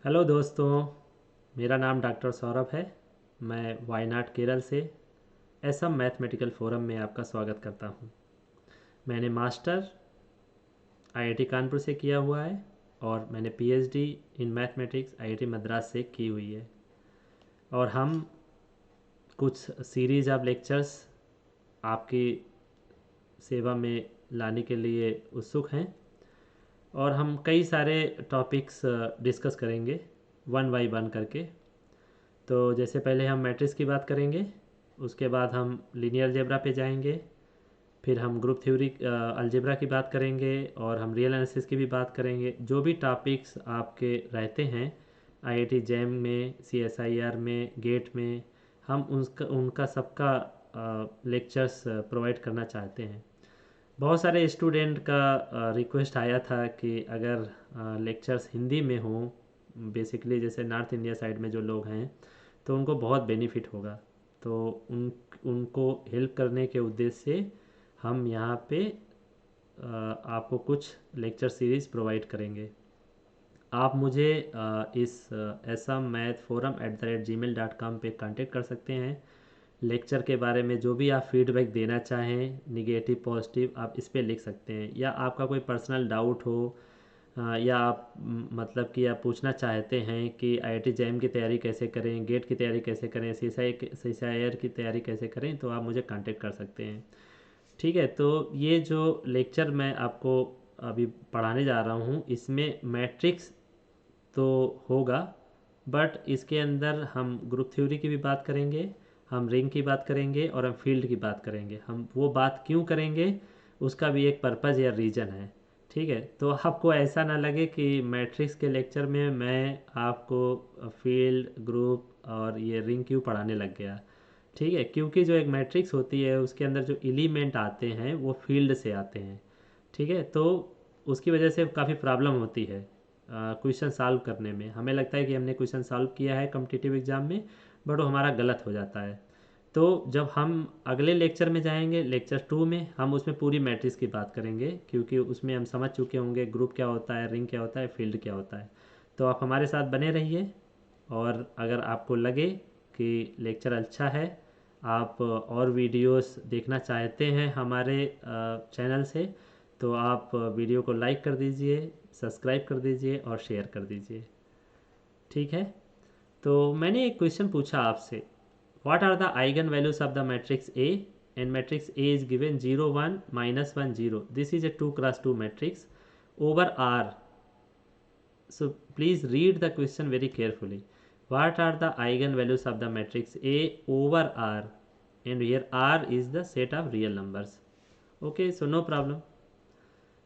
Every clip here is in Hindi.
हेलो दोस्तों, मेरा नाम डॉक्टर सौरभ है। मैं वायनाड केरल से असम मैथमेटिकल फोरम में आपका स्वागत करता हूं। मैंने मास्टर आईआईटी कानपुर से किया हुआ है और मैंने PhD in mathematics IIT Madras से की हुई है। और हम कुछ सीरीज़ ऑफ लेक्चर्स आपकी सेवा में लाने के लिए उत्सुक हैं और हम कई सारे टॉपिक्स डिस्कस करेंगे वन बाई वन करके। तो जैसे पहले हम मैट्रिक्स की बात करेंगे, उसके बाद हम लीनियर अलजेब्रा पे जाएंगे, फिर हम ग्रुप थ्योरी अलजेब्रा की बात करेंगे और हम रियल एनालिसिस की भी बात करेंगे। जो भी टॉपिक्स आपके रहते हैं आईआईटी जैम में, सीएसआईआर में, गेट में, हम उनका उनका सबका लेक्चर्स प्रोवाइड करना चाहते हैं। बहुत सारे स्टूडेंट का रिक्वेस्ट आया था कि अगर लेक्चर्स हिंदी में हों, बेसिकली जैसे नॉर्थ इंडिया साइड में जो लोग हैं तो उनको बहुत बेनिफिट होगा। तो उनको हेल्प करने के उद्देश्य से हम यहाँ पे आपको कुछ लेक्चर सीरीज़ प्रोवाइड करेंगे। आप मुझे इस assammmathforum@gmail.com पे कांटेक्ट कर सकते हैं। लेक्चर के बारे में जो भी आप फीडबैक देना चाहें, निगेटिव पॉजिटिव, आप इस पे लिख सकते हैं। या आपका कोई पर्सनल डाउट हो, या आप मतलब कि आप पूछना चाहते हैं कि आईआईटी जैम की तैयारी कैसे करें, गेट की तैयारी कैसे करें, सीएसआईआर की तैयारी कैसे करें, तो आप मुझे कांटेक्ट कर सकते हैं। ठीक है, तो ये जो लेक्चर मैं आपको अभी पढ़ाने जा रहा हूँ इसमें मैट्रिक्स तो होगा, बट इसके अंदर हम ग्रुप थ्योरी की भी बात करेंगे, हम रिंग की बात करेंगे और हम फील्ड की बात करेंगे। हम वो बात क्यों करेंगे उसका भी एक पर्पज़ या रीज़न है। ठीक है, तो आपको ऐसा ना लगे कि मैट्रिक्स के लेक्चर में मैं आपको फील्ड, ग्रुप और ये रिंग क्यों पढ़ाने लग गया। ठीक है, क्योंकि जो एक मैट्रिक्स होती है उसके अंदर जो एलिमेंट आते हैं वो फील्ड से आते हैं। ठीक है, तो उसकी वजह से काफ़ी प्रॉब्लम होती है क्वेश्चन सॉल्व करने में। हमें लगता है कि हमने क्वेश्चन सॉल्व किया है कॉम्पिटिटिव एग्जाम में, बट वो हमारा गलत हो जाता है। तो जब हम अगले लेक्चर में जाएंगे, लेक्चर 2 में, हम उसमें पूरी मैट्रिक्स की बात करेंगे, क्योंकि उसमें हम समझ चुके होंगे ग्रुप क्या होता है, रिंग क्या होता है, फील्ड क्या होता है। तो आप हमारे साथ बने रहिए। और अगर आपको लगे कि लेक्चर अच्छा है, आप और वीडियोस देखना चाहते हैं हमारे चैनल से, तो आप वीडियो को लाइक कर दीजिए, सब्सक्राइब कर दीजिए और शेयर कर दीजिए। ठीक है, तो मैंने एक क्वेश्चन पूछा आपसे, what are the eigenvalues of the matrix A and matrix A is given 0 1 -1 0। This is a 2x2 matrix over R. So please read the question very carefully. What are the eigenvalues of the matrix A over R? And here R is the set of real numbers. Okay, so no problem.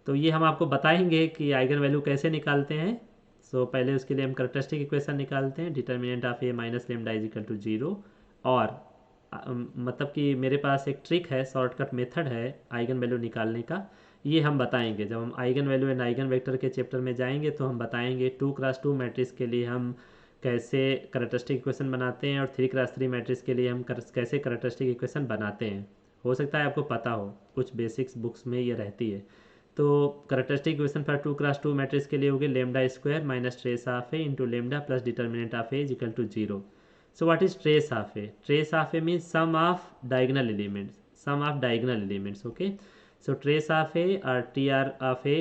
तो ये हम आपको बताएंगे कि आइगन वैल्यू कैसे निकालते हैं। पहले उसके लिए हम करैक्टरिस्टिक इक्वेशन निकालते हैं, determinant of A minus lambda is equal to 0। और मतलब कि मेरे पास एक ट्रिक है, शॉर्टकट मेथड है आइगन वैल्यू निकालने का। ये हम बताएंगे जब हम eigenvalue and eigenvector के चैप्टर में जाएंगे, तो हम बताएंगे 2x2 मैट्रिक्स के लिए हम कैसे करैक्टरिस्टिक इक्वेशन बनाते हैं और 3x3 मैट्रिक्स के लिए हम कैसे करैक्टरिस्टिक इक्वेशन बनाते हैं। हो सकता है आपको पता हो, कुछ बेसिक्स बुक्स में ये रहती है। तो characteristic equation for 2x2 matrix के लिए होगी lambda square minus trace of A into lambda plus determinant of A is equal to 0। So what is trace of A? Trace of A means sum of diagonal elements. Sum of diagonal elements. Okay. So trace of A or TR of A,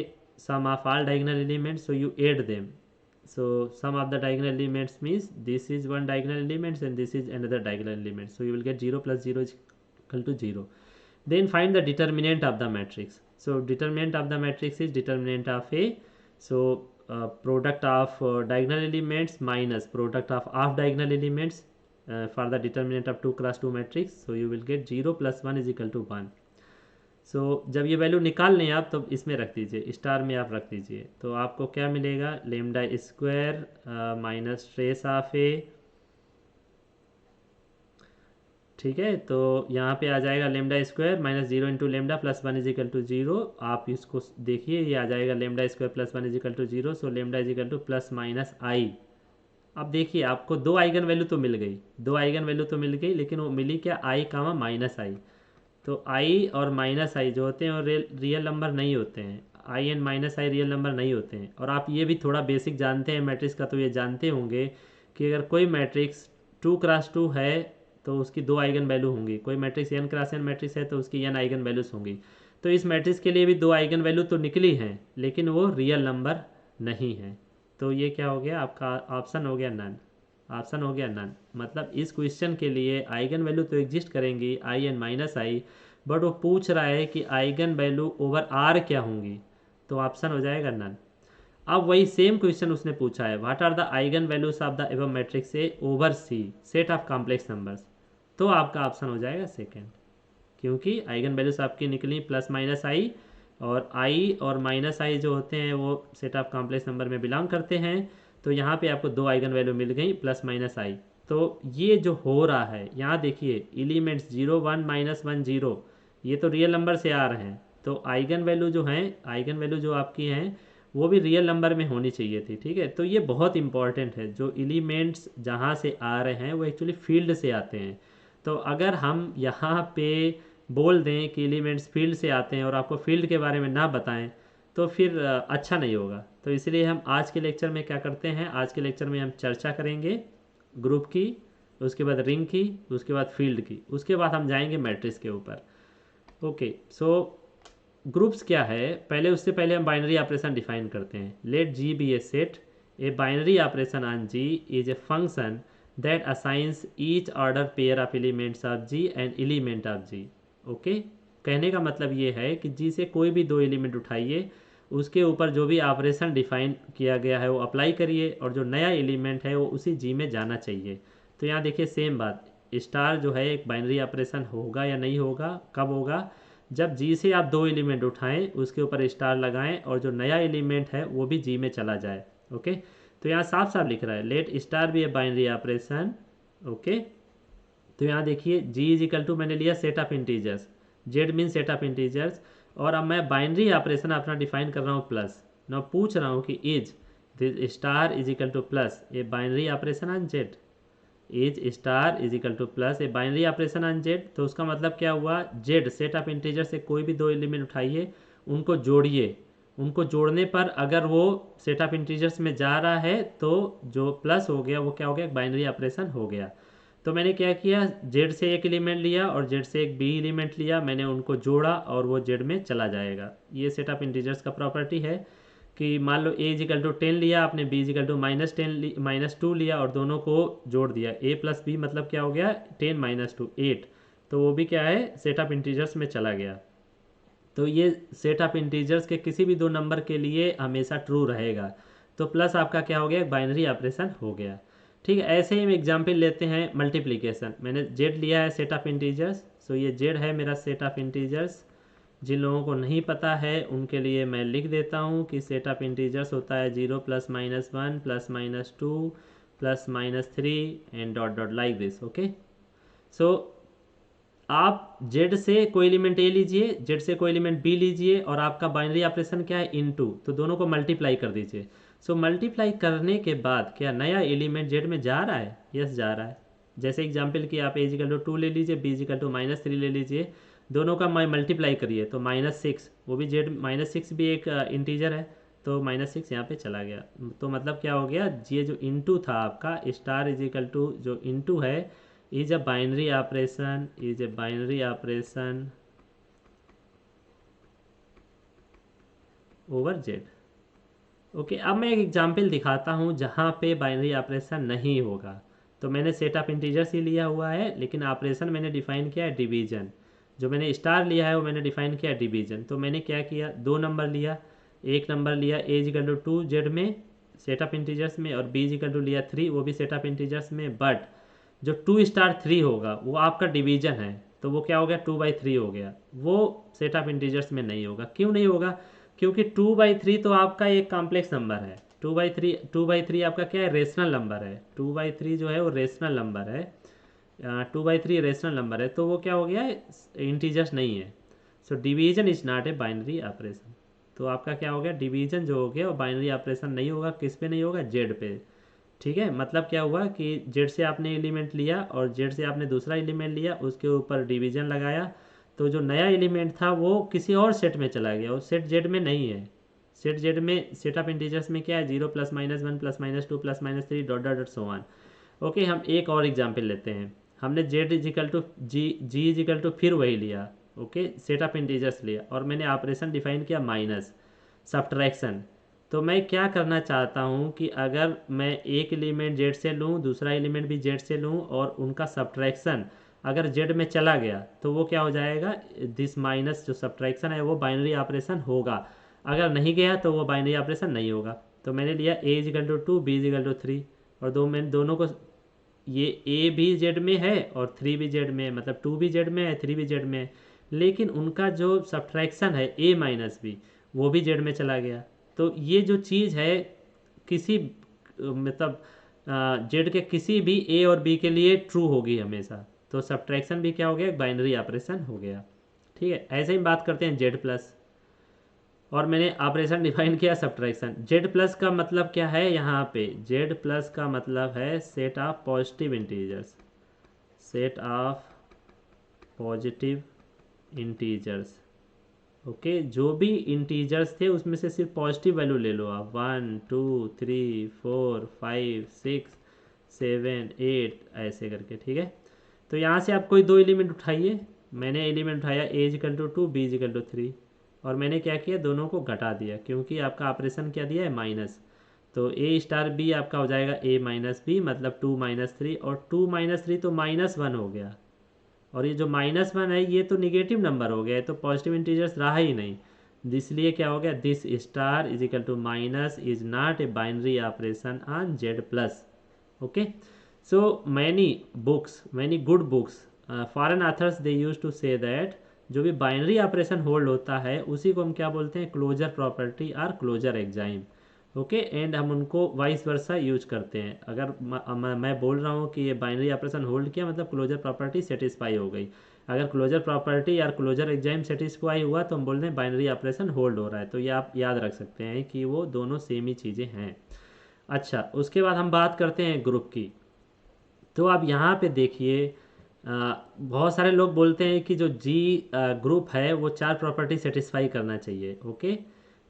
sum of all diagonal elements. So you add them. So sum of the diagonal elements means this is one diagonal element and this is another diagonal element. So you will get 0 plus 0 is equal to 0. Then find the determinant of the matrix. So determinant of the matrix is determinant of A. So product of diagonal elements minus product of half diagonal elements for the determinant of 2x2 matrix. So you will get 0 plus 1 is equal to 1. So जब ये वैल्यू निकाल लें आप, तो इसमें रख दीजिए, स्टार में आप रख दीजिए, तो आपको क्या मिलेगा, lambda square minus trace of ए। ठीक है, तो यहाँ पे आ जाएगा lambda square minus 0 into lambda plus 1 is equal to 0। आप इसको देखिए, ये आ जाएगा lambda square plus 1 is equal to 0। So lambda is equal to plus minus i. अब देखिए, आपको दो आइगन वैल्यू तो मिल गई, दो आइगन वैल्यू तो मिल गई, लेकिन वो मिली क्या, आई कामा माइनस आई। तो आई और माइनस आई जो होते हैं वो रियल नंबर नहीं होते हैं। I N minus i real number नहीं होते हैं। और आप ये भी थोड़ा बेसिक जानते हैं मैट्रिक्स का, तो ये जानते होंगे कि अगर कोई मैट्रिक्स 2x2 है तो उसकी 2 आइगन वैल्यू होंगी, कोई मैट्रिक्स n×n मैट्रिक्स है तो उसकी n आइगन वैल्यूज होंगी। तो इस मैट्रिक्स के लिए भी 2 आइगन वैल्यू तो निकली हैं, लेकिन वो रियल नंबर नहीं है। तो ये क्या हो गया आपका, ऑप्शन हो गया नन। ऑप्शन हो गया नन, मतलब इस क्वेश्चन के लिए आइगन वैल्यू तो एग्जिस्ट करेंगी I N minus I, but वो पूछ रहा है कि आइगन वैल्यू ओवर आर क्या होंगी, तो ऑप्शन हो जाएगा नन। अब वही सेम क्वेश्चन उसने पूछा है, what are the eigenvalues of the एवं matrix A over C set of complex numbers, तो आपका ऑप्शन हो जाएगा सेकेंड, क्योंकि आइगन वैल्यूज आपकी निकली प्लस माइनस आई, और आई और माइनस आई जो होते हैं वो सेट ऑफ कॉम्प्लेक्स नंबर में बिलोंग करते हैं। तो यहाँ पे आपको 2 आइगन वैल्यू मिल गई प्लस माइनस आई। तो ये जो हो रहा है यहाँ देखिए, एलिमेंट्स 0 1 -1 0, ये तो रियल नंबर से आ रहे हैं, तो आइगन वैल्यू जो हैं, आइगन वैल्यू जो आपकी हैं वो भी रियल नंबर में होनी चाहिए थी। ठीक है, तो ये बहुत इंपॉर्टेंट है, जो एलिमेंट्स जहाँ से आ रहे हैं वो एक्चुअली फील्ड से आते हैं। तो अगर हम यहाँ पे बोल दें कि एलिमेंट्स फील्ड से आते हैं और आपको फील्ड के बारे में ना बताएं, तो फिर अच्छा नहीं होगा। तो इसलिए हम आज के लेक्चर में क्या करते हैं, आज के लेक्चर में हम चर्चा करेंगे ग्रुप की, उसके बाद रिंग की, उसके बाद फील्ड की, उसके बाद हम जाएंगे मैट्रिक्स के ऊपर। ओके, सो ग्रुप्स क्या है, पहले उससे पहले हम बाइनरी ऑपरेशन डिफाइन करते हैं। Let G be a set, a binary operation on G is a function that assigns each order pair of elements of G and element of G. Okay, कहने का मतलब ये है कि जी से कोई भी 2 एलिमेंट उठाइए, उसके ऊपर जो भी ऑपरेशन डिफाइन किया गया है वो अप्लाई करिए, और जो नया एलिमेंट है वो उसी जी में जाना चाहिए। तो यहाँ देखिए सेम बात, स्टार जो है एक बाइनरी ऑपरेशन होगा या नहीं होगा, कब होगा, जब जी से आप 2 एलिमेंट उठाएं, उसके ऊपर स्टार लगाएं, और जो नया एलिमेंट है वो भी जी में चला जाए। ओके, तो यहाँ साफ साफ लिख रहा है लेट स्टार भी ए बाइनरी ऑपरेशन। ओके, तो यहाँ देखिए जी इज इक्वल टू, मैंने लिया set of integers, Z mean set of integers, और अब मैं बाइनरी ऑपरेशन अपना डिफाइन कर रहा हूँ प्लस। ना पूछ रहा हूँ कि is this star is equal to plus A binary operation on Z, is star is equal to plus A binary operation on Z. तो उसका मतलब क्या हुआ, जेड सेट ऑफ इंटीजर से कोई भी 2 एलिमेंट उठाइए, उनको जोड़िए, उनको जोड़ने पर अगर वो सेट ऑफ इंटीजर्स में जा रहा है तो जो प्लस हो गया वो क्या हो गया, बाइनरी ऑपरेशन हो गया। तो मैंने क्या किया, जेड से एक एलिमेंट लिया और जेड से एक बी एलिमेंट लिया, मैंने उनको जोड़ा और वो जेड में चला जाएगा। ये सेट ऑफ इंटीजर्स का प्रॉपर्टी है कि मान लो ए इजिकल टू 10 लिया आपने, बी इजिकल टू -2 लिया, और दोनों को जोड़ दिया, ए प्लस बी मतलब क्या हो गया 10 - 2 8, तो वो भी क्या है सेट ऑफ इंटीजर्स में चला गया। तो ये सेट ऑफ इंटीजर्स के किसी भी 2 नंबर के लिए हमेशा ट्रू रहेगा। तो प्लस आपका क्या हो गया, बाइनरी ऑपरेशन हो गया। ठीक है, ऐसे ही हम एग्जाम्पल लेते हैं मल्टीप्लीकेशन। मैंने जेड लिया है सेट ऑफ इंटीजर्स, सो ये जेड है मेरा सेट ऑफ इंटीजर्स। जिन लोगों को नहीं पता है उनके लिए मैं लिख देता हूँ कि सेट ऑफ इंटीजर्स होता है 0 + -1 + -2 + -3 and dot dot like this. Okay, so आप जेड से कोई एलिमेंट ए लीजिए, जेड से कोई एलिमेंट बी लीजिए, और आपका बाइनरी ऑपरेशन क्या है इनटू, तो दोनों को मल्टीप्लाई कर दीजिए। सो मल्टीप्लाई करने के बाद क्या नया एलिमेंट जेड में जा रहा है, यस जा रहा है। जैसे एग्जांपल कि आप ए = 2 ले लीजिए, बी = -3 ले लीजिए, दोनों का मल्टीप्लाई करिए तो -6, वो भी जेड -6 भी एक इंटीजर है, तो -6 यहाँ पे चला गया। तो मतलब क्या हो गया, ये जो इनटू था आपका स्टार = जो इनटू है is a binary operation over z। Okay, अब मैं एक एग्जांपल दिखाता हूँ जहाँ पे बाइनरी ऑपरेशन नहीं होगा। तो मैंने सेट ऑफ इंटीजर्स ही लिया हुआ है, लेकिन ऑपरेशन मैंने डिफाइन किया है डिवीजन। जो मैंने स्टार लिया है वो मैंने डिफाइन किया है डिवीजन। तो मैंने क्या किया, 2 नंबर लिया, एक नंबर लिया ए = 2 जेड में सेट ऑफ इंटीजर्स में, और बी = लिया 3 वो भी सेट ऑफ इंटीजर्स में, बट जो 2*3 होगा वो आपका डिवीजन है, तो वो क्या हो गया 2/3 हो गया, वो सेट ऑफ इंटीजर्स में नहीं होगा। क्यों नहीं होगा, क्योंकि 2/3 तो आपका एक कॉम्प्लेक्स नंबर है। 2/3 आपका क्या है, रेशनल नंबर है। 2/3 जो है वो रेशनल नंबर है, 2/3 रेशनल नंबर है, तो वो क्या हो गया इंटीजर्स नहीं है। So division is not a binary operation. तो आपका क्या हो गया, डिवीजन जो हो गया वो बाइनरी ऑपरेशन नहीं होगा। किस पे नहीं होगा, जेड पे। ठीक है, मतलब क्या हुआ कि जेड से आपने एलिमेंट लिया और जेड से आपने दूसरा एलिमेंट लिया, उसके ऊपर डिवीजन लगाया, तो जो नया एलिमेंट था वो किसी और सेट में चला गया, वो सेट जेड में नहीं है। सेट जेड में सेट ऑफ इंटीजर्स में क्या है, 0 +-1 +-2 +-3 dot dot dot so on. Okay, हम एक और एग्जाम्पल लेते हैं। हमने Z equal to G equal to फिर वही लिया, ओके, सेट ऑफ इंटीजर्स लिया और मैंने ऑपरेशन डिफाइन किया माइनस सब्ट्रैक्शन। तो मैं क्या करना चाहता हूँ कि अगर मैं एक एलिमेंट जेड से लूँ, दूसरा एलिमेंट भी जेड से लूँ और उनका सब्ट्रैक्शन अगर जेड में चला गया तो वो क्या हो जाएगा, दिस माइनस जो सब्ट्रैक्शन है वो बाइनरी ऑपरेशन होगा। अगर नहीं गया तो वो बाइनरी ऑपरेशन नहीं होगा। तो मैंने लिया A equal to 2 B is equal to 3 और मैंने दोनों को, ये ए भी जेड में है और 3 भी जेड में है, मतलब 2 भी जेड में है 3 भी जेड में है, लेकिन उनका जो सब्ट्रैक्शन है ए माइनस बी वो भी जेड में चला गया। तो ये जो चीज़ है किसी मतलब जेड के किसी भी ए और बी के लिए ट्रू होगी हमेशा। तो सब्ट्रैक्शन भी क्या हो गया, बाइनरी ऑपरेशन हो गया। ठीक है, ऐसे ही बात करते हैं जेड प्लस, और मैंने ऑपरेशन डिफाइन किया सब्ट्रैक्शन। जेड प्लस का मतलब क्या है, यहाँ पे जेड प्लस का मतलब है set of positive integers, set of positive integers. Okay, जो भी इंटीजर्स थे उसमें से सिर्फ पॉजिटिव वैल्यू ले लो आप, 1 2 3 4 5 6 7 8 ऐसे करके, ठीक है। तो यहाँ से आप कोई दो एलिमेंट उठाइए। मैंने एलिमेंट उठाया A equal to 2 B is equal to 3 और मैंने क्या किया, दोनों को घटा दिया क्योंकि आपका ऑपरेशन क्या दिया है, माइनस। तो ए स्टार बी आपका हो जाएगा ए माइनस बी, मतलब 2 - 3 और 2 - 3 तो -1 हो गया। और ये जो -1 है ये तो निगेटिव नंबर हो गया, तो पॉजिटिव इंटीजर्स रहा ही नहीं। इसलिए क्या हो गया, this star is equal to minus is not a binary operation on Z plus. Okay, so many good books, foreign authors they use to say that जो भी बाइनरी ऑपरेशन होल्ड होता है उसी को हम क्या बोलते हैं, क्लोजर प्रॉपर्टी और क्लोजर एग्जाइम। ओके, एंड हम उनको वाइस वर्सा यूज करते हैं। अगर मैं बोल रहा हूँ कि ये बाइनरी ऑपरेशन होल्ड किया मतलब क्लोजर प्रॉपर्टी सेटिस्फाई हो गई। अगर क्लोजर प्रॉपर्टी या क्लोजर एग्जाइम सेटिस्फाई हुआ तो हम बोलते हैं बाइनरी ऑपरेशन होल्ड हो रहा है। तो ये आप याद रख सकते हैं कि वो दोनों सेम ही चीज़ें हैं। अच्छा, उसके बाद हम बात करते हैं ग्रुप की। तो आप यहाँ पे देखिए, बहुत सारे लोग बोलते हैं कि जो जी ग्रुप है वो 4 प्रॉपर्टी सेटिस्फाई करना चाहिए। ओके,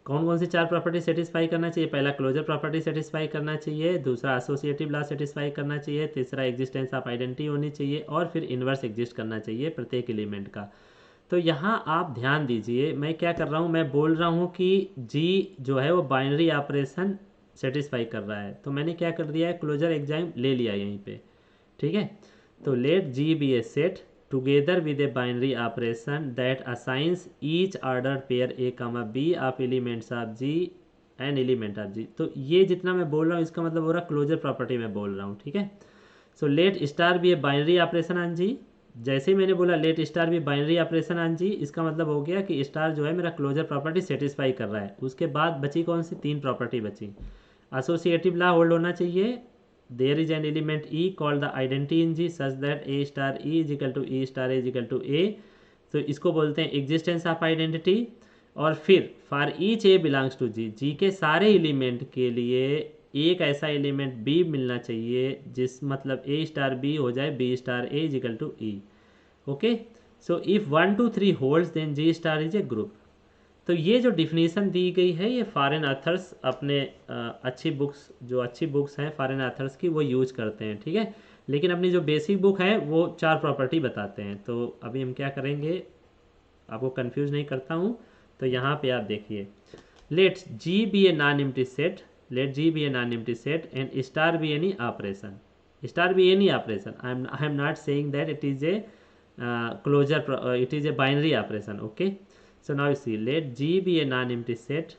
कौन कौन सी 4 प्रॉपर्टी सेटिस्फाई करना चाहिए, पहला क्लोजर प्रॉपर्टी सेटिस्फाई करना चाहिए, दूसरा एसोसिएटिव लॉ सेटिस्फाई करना चाहिए, तीसरा एग्जिस्टेंस ऑफ आइडेंटिटी होनी चाहिए और फिर इन्वर्स एग्जिस्ट करना चाहिए प्रत्येक एलिमेंट का। तो यहाँ आप ध्यान दीजिए, मैं क्या कर रहा हूँ, मैं बोल रहा हूँ कि जी जो है वो बाइनरी ऑपरेशन सेटिस्फाई कर रहा है। तो मैंने क्या कर दिया है, क्लोजर एग्जाइम ले लिया यहीं पे, ठीक है। तो let G be a set together with a binary operation that assigns each order pair a comma b of elements of G an element of G. तो ये जितना मैं बोल रहा हूँ इसका मतलब हो रहा है क्लोजर प्रॉपर्टी में बोल रहा हूँ, ठीक है। So let star be a binary operation on G. जैसे ही मैंने बोला let star be binary operation on G, इसका मतलब हो गया कि स्टार जो है मेरा क्लोजर प्रॉपर्टी सेटिस्फाई कर रहा है। उसके बाद बची कौन सी, 3 प्रॉपर्टी बची। एसोसिएटिव लॉ होल्ड होना चाहिए, there is an element E called the identity in G such that A star E is equal to E star A is equal to A। तो इसको बोलते हैं existence of identity। और फिर for each A belongs to G, G के सारे एलिमेंट के लिए एक ऐसा एलिमेंट B मिलना चाहिए जिस मतलब A स्टार B हो जाए B star A is equal to E। Okay, so if 1 2 3 holds then G star is a group. तो ये जो डिफिनीसन दी गई है ये फॉरेन ऑथर्स अपने अच्छी बुक्स हैं फॉरेन ऑथर्स की वो यूज करते हैं, ठीक है। लेकिन अपनी जो बेसिक बुक है वो 4 प्रॉपर्टी बताते हैं। तो अभी हम क्या करेंगे, आपको कंफ्यूज नहीं करता हूँ। तो यहाँ पे आप देखिए, let G be a non empty set, let G be a non empty set and star be any operation, star be any operation. I am not saying that it is a closure, it is a binary operation. Okay, so now see let G be a non empty set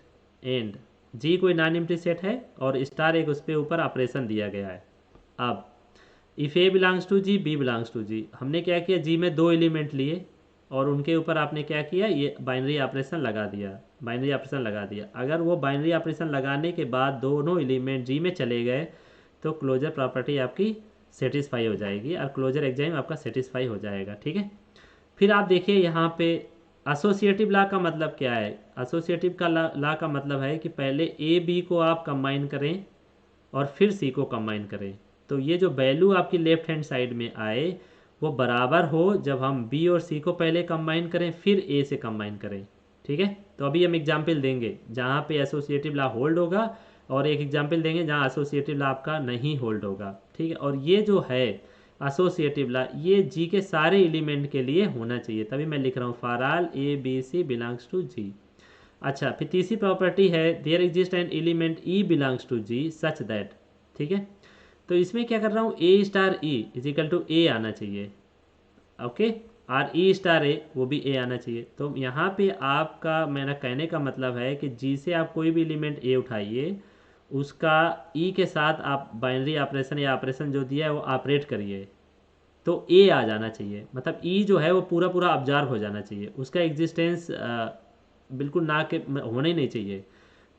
and G कोई नॉन एम्प्टी सेट है और स्टार एक उस पर ऊपर ऑपरेशन दिया गया है। अब if a belongs to G b belongs to G, हमने क्या किया, जी में 2 एलिमेंट लिए और उनके ऊपर आपने क्या किया, ये बाइनरी ऑपरेशन लगा दिया, बाइनरी ऑपरेशन लगा दिया। अगर वो बाइनरी ऑपरेशन लगाने के बाद दोनों एलिमेंट जी में चले गए तो क्लोजर प्रॉपर्टी आपकी सेटिस्फाई हो जाएगी और क्लोजर एग्जाइम आपका सेटिस्फाई हो जाएगा, ठीक है। फिर आप देखिए यहाँ पे एसोसिएटिव लॉ का मतलब क्या है। एसोसिएटिव का लॉ का मतलब है कि पहले ए बी को आप कंबाइन करें और फिर सी को कंबाइन करें। तो ये जो वैल्यू आपकी लेफ्ट हैंड साइड में आए वो बराबर हो जब हम बी और सी को पहले कंबाइन करें फिर ए से कंबाइन करें, ठीक है। तो अभी हम एग्जाम्पल देंगे जहाँ पे एसोसिएटिव लॉ होल्ड होगा, और एक एग्जाम्पल देंगे जहाँ एसोसिएटिव लॉ आपका नहीं होल्ड होगा। ठीक है, और ये जो है एसोसिएटिव लॉ ये जी के सारे एलिमेंट के लिए होना चाहिए, तभी मैं लिख रहा हूँ for all a B c belongs to G. अच्छा, फिर तीसरी प्रॉपर्टी है there exist an element e belongs to G such that. ठीक है, तो इसमें क्या कर रहा हूँ, a star e is equal to a आना चाहिए। ओके, और ई स्टार ए वो भी ए आना चाहिए। तो यहाँ पे आपका मेरा कहने का मतलब है कि जी से आप कोई भी एलिमेंट ए उठाइए, उसका ई के साथ आप बाइनरी ऑपरेशन या ऑपरेशन जो दिया है वो ऑपरेट करिए, तो ए आ जाना चाहिए। मतलब ई जो है वो पूरा पूरा ऑब्जर्व हो जाना चाहिए, उसका एग्जिस्टेंस बिल्कुल ना के होना ही नहीं चाहिए।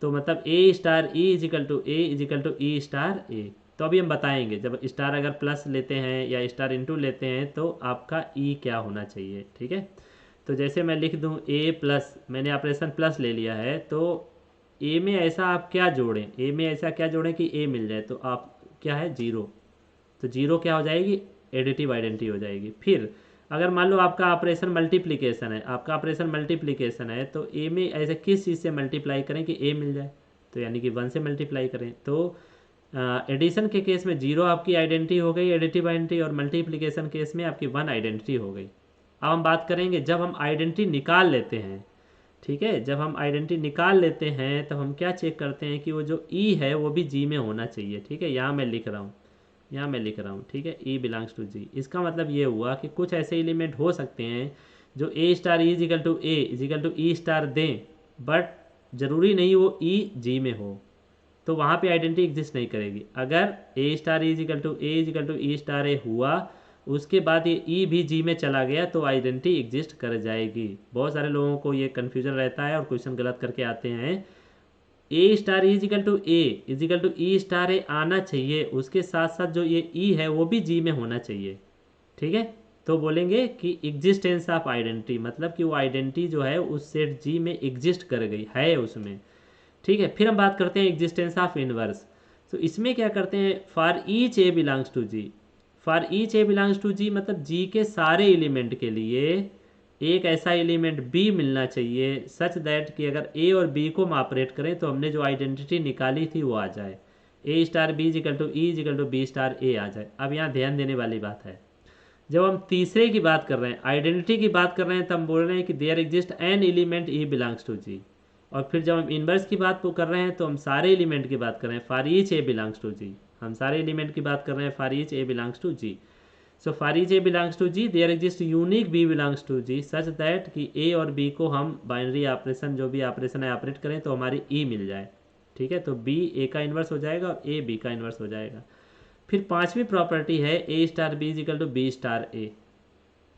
तो मतलब a star e equal to a equal to e star a. तो अभी हम बताएंगे जब स्टार अगर प्लस लेते हैं या स्टार इंटू लेते हैं तो आपका ई क्या होना चाहिए। ठीक है, तो जैसे मैं लिख दूं ए प्लस, मैंने ऑपरेशन प्लस ले लिया है, तो ए में ऐसा आप क्या जोड़ें, ए में ऐसा क्या जोड़ें कि ए मिल जाए, तो आप क्या है जीरो, तो जीरो क्या हो जाएगी, एडिटिव आइडेंटिटी हो जाएगी। फिर अगर मान लो आपका ऑपरेशन मल्टीप्लिकेशन है, आपका ऑपरेशन मल्टीप्लिकेशन है, तो ए में ऐसे किस चीज़ से मल्टीप्लाई करें कि ए मिल जाए, तो यानी कि 1 से मल्टीप्लाई करें। तो एडिशन के केस में जीरो आपकी आइडेंटिटी हो गई, एडिटिव आइडेंटिटी, और मल्टीप्लिकेशन केस में आपकी 1 आइडेंटिटी हो गई। अब हम बात करेंगे जब हम आइडेंटिटी निकाल लेते हैं। ठीक है, जब हम आइडेंटिटी निकाल लेते हैं तब हम क्या चेक करते हैं कि वो जो ई है वो भी जी में होना चाहिए। ठीक है, यहाँ मैं लिख रहा हूँ, यहाँ मैं लिख रहा हूँ। ठीक है, ई बिलोंग्स टू जी, इसका मतलब ये हुआ कि कुछ ऐसे एलिमेंट हो सकते हैं जो a star e equal to a equal to e star दें, बट ज़रूरी नहीं वो ई जी में हो, तो वहाँ पे आइडेंटिटी एग्जिस्ट नहीं करेगी। अगर a star e equal to a equal to e star a हुआ, उसके बाद ये ई भी जी में चला गया, तो आइडेंटिटी एग्जिस्ट कर जाएगी। बहुत सारे लोगों को ये कन्फ्यूजन रहता है और क्वेश्चन गलत करके आते हैं। A star equal to a equal to e star a आना चाहिए, उसके साथ साथ जो ये ई है वो भी जी में होना चाहिए। ठीक है, तो बोलेंगे कि एग्जिस्टेंस ऑफ आइडेंटिटी, मतलब कि वो आइडेंटिटी जो है उस सेट जी में एग्जिस्ट कर गई है उसमें। ठीक है, फिर हम बात करते हैं एग्जिस्टेंस ऑफ इनवर्स। तो इसमें क्या करते हैं, for each a belongs to G, for each a belongs to G मतलब जी के सारे एलिमेंट के लिए एक ऐसा एलिमेंट बी मिलना चाहिए सच दैट कि अगर ए और बी को हम ऑपरेट करें तो हमने जो आइडेंटिटी निकाली थी वो आ जाए, a star b is equal to e equal to b star a आ जाए। अब यहाँ ध्यान देने वाली बात है, जब हम तीसरे की बात कर रहे हैं, आइडेंटिटी की बात कर रहे हैं, तब हम बोल रहे हैं कि there exist an element e belongs to G. और फिर जब हम इनवर्स की बात कर रहे हैं तो हम सारे एलिमेंट की बात कर रहे हैं, for each a belongs to G, हम सारे एलिमेंट की बात कर रहे हैं for each a belongs to G. So for each a belongs to G there exist unique b belongs to G such that कि ए और बी को हम बाइनरी ऑपरेशन जो भी ऑपरेशन है ऑपरेट करें तो हमारी ई मिल जाए। ठीक है, तो बी ए का इन्वर्स हो जाएगा और ए बी का इन्वर्स हो जाएगा। फिर पांचवी प्रॉपर्टी है a star b is equal to b star a.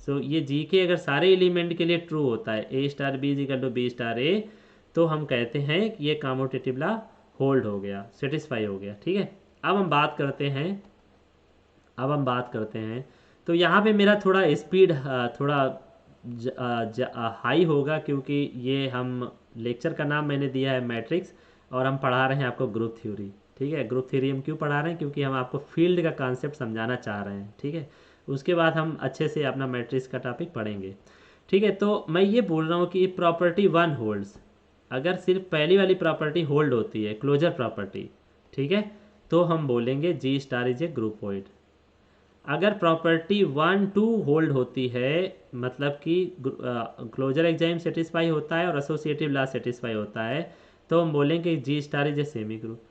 So ये जी के अगर सारे एलिमेंट के लिए ट्रू होता है, a star b is equal to b star a, तो हम कहते हैं कि ये कम्यूटेटिव लॉ होल्ड हो गया, सेटिस्फाई हो गया। ठीक है, अब हम बात करते हैं, तो यहाँ पे मेरा थोड़ा स्पीड थोड़ा हाई होगा, क्योंकि ये हम लेक्चर का नाम मैंने दिया है मैट्रिक्स, और हम पढ़ा रहे हैं आपको ग्रुप थ्योरी। ठीक है, ग्रुप थ्योरी हम क्यों पढ़ा रहे हैं, क्योंकि हम आपको फील्ड का कॉन्सेप्ट समझाना चाह रहे हैं। ठीक है, उसके बाद हम अच्छे से अपना मैट्रिक्स का टॉपिक पढ़ेंगे। ठीक है, तो मैं ये बोल रहा हूँ कि प्रॉपर्टी 1 होल्ड्स, अगर सिर्फ पहली वाली प्रॉपर्टी होल्ड होती है, क्लोजर प्रॉपर्टी, ठीक है, तो हम बोलेंगे G star is a groupoid. अगर प्रॉपर्टी 1 2 होल्ड होती है, मतलब कि क्लोजर एग्जाम सेटिस्फाई होता है और एसोसिएटिव लॉ सेटिस्फाई होता है, तो हम बोलेंगे G star is a semi group.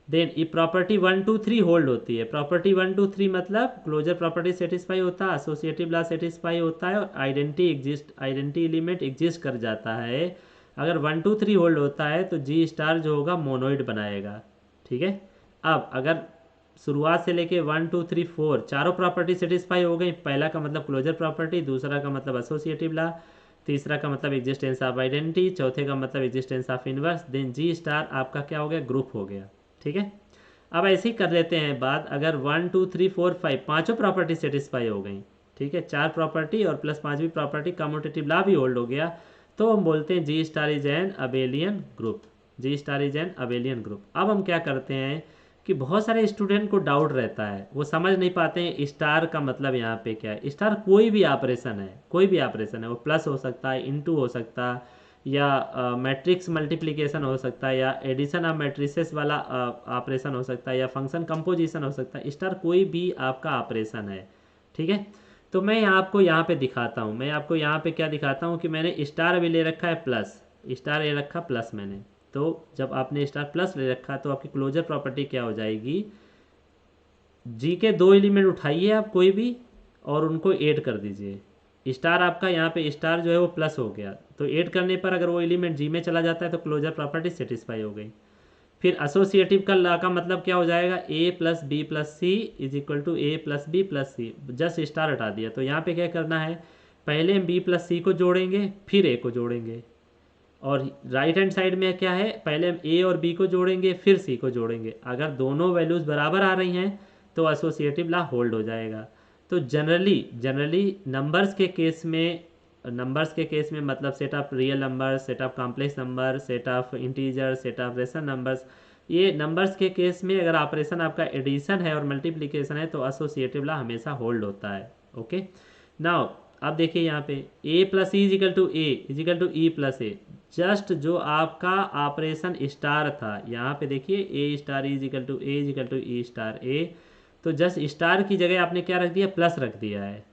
Then ये प्रॉपर्टी 1 2 3 होल्ड होती है, प्रॉपर्टी 1 2 3 मतलब क्लोजर प्रॉपर्टी सेटिस्फाई होता है, एसोसिएटिव लॉ सेटिस्फाई होता है और आइडेंटिटी एलिमेंट एग्जिस्ट कर जाता है। अगर 1 2 3 होल्ड होता है तो जी स्टार जो होगा मोनोइड बनाएगा। ठीक है, अब अगर शुरुआत से लेके 1 2 3 4 चारों प्रॉपर्टी सेटिस्फाई हो गई, पहला का मतलब क्लोजर प्रॉपर्टी, दूसरा का मतलब एसोसिएटिव लॉ, तीसरा का मतलब एग्जिस्टेंस ऑफ आइडेंटिटी, चौथे का मतलब existence of inverse, then G star आपका क्या हो गया, ग्रुप हो गया। ठीक है, अब ऐसे ही कर लेते हैं बात, अगर 1 2 3 4 5 पांचों प्रॉपर्टी सेटिस्फाई हो गई, ठीक है, चार प्रॉपर्टी और प्लस पांचवी प्रॉपर्टी कम्यूटेटिव लॉ भी होल्ड हो गया, तो हम बोलते हैं G star is an abelian group, G star is an abelian group. अब हम क्या करते हैं कि बहुत सारे स्टूडेंट को डाउट रहता है, वो समझ नहीं पाते हैं स्टार का मतलब यहाँ पे क्या है। स्टार कोई भी ऑपरेशन है, कोई भी ऑपरेशन है, वो प्लस हो सकता है, इनटू हो सकता है, या मैट्रिक्स मल्टीप्लिकेशन हो सकता है, या एडिशन ऑफ मैट्रिसेस वाला ऑपरेशन हो सकता है, या फंक्शन कंपोजिशन हो सकता है। स्टार कोई भी आपका ऑपरेशन है, ठीक है। तो मैं आपको यहाँ पे दिखाता हूँ, मैं आपको यहाँ पे क्या दिखाता हूँ कि मैंने स्टार भी ले रखा है प्लस, स्टार ले रखा प्लस मैंने। तो जब आपने स्टार प्लस ले रखा तो आपकी क्लोजर प्रॉपर्टी क्या हो जाएगी, जी के दो एलिमेंट उठाइए आप कोई भी और उनको ऐड कर दीजिए। स्टार आपका यहाँ पे स्टार जो है वो प्लस हो गया, तो ऐड करने पर अगर वो एलिमेंट जी में चला जाता है तो क्लोजर प्रॉपर्टी सेटिस्फाई हो गई। फिर एसोसिएटिव का ला का मतलब क्या हो जाएगा, a plus B plus c is equal to A plus B plus c. Just star हटा दिया, तो यहाँ पे क्या करना है, पहले हम बी प्लस सी को जोड़ेंगे फिर ए को जोड़ेंगे, और राइट हैंड साइड में क्या है, पहले हम ए और बी को जोड़ेंगे फिर सी को जोड़ेंगे। अगर दोनों वैल्यूज़ बराबर आ रही हैं तो एसोसिएटिव ला होल्ड हो जाएगा। तो जनरली जनरली नंबर्स के केस में मतलब set of real number, set of complex number, set of integer, set of rational numbers, ये नंबर्स के केस में अगर ऑपरेशन आपका एडिशन है और मल्टीप्लिकेशन है तो एसोसिएटिव ला हमेशा होल्ड होता है। ओके, नाउ अब देखिए यहाँ पे a plus e equal to a equal to e plus a. Just जो आपका ऑपरेशन स्टार था, यहाँ पे देखिए a star equal to a equal to e star a, तो जस्ट स्टार की जगह आपने क्या रख दिया, प्लस रख दिया है।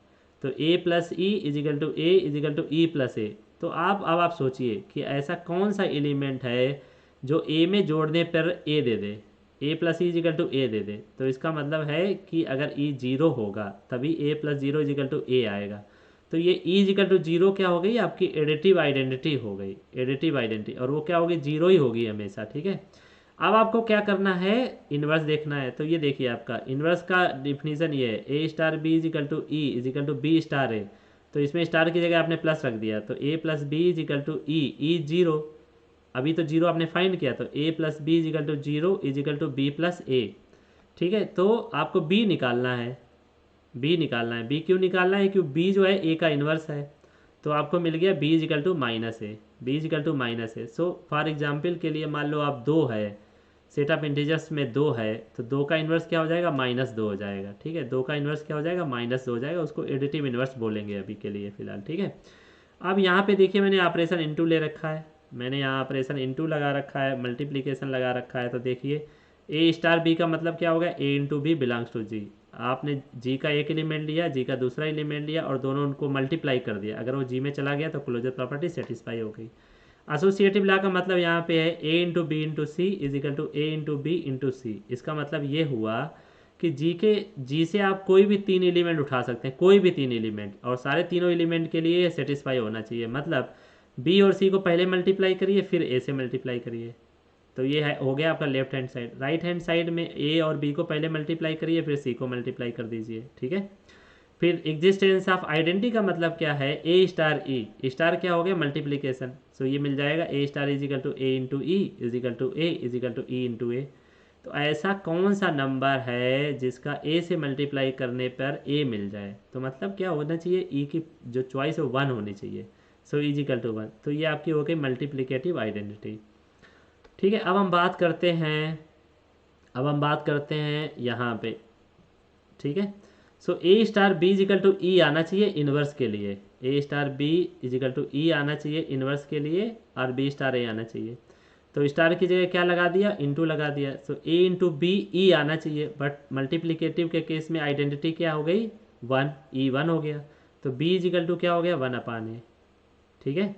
तो ए plus e equal to a equal to e plus a. तो अब आप सोचिए कि ऐसा कौन सा एलिमेंट है जो ए में जोड़ने पर ए दे दे, ए प्लस ई इजिकल टू ए दे दे। तो इसका मतलब है कि अगर ई जीरो होगा तभी ए प्लस जीरो इजिकल टू ए आएगा। तो ये ई इजिकल टू जीरो क्या हो गई, आपकी एडिटिव आइडेंटिटी हो गई, एडिटिव आइडेंटिटी, और वो क्या होगी, जीरो ही होगी हमेशा, ठीक है। अब आपको क्या करना है, इन्वर्स देखना है। तो ये देखिए आपका इन्वर्स का डिफिनीशन ये है, a star b is equal to e equal to b star है। तो इसमें स्टार की जगह आपने प्लस रख दिया, तो ए plus B is equal to e zero, अभी तो जीरो आपने फाइंड किया, तो ए plus B is equal to zero equal to b plus a, ठीक है। तो आपको बी निकालना है, बी निकालना है। बी क्यों निकालना है, क्यों बी जो है ए का इन्वर्स है। तो आपको मिल गया B is equal to minus A, B is equal to minus A. So for example के लिए मान लो आप दो है, सेट ऑफ इंटीजर्स में दो है, तो दो का इन्वर्स क्या हो जाएगा, माइनस दो हो जाएगा, ठीक है। दो का इन्वर्स क्या हो जाएगा, माइनस दो हो जाएगा, उसको एडिटिव इन्वर्स बोलेंगे अभी के लिए फिलहाल, ठीक है। अब यहाँ पे देखिए मैंने ऑपरेशन इनटू ले रखा है, मैंने यहाँ ऑपरेशन इनटू लगा रखा है, मल्टीप्लिकेशन लगा रखा है। तो देखिए ए स्टार बी का मतलब क्या होगा, ए इंटू बी बिलोंग्स टू जी। आपने जी का एक एलिमेंट लिया, जी का दूसरा एलिमेंट लिया और दोनों उनको मल्टीप्लाई कर दिया, अगर वो जी में चला गया तो क्लोजर प्रॉपर्टी सेटिस्फाई हो गई। एसोसिएटिव लॉ का मतलब यहाँ पे है a into b into c is equal to a into b into c. इसका मतलब ये हुआ कि जी से आप कोई भी तीन एलिमेंट उठा सकते हैं, कोई भी तीन एलिमेंट, और सारे तीनों एलिमेंट के लिए सेटिस्फाई होना चाहिए। मतलब बी और सी को पहले मल्टीप्लाई करिए फिर ए से मल्टीप्लाई करिए। तो ये है हो गया आपका left hand side. Right hand side में ए और बी को पहले मल्टीप्लाई करिए फिर सी को मल्टीप्लाई कर दीजिए, ठीक है। फिर एग्जिस्टेंस ऑफ आइडेंटिटी का मतलब क्या है, ए स्टार ई, स्टार क्या हो गया, मल्टीप्लीकेशन। सो ये मिल जाएगा a star equal to a into e equal to a equal to e into a. तो ऐसा कौन सा नंबर है जिसका ए से मल्टीप्लाई करने पर ए मिल जाए, तो मतलब क्या होना चाहिए, ई की जो चॉइस है वन होनी चाहिए। सो इजिकल टू वन, तो ये आपकी हो गई मल्टीप्लिकेटिव आइडेंटिटी, ठीक है। अब हम बात करते हैं यहाँ पे, ठीक है। So A star b is equal to ई आना चाहिए इन्वर्स के लिए, ए स्टार बी इजिकल टू ई आना चाहिए इन्वर्स के लिए, और बी स्टार ए आना चाहिए। तो स्टार की जगह क्या लगा दिया, इंटू लगा दिया। सो ए इंटू बी ई आना चाहिए, बट मल्टीप्लिकेटिव के केस में आइडेंटिटी क्या हो गई, वन, ई वन हो गया। तो बी इजिकल टू क्या हो गया, वन अपान ए, ठीक है।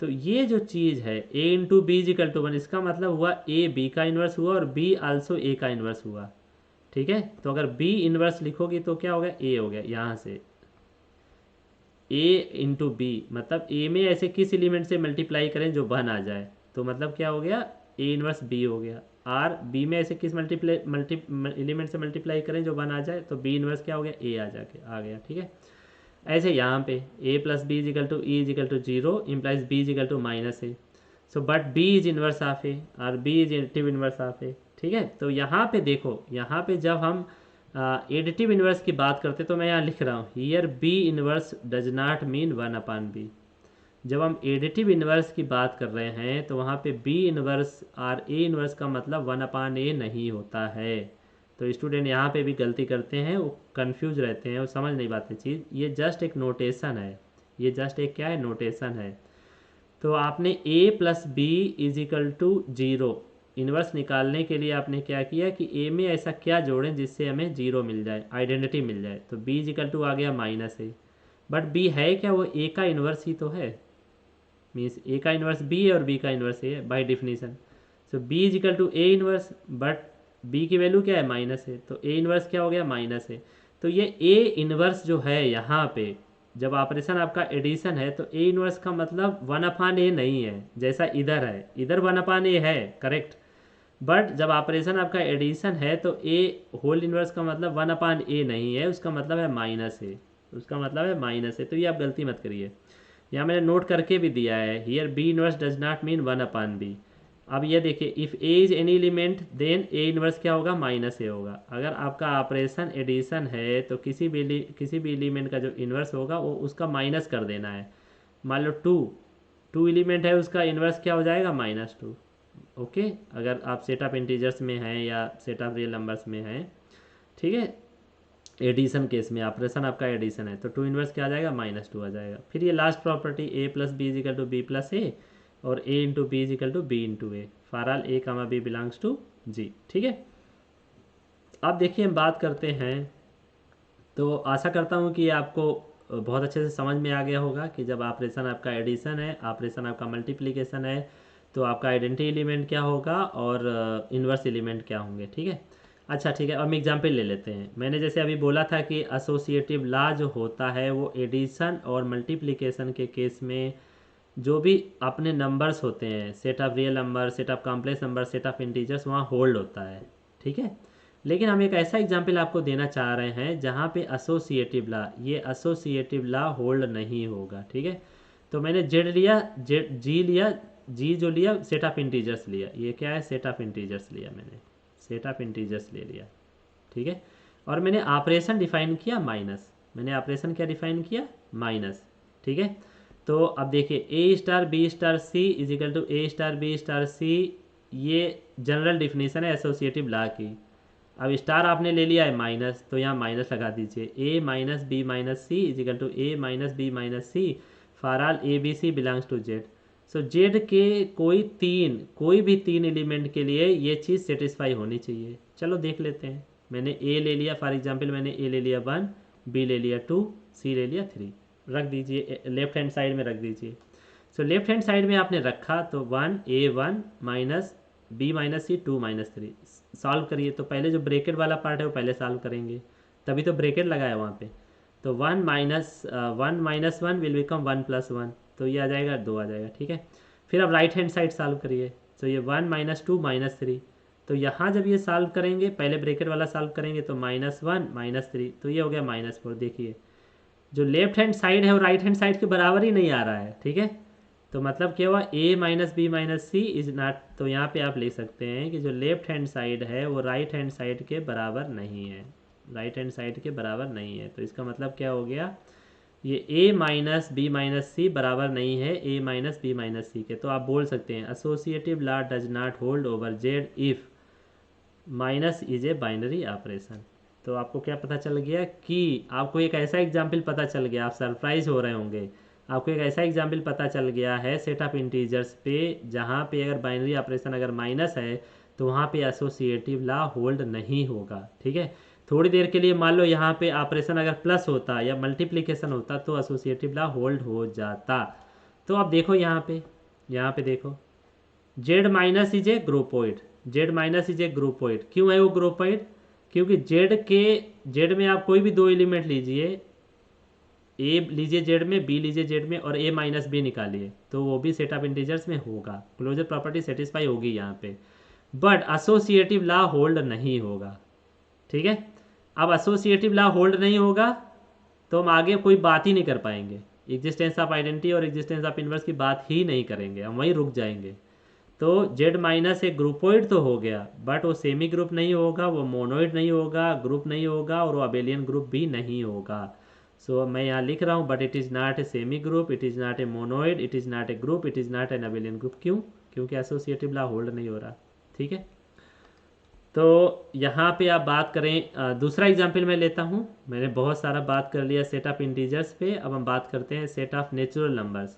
तो ये जो चीज़ है a into b is equal to one, इसका मतलब हुआ ए बी का इन्वर्स हुआ और बी आल्सो ए का इन्वर्स हुआ, ठीक है। तो अगर बी इन्वर्स लिखोगी तो क्या हो गया, ए हो गया। यहाँ से ए इंटू बी मतलब ए में ऐसे किस एलिमेंट से मल्टीप्लाई करें जो वन आ जाए, तो मतलब क्या हो गया, ए इन्वर्स बी हो गया। आर बी में ऐसे किस एलिमेंट से मल्टीप्लाई करें जो वन आ जाए, तो बी इन्वर्स क्या हो गया, ए आ गया, ठीक है। ऐसे यहाँ पे a plus B is equal to e equal to zero implies b is equal to minus A. So but b is inverse of a और b is additive inverse of ए, ठीक है। तो यहाँ पे देखो, यहाँ पे जब हम एडिटिव इन्वर्स की बात करते तो मैं यहाँ लिख रहा हूँ here B inverse does not mean one upon B. जब हम एडिटिव इन्वर्स की बात कर रहे हैं तो वहाँ पे बी इन्वर्स और ए इन्वर्स का मतलब वन अपान ए नहीं होता है। तो स्टूडेंट यहाँ पे भी गलती करते हैं, वो कंफ्यूज रहते हैं, वो समझ नहीं पाते चीज़। ये जस्ट एक नोटेशन है, ये जस्ट एक क्या है, नोटेशन है। तो आपने a plus B is equal to 0 inverse निकालने के लिए आपने क्या किया कि a में ऐसा क्या जोड़ें जिससे हमें 0 मिल जाए, आइडेंटिटी मिल जाए। तो b इज इक्वल टू आ गया -a, बट b है क्या, वो a का इन्वर्स ही तो है। मीन्स a का इन्वर्स b है और b का इन्वर्स a है by definition. So b is equal to a inverse, but b की वैल्यू क्या है, -a, तो a इन्वर्स क्या हो गया, -a। तो ये a इन्वर्स जो है यहाँ पे, जब ऑपरेशन आपका एडिशन है तो a इन्वर्स का मतलब 1/a नहीं है जैसा इधर है, इधर 1/a है, करेक्ट। बट जब ऑपरेशन आपका एडिशन है तो a होल इन्वर्स का मतलब 1/a नहीं है, उसका मतलब है -a, उसका मतलब है -a। तो ये आप गलती मत करिए, यहाँ मैंने नोट करके भी दिया है, here b inverse does not mean 1/b। अब ये देखिए, if a is any element then a inverse क्या होगा, -a होगा। अगर आपका ऑपरेशन एडिशन है तो किसी भी एलिमेंट का जो इन्वर्स होगा वो उसका माइनस कर देना है। मान लो टू एलिमेंट है, उसका इन्वर्स क्या हो जाएगा, -2। ओके, अगर आप सेट ऑफ इंटीजर्स में हैं या सेट ऑफ रियल नंबर्स में हैं, ठीक है। एडिशन केस में ऑपरेशन आपका एडिशन है तो टू इन्वर्स क्या आ जाएगा, -2 आ जाएगा। फिर ये last property a plus B is equal to b plus a और a into b is equal to b into a for all a comma b belongs to G, ठीक है। अब देखिए हम बात करते हैं, तो आशा करता हूँ कि आपको बहुत अच्छे से समझ में आ गया होगा कि जब ऑपरेशन आपका एडिशन है, ऑपरेशन आपका मल्टीप्लिकेशन है, तो आपका आइडेंटिटी एलिमेंट क्या होगा और इन्वर्स एलिमेंट क्या होंगे, ठीक है। अच्छा ठीक है, अब हम एग्जाम्पल ले लेते हैं। मैंने जैसे अभी बोला था कि एसोसिएटिव लॉ जो होता है वो एडिशन और मल्टीप्लिकेशन के केस में जो भी अपने नंबर्स होते हैं, set of real number, set of complex number, set of integers, वहाँ होल्ड होता है, ठीक है। लेकिन हम एक ऐसा एग्जाम्पल आपको देना चाह रहे हैं जहाँ पे एसोसिएटिव लॉ, ये एसोसिएटिव लॉ होल्ड नहीं होगा, ठीक है। तो मैंने जेड लिया, जेड जी लिया, जी जो लिया सेट ऑफ इंटीजर्स लिया, ये क्या है, सेट ऑफ इंटीजर्स लिया, मैंने सेट ऑफ इंटीजर्स ले लिया, ठीक है। और मैंने ऑपरेशन डिफाइन किया माइनस, मैंने ऑपरेशन क्या डिफाइन किया, माइनस, ठीक है। तो अब देखिए a star b star c is equal to a star b star c, ये जनरल डिफिनीशन है एसोसिएटिव लॉ की। अब स्टार आपने ले लिया है माइनस, तो यहाँ माइनस लगा दीजिए, a minus B minus C is equal to a minus B minus c for all a B c belongs to Z. So Z के कोई भी तीन एलिमेंट के लिए ये चीज़ सेटिस्फाई होनी चाहिए। चलो देख लेते हैं। मैंने ए ले लिया, फॉर एग्जांपल मैंने ए ले लिया 1, बी ले लिया 2, सी ले लिया 3, रख दीजिए लेफ्ट हैंड साइड में रख दीजिए। सो लेफ्ट हैंड साइड में आपने रखा तो 1 माइनस बी माइनस सी 2 माइनस 3 सॉल्व करिए। तो पहले जो ब्रेकेट वाला पार्ट है वो पहले सॉल्व करेंगे, तभी तो ब्रेकेट लगाया वहाँ पे। तो 1 - 1 विल बिकम 1+1, तो ये आ जाएगा 2 आ जाएगा, ठीक है। फिर अब राइट हैंड साइड सॉल्व करिए। तो ये 1 - 2 - 3, तो यहाँ जब ये सॉल्व करेंगे, पहले ब्रेकेट वाला सॉल्व करेंगे तो -1 - 3, तो ये हो गया -4। देखिए जो लेफ्ट हैंड साइड है वो राइट हैंड साइड के बराबर ही नहीं आ रहा है, ठीक है। तो मतलब क्या हुआ, a minus B minus C is not, तो यहाँ पे आप लिख सकते हैं कि जो लेफ्ट हैंड साइड है वो राइट हैंड साइड के बराबर नहीं है, राइट हैंड साइड के बराबर नहीं है। तो इसका मतलब क्या हो गया, ये a माइनस बी माइनस सी बराबर नहीं है a माइनस बी माइनस सी के। तो आप बोल सकते हैं associative law does not hold over Z if minus is a binary operation. तो आपको क्या पता चल गया कि आपको एक ऐसा एग्जाम्पल पता चल गया, आप सरप्राइज हो रहे होंगे, आपको एक ऐसा एग्जाम्पल पता चल गया है सेट ऑफ इंटीजर्स पे जहाँ पे अगर बाइनरी ऑपरेशन अगर माइनस है तो वहाँ पे एसोसिएटिव लॉ होल्ड नहीं होगा, ठीक है। थोड़ी देर के लिए मान लो यहाँ पे ऑपरेशन अगर प्लस होता या मल्टीप्लिकेशन होता तो एसोसिएटिव लॉ होल्ड हो जाता। तो आप देखो यहाँ पे देखो, Z minus is a groupoid, Z minus is a groupoid. क्यों है वो ग्रुपोइड, क्योंकि जेड में आप कोई भी दो एलिमेंट लीजिए, ए लीजिए जेड में, बी लीजिए जेड में, और ए माइनस बी निकालिए तो वो भी सेट ऑफ इंटीजर्स में होगा, क्लोजर प्रॉपर्टी सेटिस्फाई होगी यहाँ पे। बट एसोसिएटिव लॉ होल्ड नहीं होगा, ठीक है। अब एसोसिएटिव लॉ होल्ड नहीं होगा तो हम आगे कोई बात ही नहीं कर पाएंगे, एग्जिस्टेंस ऑफ आइडेंटिटी और एग्जिस्टेंस ऑफ इनवर्स की बात ही नहीं करेंगे, हम वहीं रुक जाएंगे। तो जेड माइनस एक ग्रुपोइड तो हो गया, बट वो सेमी ग्रुप नहीं होगा, वो मोनोइड नहीं होगा, ग्रुप नहीं होगा, और वो अबेलियन ग्रुप भी नहीं होगा। सो मैं यहाँ लिख रहा हूँ, but it is not a semi group, it is not a monoid, it is not a group, it is not an abelian group. क्यों, क्योंकि एसोसिएटिव लॉ होल्ड नहीं हो रहा, ठीक है। तो यहाँ पे आप बात करें, दूसरा एग्जाम्पल मैं लेता हूँ। मैंने बहुत सारा बात कर लिया सेट ऑफ इंटीजर्स पे, अब हम बात करते हैं सेट ऑफ नेचुरल नंबर्स।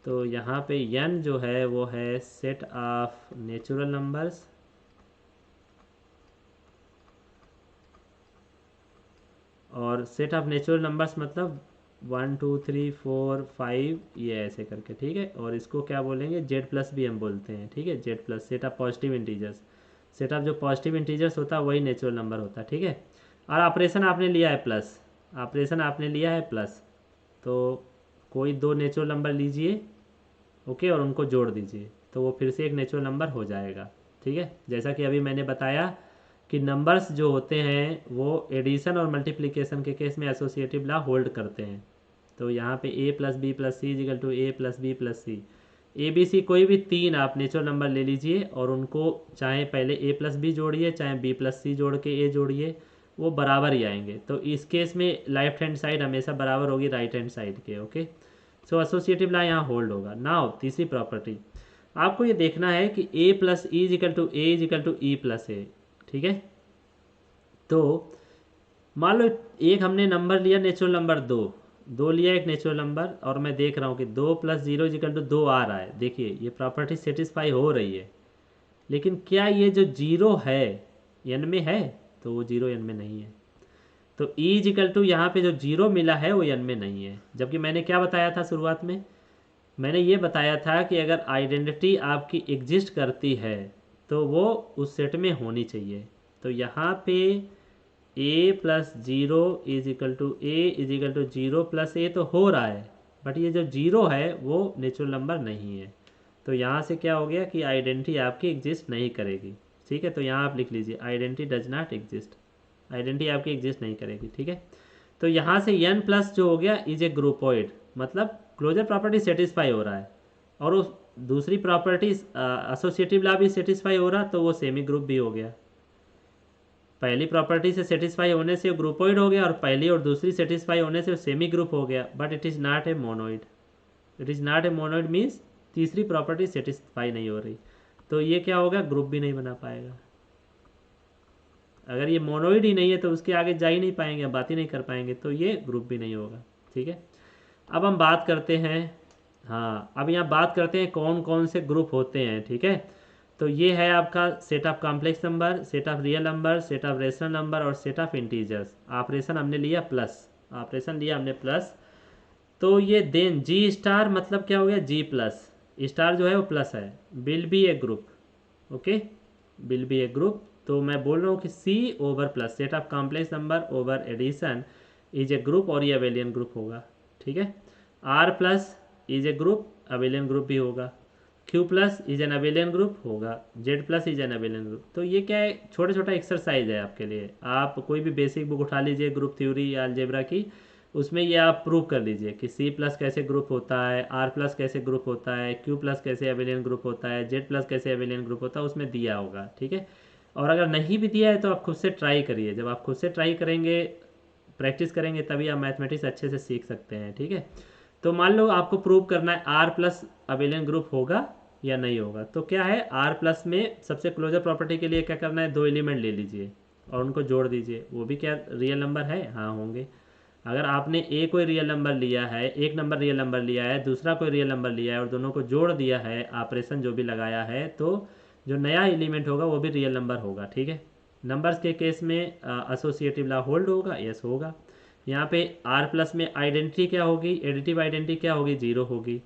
तो यहाँ पे n जो है वो है सेट ऑफ नेचुरल नंबर्स और सेट ऑफ नेचुरल नंबर्स मतलब 1 2 3 4 5 ये ऐसे करके, ठीक है। और इसको क्या बोलेंगे, जेड प्लस भी हम बोलते हैं, ठीक है। Z plus set of positive integers, set of जो पॉजिटिव इंटीजर्स होता है वही नेचुरल नंबर होता है, ठीक है। और ऑपरेशन आपने लिया है प्लस, ऑपरेशन आपने लिया है प्लस, तो कोई दो नेचुरल नंबर लीजिए, ओके, और उनको जोड़ दीजिए तो वो फिर से एक नेचुरल नंबर हो जाएगा, ठीक है। जैसा कि अभी मैंने बताया कि नंबर्स जो होते हैं वो एडिशन और मल्टीप्लिकेशन के केस में एसोसिएटिव लॉ होल्ड करते हैं। तो यहाँ पे a plus B plus C equal to A plus B plus C, A B C कोई भी तीन आप नेचुरल नंबर ले लीजिए और उनको चाहे पहले a प्लस बी जोड़िए चाहे b प्लस सी जोड़ के a जोड़िए, वो बराबर ही आएंगे। तो इस केस में लेफ्ट हैंड साइड हमेशा बराबर होगी राइट हैंड साइड के, ओके। सो एसोसिएटिव लॉ यहाँ होल्ड होगा। नाउ तीसरी प्रॉपर्टी, आपको ये देखना है कि a plus e equal to a equal to e plus a, ठीक है। तो मान लो एक हमने नंबर लिया नेचुरल नंबर दो लिया एक नेचुरल नंबर, और मैं देख रहा हूँ कि 2 प्लस 0 इजिकल टू 2 आ रहा है। देखिए ये प्रॉपर्टी सेटिस्फाई हो रही है, लेकिन क्या ये जो जीरो है एन में है, तो वो जीरो एन में नहीं है। तो ई इजिकल टू यहाँ पे जो जीरो मिला है वो एन में नहीं है। जबकि मैंने क्या बताया था शुरुआत में, मैंने ये बताया था कि अगर आइडेंटिटी आपकी एग्जिस्ट करती है तो वो उस सेट में होनी चाहिए। तो यहाँ पे a plus zero is equal to a is equal to zero plus a तो हो रहा है, बट ये जो जीरो है वो नेचुरल नंबर नहीं है। तो यहाँ से क्या हो गया कि आइडेंटिटी आपकी एग्जिस्ट नहीं करेगी, ठीक है। तो यहाँ आप लिख लीजिए identity does not exist, identity आपकी एग्जिस्ट नहीं करेगी, ठीक है। तो यहाँ से n प्लस जो हो गया इज ए ग्रुपोइड, मतलब क्लोजर प्रॉपर्टी सेटिस्फाई हो रहा है और उस दूसरी प्रॉपर्टी एसोसिएटिव लॉ भी सेटिस्फाई हो रहा, तो वो सेमी ग्रुप भी हो गया। पहली प्रॉपर्टी से सेटिस्फाई होने से वो ग्रुपोइड हो गया और पहली और दूसरी सेटिस्फाई होने से वो सेमी ग्रुप हो गया, but it is not a monoid. It is not a monoid means तीसरी प्रॉपर्टी सेटिस्फाई नहीं हो रही, तो ये क्या होगा, ग्रुप भी नहीं बना पाएगा। अगर ये मोनोइड ही नहीं है तो उसके आगे जा ही नहीं पाएंगे, बात ही नहीं कर पाएंगे, तो ये ग्रुप भी नहीं होगा, ठीक है। अब हम बात करते हैं, हाँ अब यहाँ बात करते हैं कौन कौन से ग्रुप होते हैं, ठीक है। तो ये है आपका set of complex number, set of real number, set of rational number और सेट ऑफ इंटीजर्स। ऑपरेशन हमने लिया प्लस, ऑपरेशन लिया हमने प्लस, तो ये देन जी स्टार मतलब क्या हो गया, जी प्लस, स्टार जो है वो प्लस है, will be a group, okay, will be a group. तो मैं बोल रहा हूँ कि C over plus set of complex number over addition is a group और ये अबेलियन ग्रुप होगा, ठीक है। R plus is a group, abelian group भी होगा। Q plus is an abelian group होगा, Z plus is an abelian group. तो ये क्या है, छोटा छोटा एक्सरसाइज है आपके लिए। आप कोई भी बेसिक बुक उठा लीजिए ग्रुप थ्योरी या अलजेब्रा की, उसमें ये आप प्रूव कर लीजिए कि सी प्लस कैसे ग्रुप होता है, आर प्लस कैसे ग्रुप होता है, क्यू प्लस कैसे अबेलियन ग्रुप होता है, जेड प्लस कैसे अबेलियन ग्रुप होता है, उसमें दिया होगा, ठीक है। और अगर नहीं भी दिया है तो आप खुद से ट्राई करिए। जब आप खुद से ट्राई करेंगे, प्रैक्टिस करेंगे, तभी आप मैथमेटिक्स अच्छे से सीख सकते हैं, ठीक है। तो मान लो आपको प्रूव करना है आर प्लस अबेलियन ग्रुप होगा या नहीं होगा। तो क्या है, आर प्लस में सबसे क्लोजर प्रॉपर्टी के लिए क्या करना है, दो एलिमेंट ले लीजिए और उनको जोड़ दीजिए। वो भी क्या रियल नंबर है, हाँ होंगे। अगर आपने ए कोई रियल नंबर लिया है, एक नंबर रियल नंबर लिया है, दूसरा कोई रियल नंबर लिया है और दोनों को जोड़ दिया है, ऑपरेशन जो भी लगाया है, तो जो नया एलिमेंट होगा वो भी रियल नंबर होगा, ठीक है। नंबर्स के केस में एसोसिएटिव लॉ होल्ड होगा, यस होगा। यहाँ पे आर प्लस में आइडेंटिटी क्या होगी, एडिटिव आइडेंटिटी क्या होगी, जीरो होगी,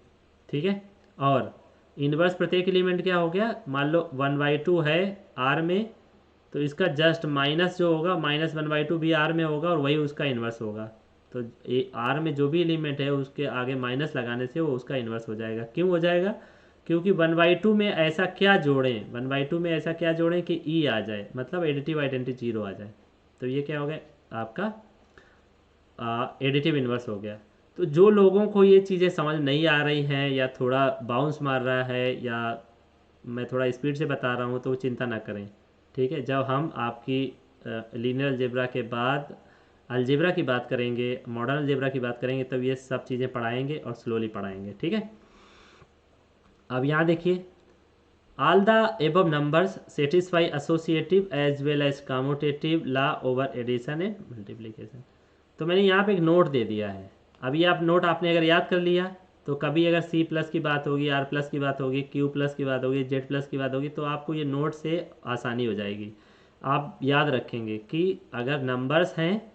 ठीक है। और इनवर्स प्रत्येक एलिमेंट क्या हो गया, मान लो 1/2 है आर में, तो इसका जस्ट माइनस जो होगा -1/2 भी आर में होगा और वही उसका इन्वर्स होगा। तो ये आर में जो भी एलिमेंट है उसके आगे माइनस लगाने से वो उसका इन्वर्स हो जाएगा। क्यों हो जाएगा, क्योंकि 1/2 में ऐसा क्या जोड़ें, 1/2 में ऐसा क्या जोड़ें कि ई आ जाए, मतलब एडिटिव आइडेंटिटी जीरो आ जाए। तो ये क्या हो गया आपका एडिटिव इन्वर्स हो गया। तो जो लोगों को ये चीज़ें समझ नहीं आ रही हैं या थोड़ा बाउंस मार रहा है या मैं थोड़ा स्पीड से बता रहा हूँ तो चिंता ना करें, ठीक है। जब हम आपकी लीनियर अलजेब्रा के बाद अलजेब्रा की बात करेंगे, मॉडर्न अलजेब्रा की बात करेंगे, तब ये सब चीज़ें पढ़ाएंगे और स्लोली पढ़ाएंगे, ठीक है। अब यहाँ देखिए, all the above numbers satisfy associative as well as commutative law over addition and multiplication. तो मैंने यहाँ पे एक नोट दे दिया है। अभी आप नोट आपने अगर याद कर लिया तो कभी अगर सी प्लस की बात होगी, आर प्लस की बात होगी, क्यू प्लस की बात होगी, जेड प्लस की बात होगी, तो आपको ये नोट से आसानी हो जाएगी। आप याद रखेंगे कि अगर नंबर्स हैं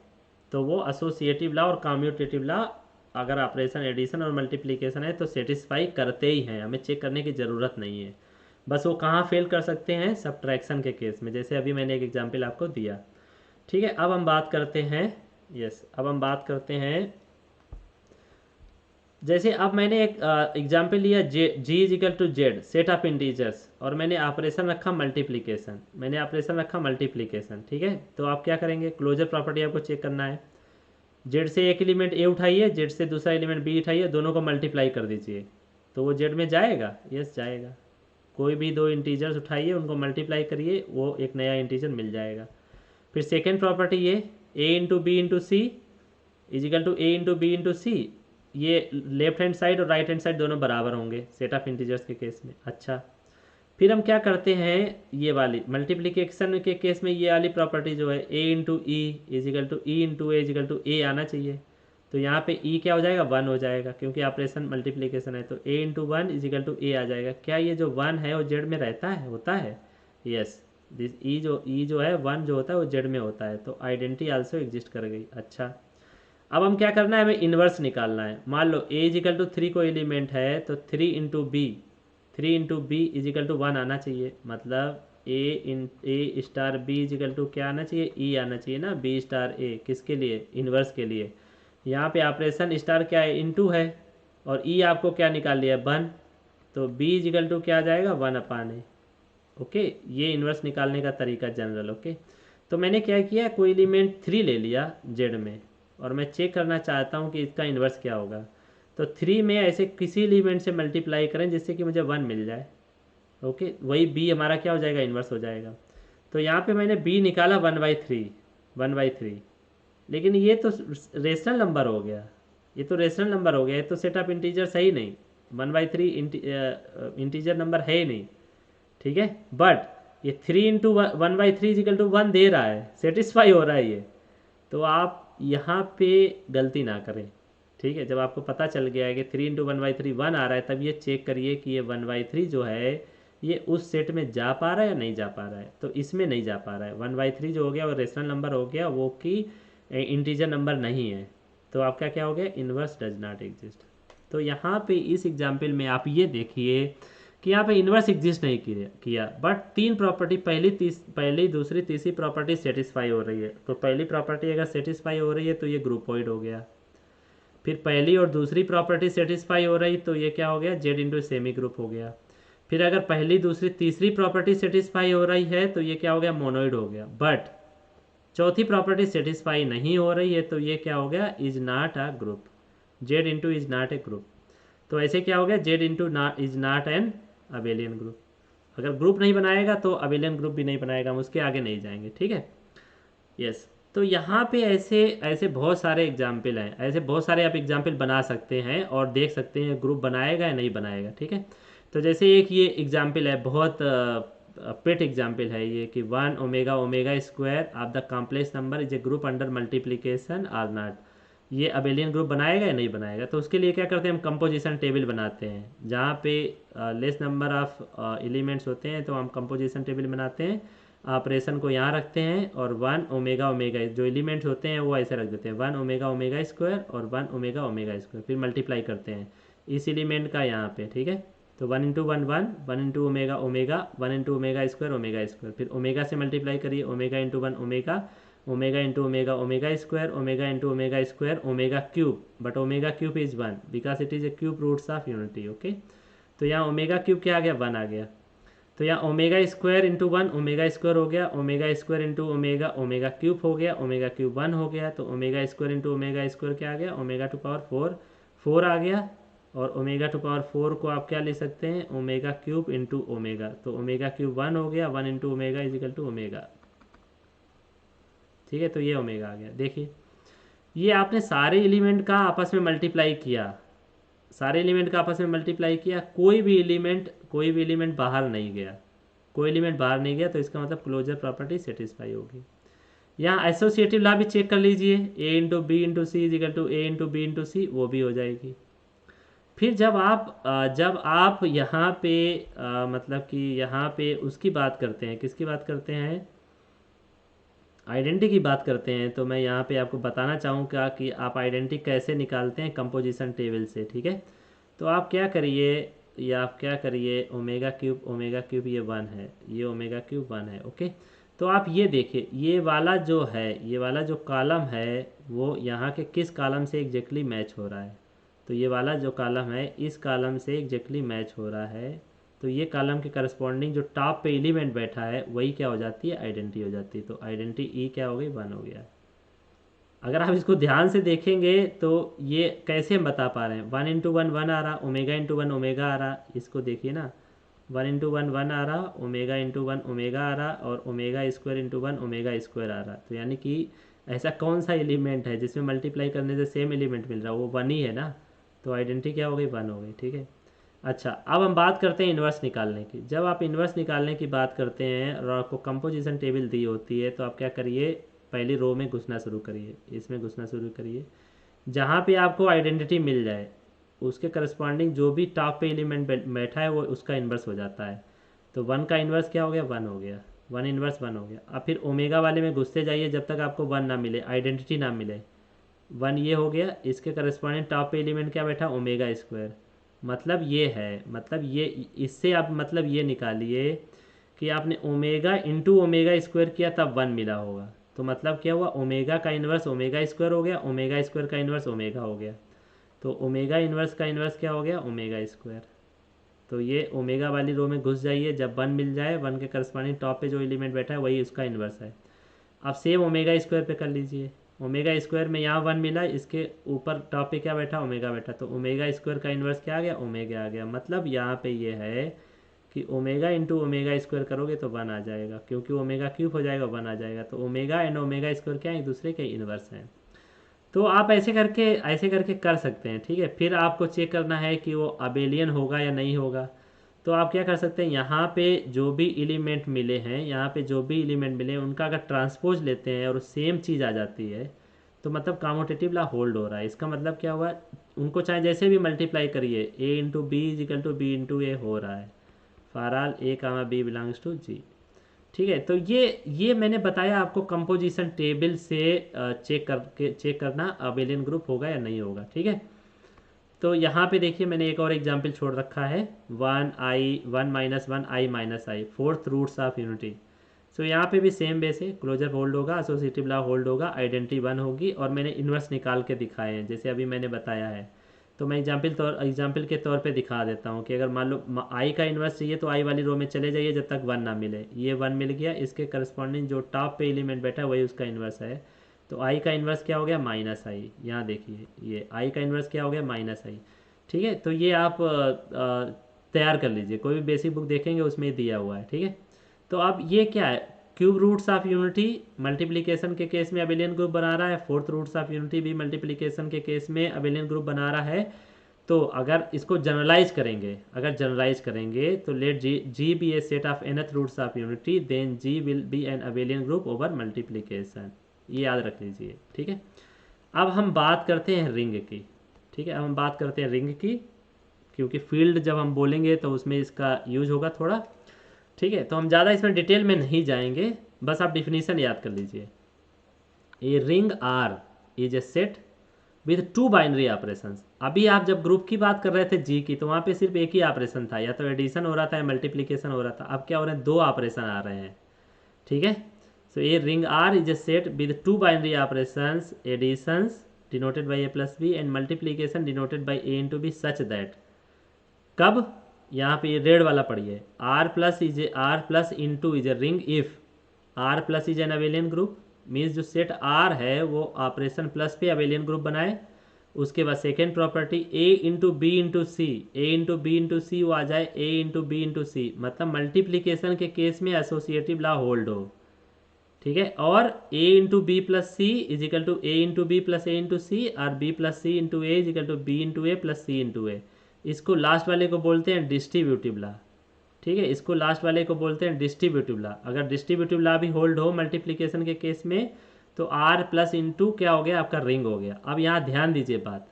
तो वो एसोसिएटिव लॉ और कम्यूटेटिव लॉ, अगर ऑपरेशन एडिशन और मल्टीप्लिकेशन है तो सेटिस्फाई करते ही हैं, हमें चेक करने की ज़रूरत नहीं है। बस वो कहाँ फेल कर सकते हैं, सब्ट्रैक्शन के केस में, जैसे अभी मैंने एक एग्जाम्पल आपको दिया। ठीक है, अब हम बात करते हैं, अब हम बात करते हैं, जैसे अब मैंने एक एग्जाम्पल लिया, G is equal to Z set of integers, और मैंने ऑपरेशन रखा मल्टीप्लिकेशन, ठीक है। तो आप क्या करेंगे, क्लोजर प्रॉपर्टी आपको चेक करना है। जेड से एक एलिमेंट ए उठाइए, जेड से दूसरा एलिमेंट बी उठाइए, दोनों को मल्टीप्लाई कर दीजिए, तो वो जेड में जाएगा, यस जाएगा। कोई भी दो इंटीजर्स उठाइए, उनको मल्टीप्लाई करिए, वो एक नया इंटीजर मिल जाएगा। फिर सेकेंड प्रॉपर्टी ये, a into b into c equal to a into b into c, ये लेफ्ट हैंड साइड और राइट हैंड साइड दोनों बराबर होंगे सेट ऑफ इंटीजर्स के केस में। अच्छा, फिर हम क्या करते हैं, ये वाली मल्टीप्लिकेशन के केस में ये वाली प्रॉपर्टी जो है, a into e equal to e into a equal to a आना चाहिए। तो यहाँ पे ई क्या हो जाएगा, 1 हो जाएगा, क्योंकि ऑपरेशन मल्टीप्लिकेशन है, तो a into one equal to ए आ जाएगा। क्या ये जो 1 है वो जेड में रहता है, होता है, यस। दिस ई जो है 1 जो होता है वो जेड में होता है, तो आइडेंटिटी आल्सो एग्जिस्ट कर गई। अच्छा, अब हम क्या करना है, हमें इन्वर्स निकालना है। मान लो ए इजिकल टू 3 को एलिमेंट है, तो 3 इंटू बी इजिकल टू 1 आना चाहिए, मतलब a star b is equal to क्या आना चाहिए, ई आना चाहिए ना, बी स्टार ए, किसके लिए, इन्वर्स के लिए। यहाँ पे ऑपरेशन स्टार क्या है, इनटू है, और ई आपको क्या निकाल लिया, 1, तो बी इजिकल टू क्या आ जाएगा, 1/a। ओके, ये इन्वर्स निकालने का तरीका जनरल। ओके, तो मैंने क्या किया, कोई एलिमेंट 3 ले लिया जेड में, और मैं चेक करना चाहता हूँ कि इसका इन्वर्स क्या होगा। तो 3 में ऐसे किसी एलिमेंट से मल्टीप्लाई करें जिससे कि मुझे 1 मिल जाए। ओके, वही बी हमारा क्या हो जाएगा, इन्वर्स हो जाएगा। तो यहाँ पे मैंने बी निकाला 1/3, लेकिन ये तो रेशनल नंबर हो गया, ये तो सेट ऑफ इंटीजर सही नहीं, 1/3 इंटीजर नंबर है ही नहीं, ठीक है। बट ये 3 इंटू 1/3 इजिकल टू 1 दे रहा है, सेटिस्फाई हो रहा है ये। तो आप यहाँ पे गलती ना करें, ठीक है। जब आपको पता चल गया है कि 3 इंटू 1/3 1 आ रहा है, तब ये चेक करिए कि ये 1/3 जो है ये उस सेट में जा पा रहा है या नहीं जा पा रहा है। तो इसमें नहीं जा पा रहा है, 1/3 जो हो गया वो रेशनल नंबर हो गया, वो कि इंटीजर नंबर नहीं है। तो आपका क्या हो गया, इन्वर्स डज नॉट एग्जिस्ट। तो यहाँ पे इस एग्जाम्पल में आप ये देखिए कि यहाँ पे इन्वर्स एग्जिस्ट नहीं किया, बट 3 प्रॉपर्टी, पहली दूसरी तीसरी प्रॉपर्टी सेटिस्फाई हो रही है। तो पहली प्रॉपर्टी अगर सेटिस्फाई हो रही है तो ये ग्रुपोइड हो गया। फिर पहली और दूसरी प्रॉपर्टी सेटिस्फाई हो रही तो ये क्या हो गया, जेड इंटू सेमी ग्रुप हो गया। फिर अगर पहली दूसरी तीसरी प्रॉपर्टी सेटिस्फाई हो रही है तो ये क्या हो गया, मोनोइड हो गया। बट चौथी प्रॉपर्टी सेटिस्फाई नहीं हो रही है तो ये क्या हो गया, is not a group, Z into is not A group. तो ऐसे क्या हो गया, Z into is not an abelian group. अगर ग्रुप नहीं बनाएगा तो अबेलियन ग्रुप भी नहीं बनाएगा, हम उसके आगे नहीं जाएंगे, ठीक है, यस। तो यहाँ पे ऐसे ऐसे बहुत सारे एग्जाम्पल हैं, ऐसे बहुत सारे आप एग्जाम्पल बना सकते हैं और देख सकते हैं ग्रुप बनाएगा या नहीं बनाएगा, ठीक है। तो जैसे एक ये एग्जाम्पल है, बहुत पेट एग्जाम्पल है ये, कि 1 omega omega square of the complex number is a group under multiplication or not, ये अबेलियन ग्रुप बनाएगा या नहीं बनाएगा। तो उसके लिए क्या करते हैं, हम कंपोजिशन टेबल बनाते हैं, जहाँ पे लेस नंबर ऑफ एलिमेंट्स होते हैं तो हम कंपोजिशन टेबल बनाते हैं, ऑपरेशन को यहाँ रखते हैं, और 1 ओमेगा ओमेगा जो एलिमेंट्स होते हैं वो ऐसे रख देते हैं, 1 ओमेगा ओमेगा स्क्वायर और 1 ओमेगा ओमेगा स्क्वायर, फिर मल्टीप्लाई करते हैं इस एलिमेंट का यहाँ पे, ठीक है। तो 1 into 1 1, 1 into omega omega, 1 into omega square, फिर ओमेगा से मल्टीप्लाई करिए, omega into 1 omega, omega into omega omega square, omega into omega square, omega cube, but omega cube is 1 because it is a cube roots of unity. Okay, तो यहाँ ओमेगा क्यूब क्या आ गया, 1 आ गया। तो यहाँ omega square into 1 omega square हो गया, omega square into omega omega cube हो गया, ओमेगा क्यूब 1 हो गया। तो omega square into omega square क्या आ गया, ओमेगा टू पावर 4 आ गया। और ओमेगा टू पावर 4 को आप क्या ले सकते हैं, ओमेगा क्यूब इंटू ओमेगा, तो ओमेगा क्यूब 1 हो गया, 1 into omega equal to omega, ठीक है। तो ये ओमेगा आ गया। देखिए, ये आपने सारे एलिमेंट का आपस में मल्टीप्लाई किया, कोई भी एलिमेंट बाहर नहीं गया, तो इसका मतलब क्लोजर प्रॉपर्टी सेटिस्फाई होगी। यहाँ एसोसिएटिव लॉ भी चेक कर लीजिए, a into b into c equal to a into b into c, वो भी हो जाएगी। फिर जब आप यहाँ पे मतलब कि यहाँ पे उसकी बात करते हैं, किसकी बात करते हैं, आइडेंटिटी की बात करते हैं, तो मैं यहाँ पे आपको बताना चाहूँगा कि आप आइडेंटिटी कैसे निकालते हैं कंपोजिशन टेबल से। ठीक है, तो आप क्या करिए, या आप क्या करिए, ओमेगा क्यूब ये वन है, ये ओमेगा क्यूब वन है। ओके, तो आप ये देखिए, ये वाला जो है, ये वाला जो कॉलम है वो यहाँ के किस कॉलम से एग्जैक्टली मैच हो रहा है। तो ये वाला जो कॉलम है इस कॉलम से एग्जैक्टली मैच हो रहा है। तो ये कॉलम के करस्पॉन्डिंग जो टॉप पे एलिमेंट बैठा है वही क्या हो जाती है, आइडेंटिटी हो जाती है। तो आइडेंटिटी ई क्या हो गई, वन हो गया। अगर आप इसको ध्यान से देखेंगे तो ये कैसे हम बता पा रहे हैं, वन इंटू वन वन आ रहा, ओमेगा इंटू वन ओमेगा आ रहा, इसको देखिए ना, वन इंटू वन वन आ रहा, ओमेगा इंटू वन ओमेगा आ रहा, और omega square into one omega square आ रहा। तो यानी कि ऐसा कौन सा एलिमेंट है जिसमें मल्टीप्लाई करने से सेम एलिमेंट मिल रहा है, वो वन ही है ना। तो आइडेंटिटी क्या हो गई, वन हो गई। ठीक है, अच्छा अब हम बात करते हैं इन्वर्स निकालने की। जब आप इन्वर्स निकालने की बात करते हैं और आपको कंपोजिशन टेबल दी होती है तो आप क्या करिए, पहली रो में घुसना शुरू करिए, इसमें घुसना शुरू करिए, जहाँ पे आपको आइडेंटिटी मिल जाए उसके करस्पॉन्डिंग जो भी टॉप पे एलिमेंट बैठा है वो उसका इन्वर्स हो जाता है। तो वन का इन्वर्स क्या हो गया, वन हो गया, वन इन्वर्स वन हो गया। अब फिर ओमेगा वाले में घुसते जाइए जब तक आपको वन ना मिले, आइडेंटिटी ना मिले। वन ये हो गया, इसके करस्पॉन्डिंग टॉप पे एलिमेंट क्या बैठा, ओमेगा स्क्वायर। मतलब ये है, मतलब ये, इससे आप मतलब ये निकालिए कि आपने ओमेगा इंटू ओमेगा स्क्वायर किया तब वन मिला होगा। तो मतलब क्या हुआ, ओमेगा का इन्वर्स ओमेगा स्क्वायर हो गया, ओमेगा स्क्वायर का इन्वर्स ओमेगा हो गया। तो ओमेगा इन्वर्स का इन्वर्स क्या हो गया, ओमेगा स्क्वायर। तो ये ओमेगा वाली रो में घुस जाइए, जब वन मिल जाए, वन के करस्पॉन्डिंग टॉप पे जो एलिमेंट बैठा है वही उसका इन्वर्स है। अब सेम ओमेगा स्क्वायर पे कर लीजिए, ओमेगा स्क्वायर में यहाँ वन मिला, इसके ऊपर टॉप पे क्या बैठा, ओमेगा बैठा, तो ओमेगा स्क्वायर का इन्वर्स क्या आ गया, ओमेगा आ गया। मतलब यहाँ पे ये है कि ओमेगा इंटू ओमेगा स्क्वायर करोगे तो वन आ जाएगा, क्योंकि ओमेगा क्यूब हो जाएगा, वन आ जाएगा। तो ओमेगा एंड ओमेगा स्क्वायर क्या है, एक दूसरे के इन्वर्स हैं। तो आप ऐसे करके कर सकते हैं। ठीक है, फिर आपको चेक करना है कि वो अबेलियन होगा या नहीं होगा। तो आप क्या कर सकते हैं, यहाँ पे जो भी एलिमेंट मिले हैं, यहाँ पे जो भी एलिमेंट मिले हैं उनका अगर ट्रांसपोज लेते हैं और सेम चीज़ आ जाती है तो मतलब कॉम्यूटेटिव ला होल्ड हो रहा है। इसका मतलब क्या हुआ, उनको चाहे जैसे भी मल्टीप्लाई करिए, a into b is equal to b into a हो रहा है, for all a comma b belongs to G. ठीक है, तो ये मैंने बताया आपको कंपोजिशन टेबल से चेक करना अबेलियन ग्रुप होगा या नहीं होगा। ठीक है, तो यहाँ पे देखिए मैंने एक और एग्जाम्पल छोड़ रखा है, one i one minus one i minus i, fourth roots of unity. So यहाँ पे भी सेम बेस है, क्लोजर होल्ड होगा, एसोसिएटिव लॉ होल्ड होगा, आइडेंटिटी वन होगी, और मैंने इन्वर्स निकाल के दिखाए हैं जैसे अभी मैंने बताया है। तो मैं एग्जाम्पल के तौर पे दिखा देता हूँ कि अगर मान लो आई का इन्वर्स चाहिए तो आई वाली रो में चले जाइए जब तक वन ना मिले, ये वन मिल गया, इसके करस्पॉन्डिंग जो टॉप पे एलिमेंट बैठा है वही उसका इन्वर्स है। तो आई का इन्वर्स क्या हो गया, माइनस आई, यहाँ देखिए ये आई का इन्वर्स क्या हो गया, माइनस आई। ठीक है, तो ये आप तैयार कर लीजिए, कोई भी बेसिक बुक देखेंगे उसमें दिया हुआ है। ठीक है, तो अब ये क्या है, cube roots of unity multiplication के केस में अबेलियन ग्रुप बना रहा है, फोर्थ रूट्स ऑफ यूनिटी भी मल्टीप्लिकेशन के केस में अबेलियन ग्रुप बना रहा है। तो अगर इसको जनरलाइज करेंगे, तो let G be a set of nth roots of unity, then G will be an abelian group over multiplication. ये याद रख लीजिए। ठीक है, अब हम बात करते हैं रिंग की। ठीक है, अब हम बात करते हैं रिंग की, क्योंकि फील्ड जब हम बोलेंगे तो उसमें इसका यूज होगा थोड़ा। ठीक है, तो हम ज़्यादा इसमें डिटेल में नहीं जाएंगे, बस आप डिफिनीशन याद कर लीजिए। A ring R is a set with two binary operations. अभी आप जब ग्रुप की बात कर रहे थे जी की, तो वहाँ पे सिर्फ एक ही ऑपरेशन था, या तो एडिशन हो रहा था या मल्टीप्लिकेशन हो रहा था। अब क्या हो रहा है, दो ऑपरेशन आ रहे हैं। ठीक है, so a ring R is a set with two binary operations, additions denoted by a plus b and multiplication denoted by a into b such that. कब, यहाँ पे ये रेड वाला पढ़िए, R plus into is a ring if R plus is an abelian group. Means जो सेट आर है वो ऑपरेशन प्लस पे अबेलियन ग्रुप बनाए। उसके बाद second property a into b into C, A into b into c वो आ जाए ए इंटू बी इंटू सी, मतलब मल्टीप्लीकेशन के केस में एसोसिएटिव लॉ होल्ड हो। ठीक है, और a into b plus C equal to a into b plus a into c, और b plus c into a equal to b into a plus c into a. इसको लास्ट वाले को बोलते हैं डिस्ट्रीब्यूटिव लॉ। ठीक है, इसको लास्ट वाले को बोलते हैं डिस्ट्रीब्यूटिव लॉ। अगर डिस्ट्रीब्यूटिव लॉ भी होल्ड हो मल्टीप्लिकेशन के केस में तो आर प्लस इंटू क्या हो गया, आपका रिंग हो गया। अब यहाँ ध्यान दीजिए बात,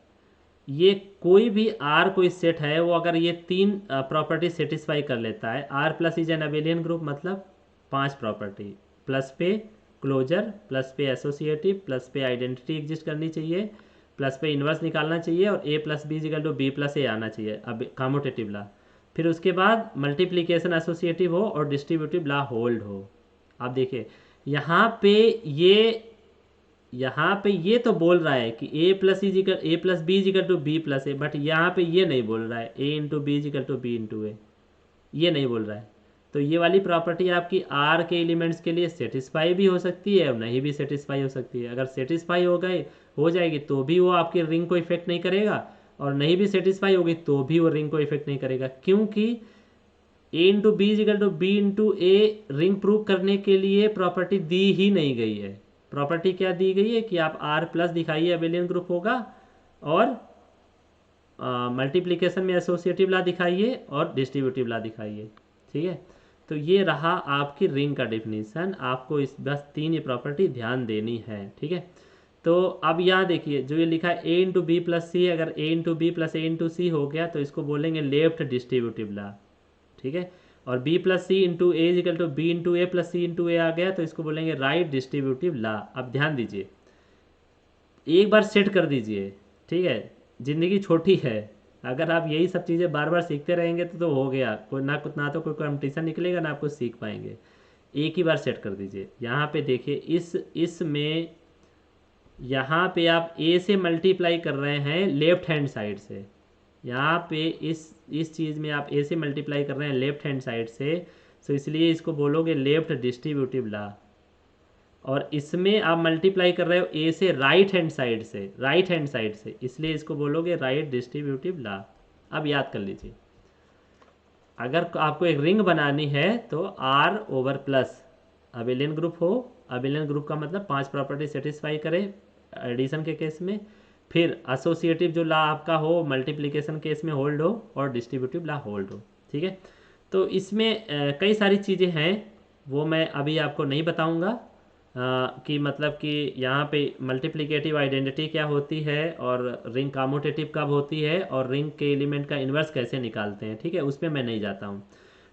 ये कोई भी आर कोई सेट है, वो अगर ये तीन प्रॉपर्टी सेटिस्फाई कर लेता है, R plus is an abelian group, मतलब 5 प्रॉपर्टी, प्लस पे क्लोजर, प्लस पे एसोसिएटिव, प्लस पे आइडेंटिटी एग्जिस्ट करनी चाहिए, प्लस पे इन्वर्स निकालना चाहिए, और a plus B is equal to b plus a आना चाहिए, अब कम्यूटेटिव ला। फिर उसके बाद मल्टीप्लीकेशन एसोसिएटिव हो और डिस्ट्रीब्यूटिव ला होल्ड हो। आप देखिए यहाँ पे ये यहाँ पे ये तो बोल रहा है कि ए plus B is equal to b plus a, but यहाँ पे ये नहीं बोल रहा है a into b is equal to b into a, ये नहीं बोल रहा है। तो ये वाली प्रॉपर्टी आपकी आर के एलिमेंट्स के लिए सेटिस्फाई भी हो सकती है और नहीं भी सेटिस्फाई हो सकती है। अगर सेटिस्फाई हो जाएगी तो भी वो आपकी रिंग को इफेक्ट नहीं करेगा, और नहीं भी सेटिस्फाई होगी तो भी वो रिंग को इफेक्ट नहीं करेगा, क्योंकि a into b is equal to b into a ring prove करने के लिए प्रॉपर्टी दी ही नहीं गई है। प्रॉपर्टी क्या दी गई है कि आप आर प्लस दिखाइए अबेलियन ग्रुप होगा, और मल्टीप्लिकेशन में एसोसिएटिव ला दिखाइए और डिस्ट्रीब्यूटिव ला दिखाइए। ठीक है, तो ये रहा आपकी रिंग का डिफिनीसन। आपको इस बस 3 ये प्रॉपर्टी ध्यान देनी है। ठीक है, तो अब यहाँ देखिए जो ये लिखा है a into b plus C, अगर ए into b plus a into सी हो गया तो इसको बोलेंगे लेफ्ट डिस्ट्रीब्यूटिव ला। ठीक है, और b plus c into a equal to b into a plus c into a आ गया तो इसको बोलेंगे राइट डिस्ट्रीब्यूटिव ला। अब ध्यान दीजिए, एक बार सेट कर दीजिए। ठीक है, ज़िंदगी छोटी है, अगर आप यही सब चीज़ें बार बार सीखते रहेंगे तो हो गया, कोई ना तो कोई कंपटीशन निकलेगा ना आपको सीख पाएंगे। एक ही बार सेट कर दीजिए। यहाँ पे देखिए इसमें यहाँ पे आप ए से मल्टीप्लाई कर रहे हैं लेफ्ट हैंड साइड से, यहाँ पे इस चीज़ में आप ए से मल्टीप्लाई कर रहे हैं लेफ्ट हैंड साइड से, तो इसलिए इसको बोलोगे लेफ्ट डिस्ट्रीब्यूटिव ला। और इसमें आप मल्टीप्लाई कर रहे हो ए से राइट हैंड साइड से, इसलिए इसको बोलोगे राइट डिस्ट्रीब्यूटिव ला। अब याद कर लीजिए, अगर आपको एक रिंग बनानी है तो R over plus abelian group हो। अबेलियन ग्रुप का मतलब 5 प्रॉपर्टी सेटिस्फाई करे एडिशन के केस में, फिर एसोसिएटिव जो ला आपका हो मल्टीप्लिकेशन केस में होल्ड हो, और डिस्ट्रीब्यूटिव ला होल्ड हो। ठीक है, तो इसमें कई सारी चीज़ें हैं, वो मैं अभी आपको नहीं बताऊंगा कि मतलब कि यहाँ पे मल्टीप्लिकेटिव आइडेंटिटी क्या होती है, और रिंग कम्यूटेटिव कब होती है, और रिंग के एलिमेंट का इन्वर्स कैसे निकालते हैं। ठीक है, उसमें मैं नहीं जाता हूँ।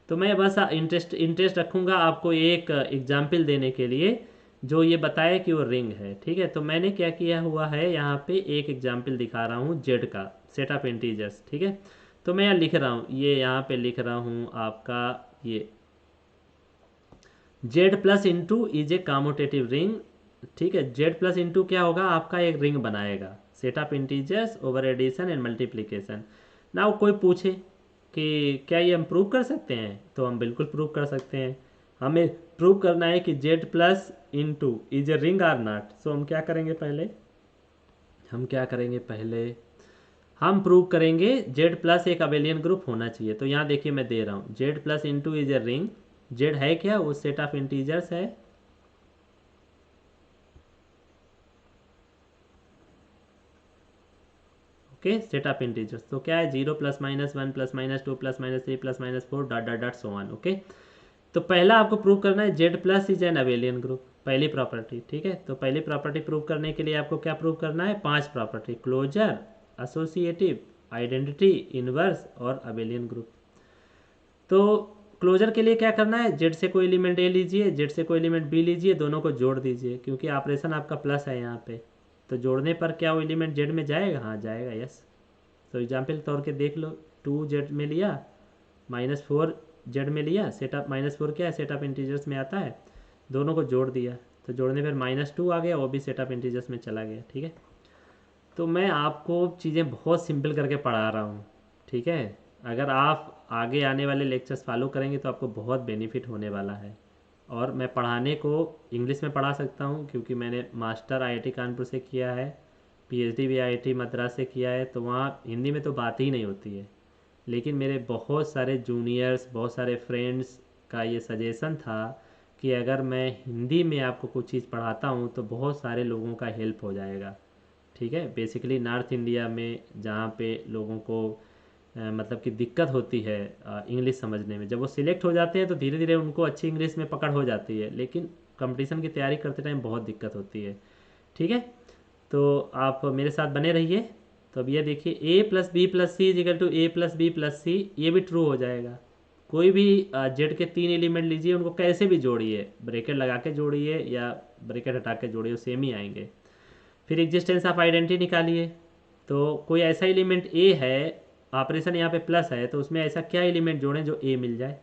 तो मैं बस इंटरेस्ट रखूँगा आपको एक एग्जाम्पल देने के लिए जो ये बताए कि वो रिंग है। ठीक है, तो मैंने क्या किया हुआ है, यहाँ पे एक एग्जाम्पल दिखा रहा हूँ जेड का, सेट ऑफ इंटीजर्स। ठीक है, तो मैं यहाँ लिख रहा हूँ, ये यहाँ पे लिख रहा हूँ आपका ये Z plus into is A commutative ring. ठीक है, जेड प्लस इंटू क्या होगा, आपका एक रिंग बनाएगा, set of integers over addition and multiplication. ना कोई पूछे कि क्या ये हम प्रूव कर सकते हैं, तो हम बिल्कुल प्रूव कर सकते हैं। हमें प्रूव करना है कि Z plus into is a ring or not. So हम क्या करेंगे पहले हम प्रूव करेंगे जेड प्लस एक अबेलियन ग्रुप होना चाहिए। तो यहाँ देखिए मैं दे रहा हूँ Z plus into is a ring. Z है क्या, वो सेट ऑफ इंटीजर्स है। ओके, सेट ऑफ इंटीजर्स तो क्या है, 0 plus minus 1 plus minus 2 plus minus 3 plus minus 4 dot dot dot so on. Okay, तो पहला आपको प्रूव करना है Z plus is an abelian group, पहली प्रॉपर्टी। ठीक है, तो पहली प्रॉपर्टी प्रूव करने के लिए आपको क्या प्रूव करना है, 5 property, closure, associative, identity, inverse और अबेलियन ग्रुप। तो क्लोजर के लिए क्या करना है, जेड से कोई एलिमेंट ए लीजिए, जेड से कोई एलिमेंट बी लीजिए, दोनों को जोड़ दीजिए, क्योंकि ऑपरेशन आपका प्लस है यहाँ पे, तो जोड़ने पर क्या वो एलिमेंट जेड में जाएगा, हाँ जाएगा, यस। तो एग्जाम्पल तौर के देख लो, 2 जेड में लिया, -4 जेड में लिया, सेटअप -4 क्या है, सेटअप इंटीजर्स में आता है, दोनों को जोड़ दिया, तो जोड़ने पर -2 आ गया, वो भी सेटअप इंटीजर्स में चला गया। ठीक है, तो मैं आपको चीज़ें बहुत सिंपल करके पढ़ा रहा हूँ। ठीक है, अगर आप आगे आने वाले लेक्चर्स फॉलो करेंगे तो आपको बहुत बेनिफिट होने वाला है। और मैं पढ़ाने को इंग्लिश में पढ़ा सकता हूँ, क्योंकि मैंने मास्टर आईआईटी कानपुर से किया है, पीएचडी भी आईआईटी मद्रास से किया है, तो वहाँ हिंदी में तो बात ही नहीं होती है। लेकिन मेरे बहुत सारे जूनियर्स, बहुत सारे फ्रेंड्स का ये सजेशन था कि अगर मैं हिंदी में आपको कुछ चीज़ पढ़ाता हूँ तो बहुत सारे लोगों का हेल्प हो जाएगा। ठीक है, बेसिकली नॉर्थ इंडिया में जहाँ पे लोगों को मतलब कि दिक्कत होती है इंग्लिश समझने में, जब वो सिलेक्ट हो जाते हैं तो धीरे धीरे उनको अच्छी इंग्लिश में पकड़ हो जाती है, लेकिन कंपटीशन की तैयारी करते टाइम बहुत दिक्कत होती है। ठीक है, तो आप मेरे साथ बने रहिए, तो अब ये देखिए a plus B plus C equal to A plus B plus c, ये भी ट्रू हो जाएगा। कोई भी जेड के 3 एलिमेंट लीजिए, उनको कैसे भी जोड़िए, ब्रैकेट लगा के जोड़िए या ब्रैकेट हटा के जोड़िए, सेम ही आएंगे। फिर एग्जिस्टेंस ऑफ आइडेंटिटी निकालिए। तो कोई ऐसा एलिमेंट ए है, ऑपरेशन यहाँ पे प्लस है, तो उसमें ऐसा क्या एलिमेंट जोड़ें जो ए मिल जाए।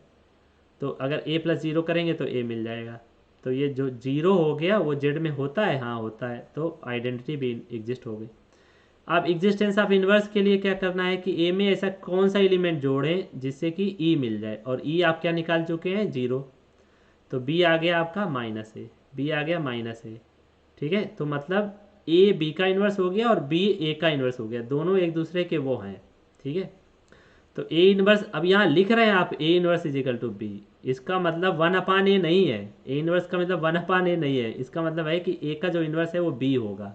तो अगर ए प्लस जीरो करेंगे तो ए मिल जाएगा। तो ये जो जीरो हो गया वो जेड में होता है, हाँ होता है, तो आइडेंटिटी भी एग्जिस्ट हो गई। अब एग्जिस्टेंस ऑफ इन्वर्स के लिए क्या करना है कि ए में ऐसा कौन सा एलिमेंट जोड़ें जिससे कि ई मिल जाए, और ई आप क्या निकाल चुके हैं, जीरो। तो बी आ गया आपका माइनस ए, बी आ गया माइनस ए, ठीक है। तो मतलब ए बी का इन्वर्स हो गया और बी ए का इन्वर्स हो गया, दोनों एक दूसरे के वो हैं, ठीक है। तो ए इन्वर्स, अब यहाँ लिख रहे हैं आप A inverse is equal to B, इसका मतलब 1 ए नहीं है। ए इन्वर्स का मतलब 1 ए नहीं है, इसका मतलब है कि ए का जो इन्वर्स है वो बी होगा,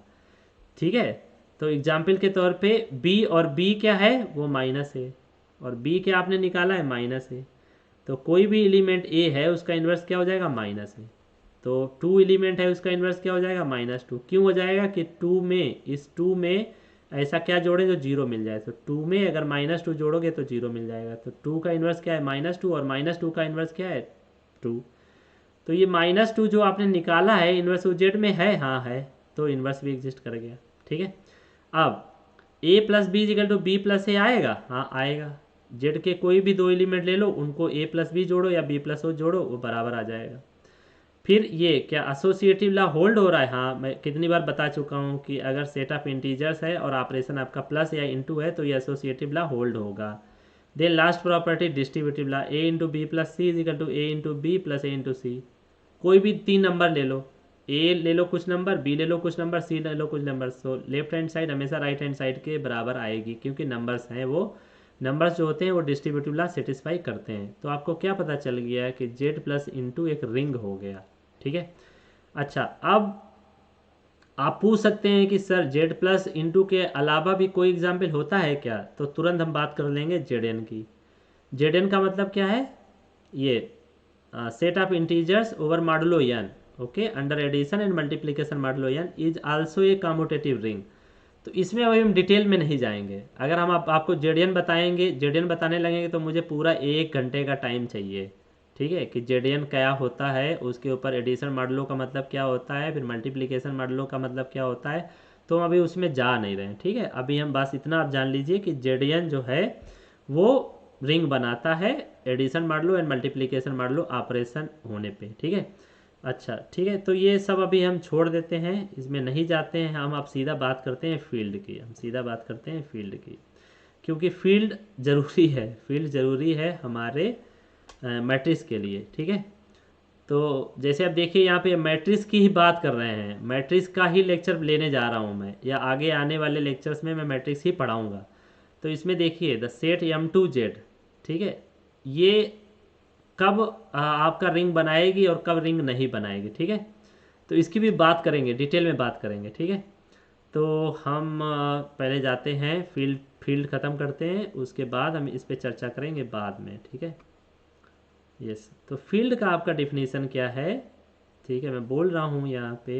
ठीक है। तो एग्जाम्पल के तौर पे बी, और बी क्या है वो माइनस है, और बी क्या आपने निकाला है, माइनस है। तो कोई भी एलिमेंट ए है उसका इन्वर्स क्या हो जाएगा, माइनस है। तो 2 एलिमेंट है उसका इन्वर्स क्या हो जाएगा, -2। क्यों हो जाएगा कि 2 में, इस 2 में ऐसा क्या जोड़े जो जीरो मिल जाए। तो 2 में अगर -2 जोड़ोगे तो जीरो मिल जाएगा। तो 2 का इन्वर्स क्या है, -2, और -2 का इन्वर्स क्या है, 2। तो ये -2 जो आपने निकाला है इन्वर्स वो जेड में है, हाँ है, तो इन्वर्स भी एग्जिस्ट कर गया, ठीक है। अब a plus B is equal to b plus a आएगा, हाँ आएगा। जेड के कोई भी 2 एलिमेंट ले लो, उनको a प्लस बी जोड़ो या b प्लस ओ जोड़ो, वो बराबर आ जाएगा। फिर ये क्या एसोसिएटिव लॉ होल्ड हो रहा है, हाँ मैं कितनी बार बता चुका हूँ कि अगर सेट ऑफ इंटीजर्स है और ऑपरेशन आपका प्लस या इनटू है तो ये एसोसिएटिव लॉ होल्ड होगा। Then last property distributive law, a into b plus C equal to a into b plus a into c. कोई भी 3 नंबर ले लो, ए ले लो कुछ नंबर, बी ले लो कुछ नंबर, सी ले लो कुछ number, so left hand side हमेशा राइट हैंड साइड के बराबर आएगी, क्योंकि नंबर्स हैं, वो नंबर्स जो होते हैं वो डिस्ट्रीब्यूटिव लॉ सेटिस्फाई करते हैं। तो आपको क्या पता चल गया है कि जेड प्लस इंटू एक रिंग हो गया, ठीक है। अच्छा, अब आप पूछ सकते हैं कि सर जेड प्लस इंटू के अलावा भी कोई एग्जाम्पल होता है क्या, तो तुरंत हम बात कर लेंगे जेड एन की। जेड एन का मतलब क्या है, ये set of integers over modulo N, okay, under addition and multiplication modulo N is also a commutative ring. तो इसमें अभी हम डिटेल में नहीं जाएंगे। अगर हम आपको जेडीएन बताएंगे, जेडीएन बताने लगेंगे तो मुझे पूरा 1 घंटे का टाइम चाहिए, ठीक है, कि जेडीएन क्या होता है, उसके ऊपर एडिशन मॉडलों का मतलब क्या होता है, फिर मल्टीप्लिकेशन मॉडलों का मतलब क्या होता है। तो हम अभी उसमें जा नहीं रहे हैं, ठीक है। अभी हम बस इतना आप जान लीजिए कि जेडीएन जो है वो रिंग बनाता है addition modulo and multiplication modulo operation होने पे, ठीक है। अच्छा ठीक है, तो ये सब अभी हम छोड़ देते हैं, इसमें नहीं जाते हैं हम। आप सीधा बात करते हैं फील्ड की, हम सीधा बात करते हैं फील्ड की, क्योंकि फील्ड ज़रूरी है, फील्ड ज़रूरी है हमारे मैट्रिक्स के लिए, ठीक है। तो जैसे आप देखिए यहाँ पे मैट्रिक्स की ही बात कर रहे हैं, मैट्रिक्स का ही लेक्चर लेने जा रहा हूँ मैं, या आगे आने वाले लेक्चर्स में मैं मैट्रिक्स ही पढ़ाऊँगा। तो इसमें देखिए द सेट M2Z, ठीक है, ये कब आपका रिंग बनाएगी और कब रिंग नहीं बनाएगी, ठीक है। तो इसकी भी बात करेंगे, डिटेल में बात करेंगे, ठीक है। तो हम पहले जाते हैं फील्ड, फील्ड ख़त्म करते हैं, उसके बाद हम इस पर चर्चा करेंगे बाद में, ठीक है। यस, तो फील्ड का आपका डिफिनीशन क्या है, ठीक है, मैं बोल रहा हूँ यहाँ पे।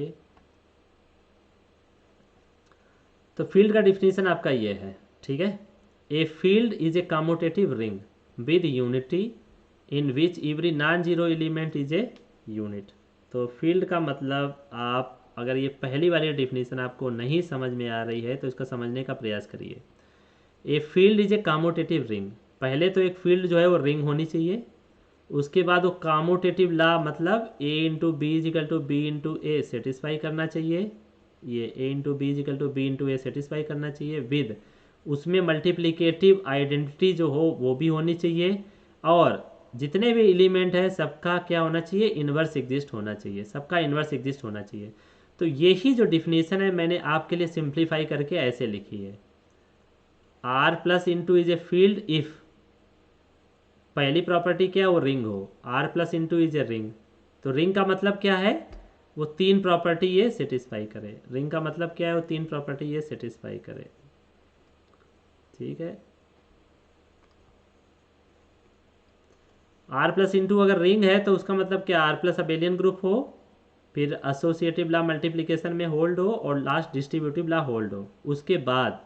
तो फील्ड का डिफिनीशन आपका ये है, ठीक है। A field is a commutative ring with unity in which every non zero element is a unit. तो फील्ड का मतलब, आप अगर ये पहली वाली डिफिनीशन आपको नहीं समझ में आ रही है तो इसका समझने का प्रयास करिए। A field is a commutative ring, पहले तो एक फील्ड जो है वो रिंग होनी चाहिए, उसके बाद वो कम्यूटेटिव लॉ मतलब a into b is equal to b into a satisfy करना चाहिए, ये a into b is equal to b into a satisfy करना चाहिए, विद उसमें मल्टीप्लिकेटिव आइडेंटिटी जो हो वो भी होनी चाहिए, और जितने भी एलिमेंट है सबका क्या होना चाहिए, इन्वर्स एग्जिस्ट होना चाहिए, सबका इन्वर्स एग्जिस्ट होना चाहिए। तो यही जो डिफिनीशन है मैंने आपके लिए सिंप्लीफाई करके ऐसे लिखी है, R plus into is a field if पहली प्रॉपर्टी क्या है, वो रिंग हो, R plus into is a ring. तो रिंग का मतलब क्या है, वो 3 प्रॉपर्टी ये सेटिस्फाई करे। रिंग का मतलब क्या है, वो 3 प्रॉपर्टी ये सेटिस्फाई करे, ठीक है। आर प्लस इंटू अगर रिंग है तो उसका मतलब क्या, आर प्लस अबेलियन ग्रुप हो, फिर एसोसिएटिव लॉ मल्टीप्लिकेशन में होल्ड हो, और लास्ट डिस्ट्रीब्यूटिव लॉ होल्ड हो। उसके बाद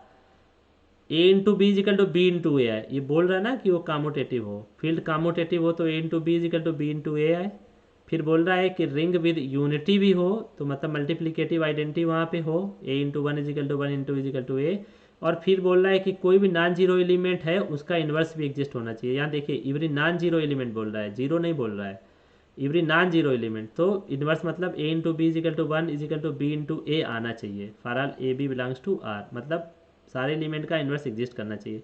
a into b is equal to b into a है, ये बोल रहा है ना कि वो कामोटेटिव हो, फील्ड कामोटेटिव हो तो a into b is equal to b into a है। फिर बोल रहा है कि रिंग विद यूनिटी भी हो, तो मतलब मल्टीप्लिकेटिव आइडेंटिटी वहाँ पे हो, a into one equal to one into equal to a. और फिर बोल रहा है कि कोई भी नॉन जीरो एलिमेंट है उसका इन्वर्स भी एग्जिस्ट होना चाहिए। यहाँ देखिए इवरी नॉन जीरो एलिमेंट बोल रहा है, जीरो नहीं बोल रहा है, इवरी नॉन जीरो एलिमेंट। तो इन्वर्स मतलब a into b is equal to one equal to b into a आना चाहिए for all a b belongs to R, मतलब सारे एलिमेंट का इन्वर्स एग्जिस्ट करना चाहिए।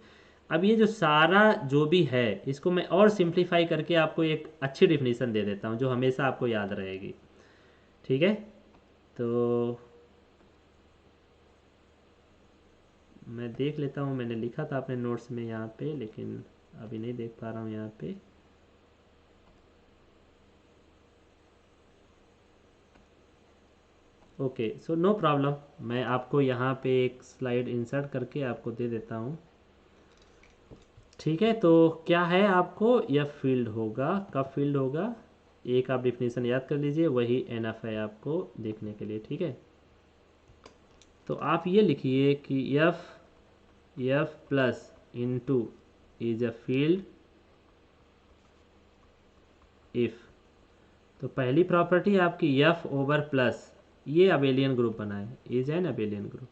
अब ये जो सारा जो भी है इसको मैं और सिंप्लीफाई करके आपको एक अच्छी डिफिनीशन दे देता हूँ जो हमेशा आपको याद रहेगी, ठीक है। तो मैं देख लेता हूँ, मैंने लिखा था अपने नोट्स में यहाँ पे, लेकिन अभी नहीं देख पा रहा हूँ यहाँ पे। ओके सो नो प्रॉब्लम, मैं आपको यहाँ पे एक स्लाइड इंसर्ट करके आपको दे देता हूँ, ठीक है। तो क्या है आपको, यह फील्ड होगा, कब फील्ड होगा, एक आप डिफिनीशन याद कर लीजिए, वही एनफ है आपको देखने के लिए, ठीक है। तो आप ये लिखिए कि F plus into is a field if. तो पहली प्रॉपर्टी आपकी एफ ओवर प्लस, ये अबेलियन ग्रुप बना है, इज एन अबेलियन ग्रुप।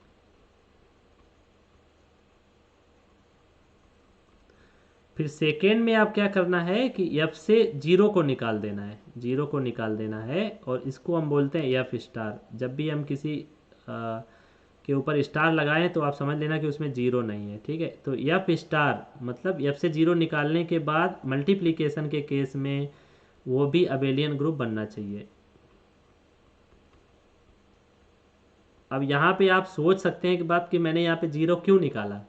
फिर सेकेंड में आप क्या करना है कि एफ से जीरो को निकाल देना है, जीरो को निकाल देना है, और इसको हम बोलते हैं एफ स्टार। जब भी हम किसी के ऊपर स्टार लगाएं तो आप समझ लेना कि उसमें जीरो नहीं है, ठीक है। तो एफ स्टार मतलब एफ से जीरो निकालने के बाद मल्टीप्लिकेशन के केस में वो भी अबेलियन ग्रुप बनना चाहिए। अब यहाँ पे आप सोच सकते हैं कि बात कि मैंने यहाँ पे जीरो क्यों निकाला।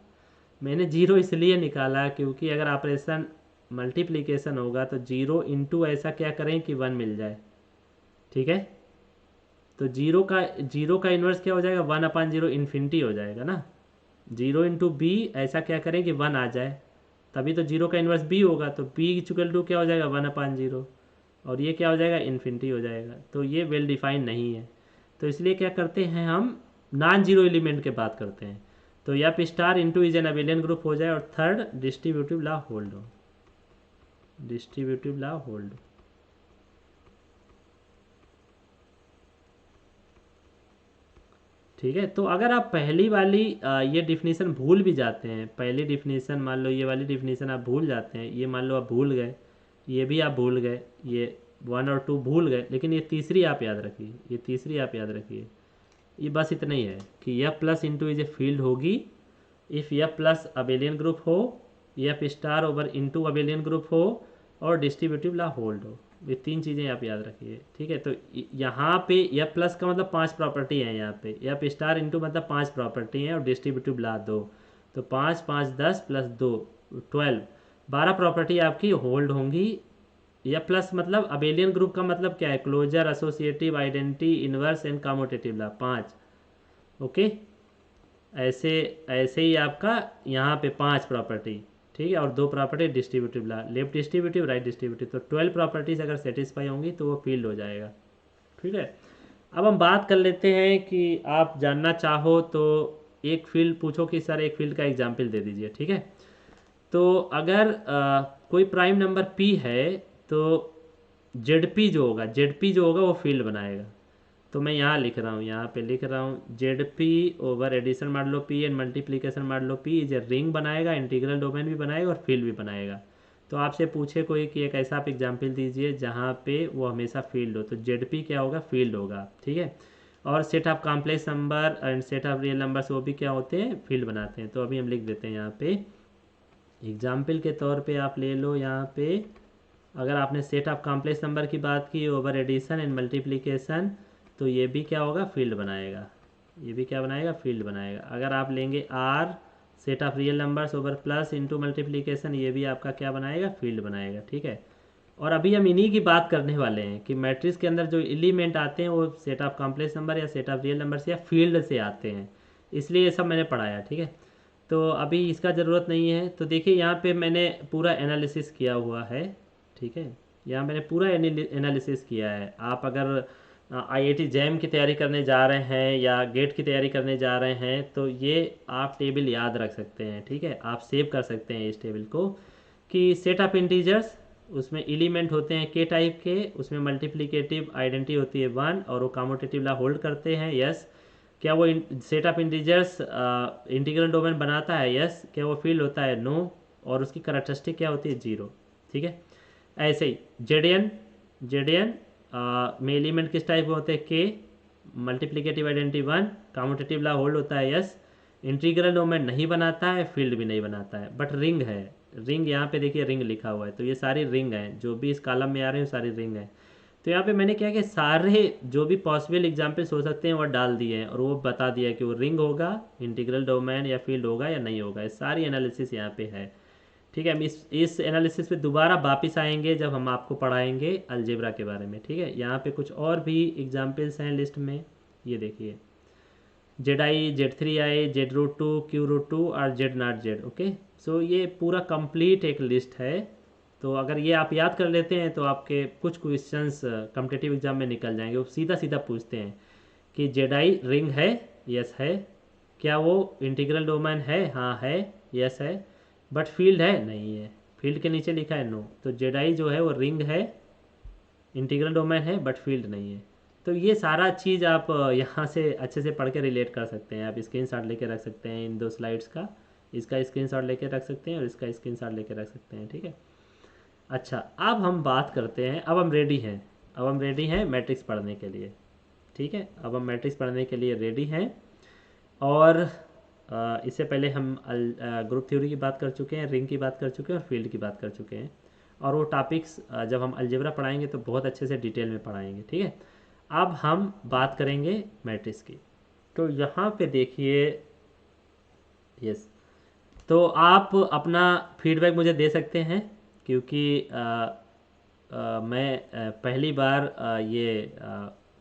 मैंने जीरो इसलिए निकाला क्योंकि अगर ऑपरेशन मल्टीप्लिकेशन होगा तो जीरो इंटू ऐसा क्या करें कि वन मिल जाए, ठीक है। तो जीरो का इन्वर्स क्या हो जाएगा, वन अपान जीरो, इन्फिनिटी हो जाएगा ना। जीरो इंटू बी ऐसा क्या करें कि वन आ जाए, तभी तो जीरो का इन्वर्स बी होगा, तो बी इक्वल टू क्या हो जाएगा, वन अपान जीरो, और ये क्या हो जाएगा, इन्फिनिटी हो जाएगा। तो ये वेल डिफाइंड नहीं है, तो इसलिए क्या करते हैं हम नॉन जीरो एलिमेंट के बात करते हैं। तो F star into is an abelian group हो जाए, और थर्ड डिस्ट्रीब्यूटिव लॉ होल्ड हो, डिस्ट्रीब्यूटिव लॉ होल्ड। ठीक है। तो अगर आप पहली वाली ये डिफिनीशन भूल भी जाते हैं, पहली डिफिनीशन मान लो, ये वाली डिफिनीशन आप भूल जाते हैं, ये मान लो आप भूल गए, ये भी आप भूल गए, ये वन और टू भूल गए, लेकिन ये तीसरी आप याद रखिए, ये तीसरी आप याद रखिए। ये बस इतना ही है कि यह plus into is a field होगी इफ़ यह प्लस अबेलियन ग्रुप हो, F star over into abelian group हो, और डिस्ट्रीब्यूटिव लॉ होल्ड हो। ये तीन चीज़ें आप याद रखिए, ठीक है। तो यहाँ पे एफ प्लस का मतलब पांच प्रॉपर्टी है, यहाँ पे एफ स्टार इंटू मतलब पांच प्रॉपर्टी हैं, और डिस्ट्रीब्यूटिव लॉ दो, तो पाँच पाँच 10 प्लस दो 12, 12 प्रॉपर्टी आपकी होल्ड होंगी। या प्लस मतलब अबेलियन ग्रुप का मतलब क्या है, closure, associative, identity, inverse and commutative law, पाँच। ओके, ऐसे ऐसे ही आपका यहाँ पे पांच प्रॉपर्टी, ठीक है, और दो property distributive law, left distributive, right distributive, तो 12 प्रॉपर्टीज अगर सेटिस्फाई होंगी तो वो फील्ड हो जाएगा, ठीक है। अब हम बात कर लेते हैं कि आप जानना चाहो तो एक फील्ड पूछो कि सर एक फील्ड का एग्जाम्पल दे दीजिए, ठीक है। तो अगर कोई प्राइम नंबर p है तो जेड पी जो होगा वो फील्ड बनाएगा। तो मैं यहाँ लिख रहा हूँ, यहाँ पे लिख रहा हूँ जेड पी ओवर एडिशन मार लो पी एंड मल्टीप्लीकेशन मार लो पी इज ए रिंग बनाएगा, इंटीग्रल डोमेन भी बनाएगा और फील्ड भी बनाएगा। तो आपसे पूछे कोई कि एक ऐसा आप एग्जाम्पल दीजिए जहाँ पे वो हमेशा फील्ड हो, तो जेड पी क्या होगा, फील्ड होगा, ठीक है। और set of complex number and set of real numbers वो भी क्या होते हैं, फील्ड बनाते हैं। तो अभी हम लिख देते हैं यहाँ पे एग्जाम्पल के तौर पे आप ले लो यहाँ पे, अगर आपने सेट ऑफ कॉम्प्लेक्स नंबर की बात की ओवर एडिशन एंड मल्टीप्लिकेशन, तो ये भी क्या होगा, फील्ड बनाएगा, ये भी क्या बनाएगा, फील्ड बनाएगा। अगर आप लेंगे R set of real numbers over plus into multiplication, ये भी आपका क्या बनाएगा, फील्ड बनाएगा, ठीक है। और अभी हम इन्हीं की बात करने वाले हैं कि मैट्रिक्स के अंदर जो एलिमेंट आते हैं वो सेट ऑफ कॉम्प्लेक्स नंबर या सेट ऑफ रियल नंबर्स या फील्ड से आते हैं, इसलिए ये सब मैंने पढ़ाया, ठीक है। तो अभी इसका ज़रूरत नहीं है। तो देखिए यहाँ पे मैंने पूरा एनालिसिस किया हुआ है, ठीक है, यहाँ मैंने पूरा एनालिसिस किया है। आप अगर आईआईटी जैम की तैयारी करने जा रहे हैं या गेट की तैयारी करने जा रहे हैं, तो ये आप टेबल याद रख सकते हैं। ठीक है, आप सेव कर सकते हैं इस टेबल को कि सेट ऑफ इंटीजर्स, उसमें एलिमेंट होते हैं के टाइप के, उसमें मल्टीप्लिकेटिव आइडेंटिटी होती है 1 और वो कम्यूटेटिव ला होल्ड करते हैं। यस, क्या वो set of integers integral domain बनाता है? यस। क्या वो फील्ड होता है? नो। और उसकी करैक्टरिस्टिक क्या होती है? 0। ठीक है, ऐसे ही जेडियन, जेडियन में एलिमेंट किस टाइप के होते हैं? के, मल्टीप्लिकेटिव आइडेंटिटी 1, कम्यूटेटिव ला होल्ड होता है। यस। इंटीग्रल डोमेन नहीं बनाता है, फील्ड भी नहीं बनाता है, बट रिंग है। रिंग यहाँ पे देखिए रिंग लिखा हुआ है, तो ये सारी रिंग हैं जो भी इस कॉलम में आ रहे हैं, सारी रिंग है। तो यहाँ पे मैंने क्या कि सारे जो भी पॉसिबल एग्जाम्पल्स हो सकते हैं वो डाल दिए हैं और वो बता दिया कि वो रिंग होगा, इंटीग्रल डोमेन या फील्ड होगा या नहीं होगा। ये सारी एनालिसिस यहाँ पे है। ठीक है, हम इस एनालिसिस पे दोबारा वापस आएंगे जब हम आपको पढ़ाएंगे अलजेब्रा के बारे में। ठीक है, यहाँ पे कुछ और भी एग्जाम्पल्स हैं लिस्ट में, ये देखिए जेड जेड 3 आई, जेड रूट 2, क्यू रूट 2 और जेड नॉट जेड। ओके, सो ये पूरा कंप्लीट एक लिस्ट है। तो अगर ये आप याद कर लेते हैं तो आपके कुछ क्वेश्चंस कॉम्पिटिटिव एग्जाम में निकल जाएंगे। वो सीधा सीधा पूछते हैं कि जेडाई रिंग है? यस है। क्या वो इंटीग्रल डोमेन है? हाँ है। यस है। बट फील्ड है? नहीं है। फील्ड के नीचे लिखा है नो। तो जेडाई जो है वो रिंग है, इंटीग्रल डोमेन है, बट फील्ड नहीं है। तो ये सारा चीज़ आप यहाँ से अच्छे से पढ़ के रिलेट कर सकते हैं। आप स्क्रीन शॉट लेके रख सकते हैं इन 2 स्लाइड्स का, इसका स्क्रीन शॉट लेके रख सकते हैं और इसका स्क्रीन शॉट लेके रख सकते हैं। ठीक है, अच्छा अब हम बात करते हैं, अब हम रेडी हैं, अब हम रेडी हैं मैट्रिक्स पढ़ने के लिए। ठीक है, अब हम मैट्रिक्स पढ़ने के लिए रेडी हैं। और इससे पहले हम ग्रुप थ्योरी की बात कर चुके हैं, रिंग की बात कर चुके हैं और फील्ड की बात कर चुके हैं। और वो टॉपिक्स जब हम अलजेब्रा पढ़ाएंगे तो बहुत अच्छे से डिटेल में पढ़ाएंगे। ठीक है, अब हम बात करेंगे मैट्रिक्स की। तो यहाँ पे देखिए, यस, तो आप अपना फीडबैक मुझे दे सकते हैं क्योंकि मैं पहली बार ये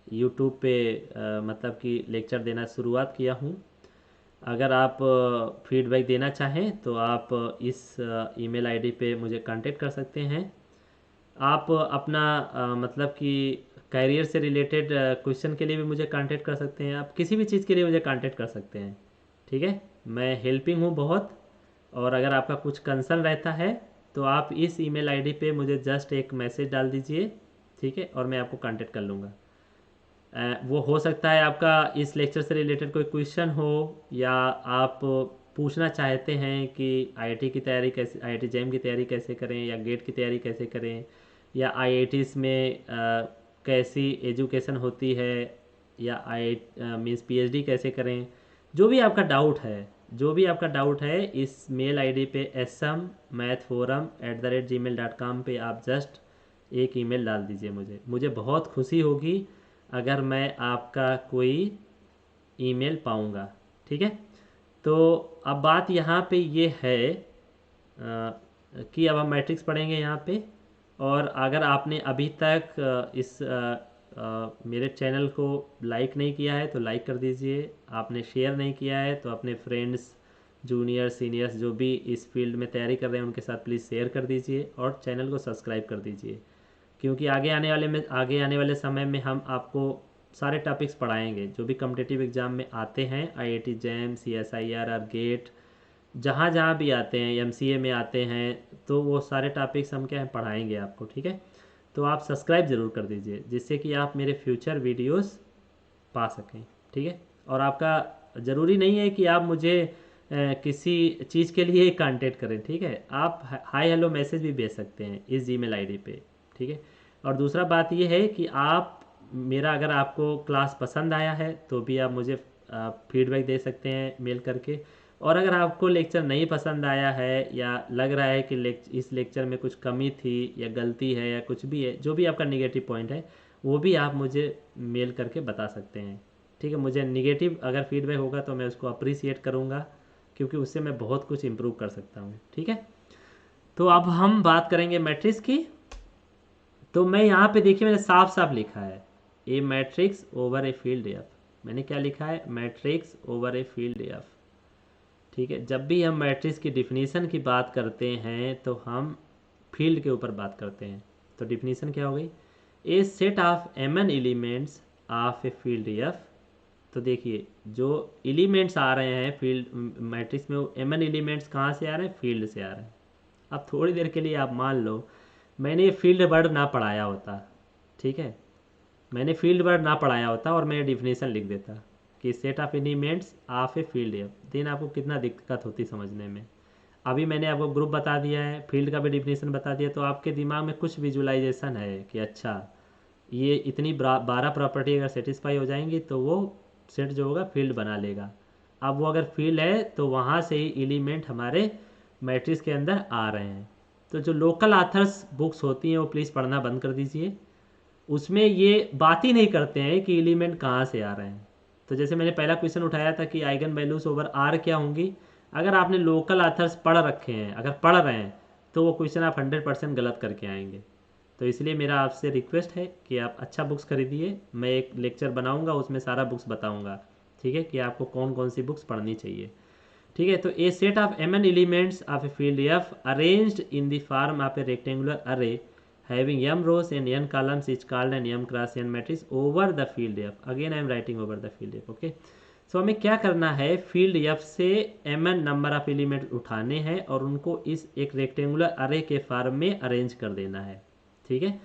यूट्यूब पे मतलब कि लेक्चर देना शुरुआत किया हूँ। अगर आप फीडबैक देना चाहें तो आप इस ईमेल आईडी पे मुझे कांटेक्ट कर सकते हैं। आप अपना मतलब कि करियर से रिलेटेड क्वेश्चन के लिए भी मुझे कांटेक्ट कर सकते हैं। आप किसी भी चीज़ के लिए मुझे कांटेक्ट कर सकते हैं। ठीक है, मैं हेल्पिंग हूँ बहुत। और अगर आपका कुछ कंसर्न रहता है तो आप इस ईमेल आईडी पे मुझे जस्ट एक मैसेज डाल दीजिए। ठीक है, और मैं आपको कांटेक्ट कर लूँगा। वो हो सकता है आपका इस लेक्चर से रिलेटेड कोई क्वेश्चन हो, या आप पूछना चाहते हैं कि आईआईटी की तैयारी कैसे, आईआईटी जैम की तैयारी कैसे करें या गेट की तैयारी कैसे करें, या आईआईटीज़ में कैसी एजुकेशन होती है, या आई मीन्स पीएचडी कैसे करें। जो भी आपका डाउट है, जो भी आपका डाउट है इस मेल आईडी पे smmathforum@gmail.com पे आप जस्ट एक ईमेल डाल दीजिए। मुझे बहुत खुशी होगी अगर मैं आपका कोई ईमेल पाऊंगा। ठीक है, तो अब बात यहाँ पे ये है कि अब हम मैट्रिक्स पढ़ेंगे यहाँ पे। और अगर आपने अभी तक मेरे चैनल को लाइक नहीं किया है तो लाइक कर दीजिए। आपने शेयर नहीं किया है तो अपने फ्रेंड्स, जूनियर, सीनियर्स जो भी इस फील्ड में तैयारी कर रहे हैं उनके साथ प्लीज़ शेयर कर दीजिए और चैनल को सब्सक्राइब कर दीजिए। क्योंकि आगे आने वाले समय में हम आपको सारे टॉपिक्स पढ़ाएंगे जो भी कॉम्पिटिटिव एग्ज़ाम में आते हैं, आईआईटी जैम, सीएसआईआर और गेट, जहाँ जहाँ भी आते हैं, एमसीए में आते हैं, तो वो सारे टॉपिक्स हम क्या है पढ़ाएंगे आपको। ठीक है, तो आप सब्सक्राइब ज़रूर कर दीजिए जिससे कि आप मेरे फ्यूचर वीडियोस पा सकें। ठीक है, और आपका ज़रूरी नहीं है कि आप मुझे किसी चीज़ के लिए कांटेक्ट करें। ठीक है, आप हाय हेलो मैसेज भी भेज सकते हैं इस जीमेल आईडी पे। ठीक है, और दूसरा बात ये है कि आप मेरा, अगर आपको क्लास पसंद आया है तो भी आप मुझे फीडबैक दे सकते हैं मेल करके। और अगर आपको लेक्चर नहीं पसंद आया है या लग रहा है कि इस लेक्चर में कुछ कमी थी या गलती है या कुछ भी है, जो भी आपका निगेटिव पॉइंट है वो भी आप मुझे मेल करके बता सकते हैं। ठीक है, मुझे निगेटिव अगर फीडबैक होगा तो मैं उसको अप्रिसिएट करूँगा क्योंकि उससे मैं बहुत कुछ इम्प्रूव कर सकता हूँ। ठीक है, तो अब हम बात करेंगे मैट्रिक्स की। तो मैं यहाँ पे देखिए मैंने साफ साफ लिखा है a matrix over a field F. मैंने क्या लिखा है? Matrix over a field F. ठीक है, जब भी हम मैट्रिक्स की डिफिनीशन की बात करते हैं तो हम फील्ड के ऊपर बात करते हैं। तो डिफिनीशन क्या हो गई? A set of m n elements of a field F. तो देखिए जो एलिमेंट्स आ रहे हैं फील्ड मैट्रिक्स में, वो एमएन एलिमेंट्स कहाँ से आ रहे हैं, फील्ड से आ रहे हैं। अब थोड़ी देर के लिए आप मान लो मैंने ये फील्ड वर्ड ना पढ़ाया होता, ठीक है, मैंने फील्ड वर्ड ना पढ़ाया होता और मैं डिफिनेशन लिख देता कि set of elements of a field F, then आपको कितना दिक्कत होती समझने में। अभी मैंने आपको ग्रुप बता दिया है, फील्ड का भी डिफिनेशन बता दिया, तो आपके दिमाग में कुछ विजुलाइजेशन है कि अच्छा ये इतनी 12 प्रॉपर्टी अगर सेटिस्फाई हो जाएंगी तो वो सेट जो होगा फील्ड बना लेगा। अब वो अगर फील्ड है तो वहाँ से ही एलिमेंट हमारे मैट्रिक्स के अंदर आ रहे हैं। तो जो लोकल आथर्स बुक्स होती हैं वो प्लीज़ पढ़ना बंद कर दीजिए, उसमें ये बात ही नहीं करते हैं कि एलिमेंट कहाँ से आ रहे हैं। तो जैसे मैंने पहला क्वेश्चन उठाया था कि आइगन वैल्यूज ओवर आर क्या होंगी, अगर आपने लोकल आथर्स पढ़ रखे हैं, अगर पढ़ रहे हैं, तो वो क्वेश्चन आप 100% गलत करके आएंगे। तो इसलिए मेरा आपसे रिक्वेस्ट है कि आप अच्छा बुक्स खरीदिए, मैं एक लेक्चर बनाऊंगा उसमें सारा बुक्स बताऊंगा, ठीक है, कि आपको कौन कौन सी बुक्स पढ़नी चाहिए। ठीक है, तो a set of m n elements of a field F arranged in the form of a rectangular array having m rows and n columns is called an m cross n matrix over the field f. Again I am writing over the field f. Okay, so हमें क्या करना है, फील्ड f से mn नंबर ऑफ एलिमेंट उठाने हैं और उनको इस एक रेक्टेंगुलर अरे के फॉर्म में अरेंज कर देना है। ठीक है,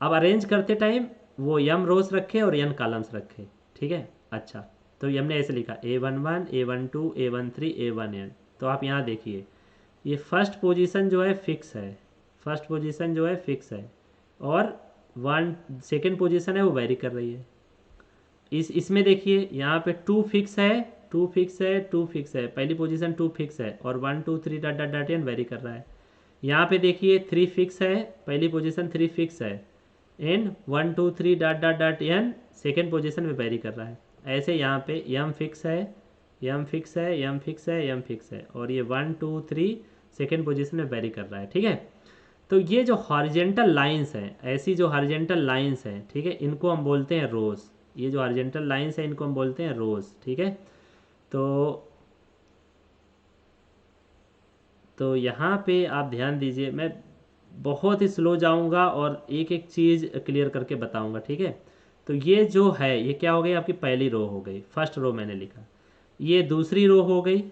अब अरेंज करते टाइम वो m रोज रखे और n कॉलम्स रखे। ठीक है, अच्छा तो हमने ऐसे लिखा a11 a12 a13 a1n। तो आप यहाँ देखिए ये फर्स्ट पोजीशन जो है फिक्स है, फर्स्ट पोजीशन जो है फिक्स है और वन सेकेंड पोजीशन है वो वेरी कर रही है। इसमें देखिए यहाँ पे 2 फिक्स है, 2 फिक्स है, 2 फिक्स है, पहली पोजीशन 2 फिक्स है और 1 2 3 dot dot dot N vary कर रहा है। यहाँ पे देखिए 3 फिक्स है, पहली पोजीशन 3 फिक्स है and 1 2 3 dot dot dot N second position में वेरी कर रहा है। ऐसे यहाँ पे एम फिक्स है, एम फिक्स है, एम फिक्स है, एम फिक्स है और ये 1 2 3 सेकेंड पोजीशन में वेरी कर रहा है। ठीक है, तो ये जो हॉरिजेंटल लाइंस हैं, ऐसी जो हॉरिजेंटल लाइंस हैं, ठीक है, इनको हम बोलते हैं रोज। ये जो हॉरिजेंटल लाइंस हैं इनको हम बोलते हैं रोज। ठीक है, तो यहाँ पे आप ध्यान दीजिए, मैं बहुत ही स्लो जाऊँगा और एक एक चीज़ क्लियर करके बताऊँगा। ठीक है, तो ये जो है ये क्या हो गई, आपकी पहली रो हो गई, फर्स्ट रो मैंने लिखा, ये दूसरी रो हो गई,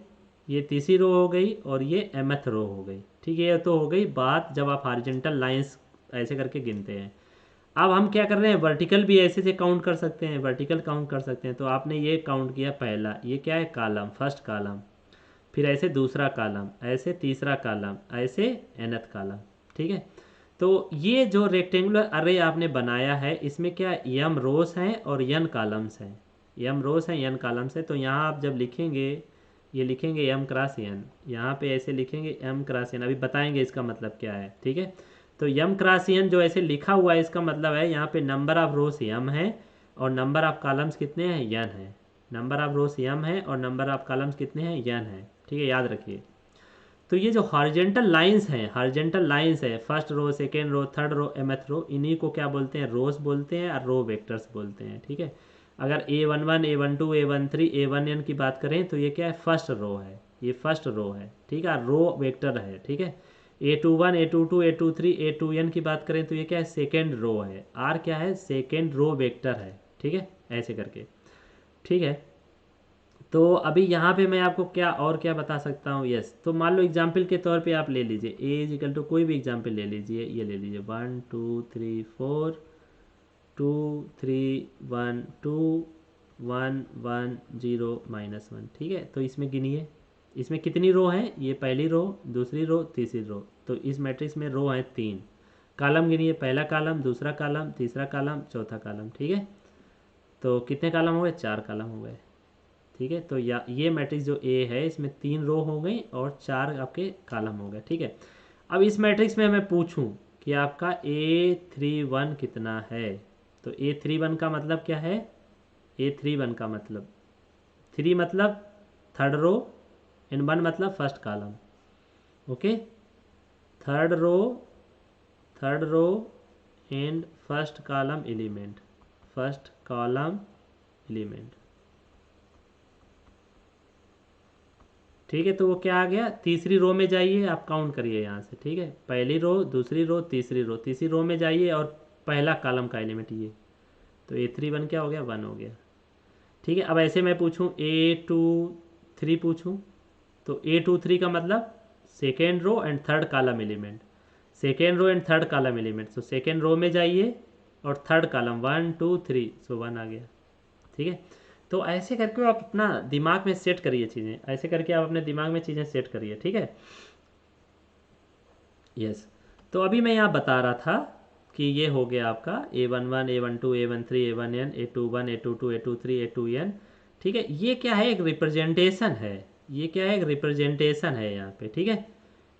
ये तीसरी रो हो गई और ये mth रो हो गई। ठीक है, ये तो हो गई बात जब आप हॉरिजॉन्टल लाइंस ऐसे करके गिनते हैं। अब हम क्या कर रहे हैं, वर्टिकल भी ऐसे से काउंट कर सकते हैं, वर्टिकल काउंट कर सकते हैं। तो आपने ये काउंट किया, पहला ये क्या है, कॉलम, फर्स्ट कॉलम, फिर ऐसे दूसरा कॉलम, ऐसे तीसरा कॉलम, ऐसे nth कॉलम। ठीक है, तो ये जो रेक्टेंगुलर अरे आपने बनाया है इसमें क्या m रोस हैं और n कॉलम्स हैं, m रोस हैं n कॉलम्स हैं। तो यहाँ आप जब लिखेंगे, ये लिखेंगे m क्रॉस n, यहाँ पे ऐसे लिखेंगे m क्रॉस n, अभी बताएंगे इसका मतलब क्या है। ठीक है, तो m क्रॉस n जो ऐसे लिखा हुआ है इसका मतलब है यहाँ पे नंबर ऑफ रोस m है और नंबर ऑफ कॉलम्स कितने हैं, n है। नंबर ऑफ रोस m है और नंबर ऑफ कॉलम्स कितने हैं, n है। ठीक है, याद रखिए। तो ये जो हॉरिजेंटल लाइंस हैं, हॉरिजेंटल लाइंस है, first row, second row, third row, mth row, इन्हीं को क्या बोलते हैं, रोज बोलते हैं और रो वेक्टर्स बोलते हैं। ठीक है, अगर a11 a12 a13 a1n की बात करें तो ये क्या है, फर्स्ट रो है, ये फर्स्ट रो है। ठीक है, रो वेक्टर है। ठीक है, a21 a22 a23 a2n की बात करें तो ये क्या है, सेकेंड रो है, r क्या है, सेकेंड रो वेक्टर है। ठीक है, ऐसे करके। ठीक है, तो अभी यहाँ पे मैं आपको क्या और क्या बता सकता हूँ, यस, तो मान लो एग्जाम्पल के तौर पे आप ले लीजिए ए इज इक्वल टू कोई भी एग्जाम्पल ले लीजिए, ये ले लीजिए 1 2 3 4 2 3 1 2 1 1 0 -1। ठीक है, तो इसमें गिनिए इसमें कितनी रो हैं, ये पहली रो, दूसरी रो, तीसरी रो, तो इस मैट्रिक्स में रो हैं 3। कॉलम गिनिए, पहला कॉलम, दूसरा कॉलम, तीसरा कॉलम, चौथा कॉलम। ठीक है, तो कितने कॉलम हो गए, 4 कॉलम हो गए। ठीक है, तो ये मैट्रिक्स जो ए है इसमें 3 रो हो गई और 4 आपके कॉलम हो गए। ठीक है, अब इस मैट्रिक्स में मैं पूछूं कि आपका A31 कितना है, तो A31 का मतलब क्या है, A31 का मतलब 3 मतलब थर्ड रो एंड 1 मतलब first column. Okay, third row and first column element, first column element. ठीक है, तो वो क्या आ गया, तीसरी रो में जाइए, आप काउंट करिए यहाँ से। ठीक है, पहली रो, दूसरी रो, तीसरी रो, तीसरी रो में जाइए और पहला कॉलम का एलिमेंट ये तो A31 क्या हो गया, 1 हो गया। ठीक है, अब ऐसे मैं पूछूं A23 पूछूं, तो A23 का मतलब second row and third column element, second row and third column element, so second row में जाइए और थर्ड कॉलम 1 2 3, सो 1 आ गया। ठीक है, तो ऐसे करके आप अपना दिमाग में सेट करिए चीज़ें, ऐसे करके आप अपने दिमाग में चीज़ें सेट करिए। ठीक है, यस। तो अभी मैं यहाँ बता रहा था कि ये हो गया आपका A11 A12 A13 A1n A21 A22 A23 A2n। ठीक है, ये क्या है, एक रिप्रेजेंटेशन है, ये क्या है, एक रिप्रेजेंटेशन है यहाँ पे। ठीक है,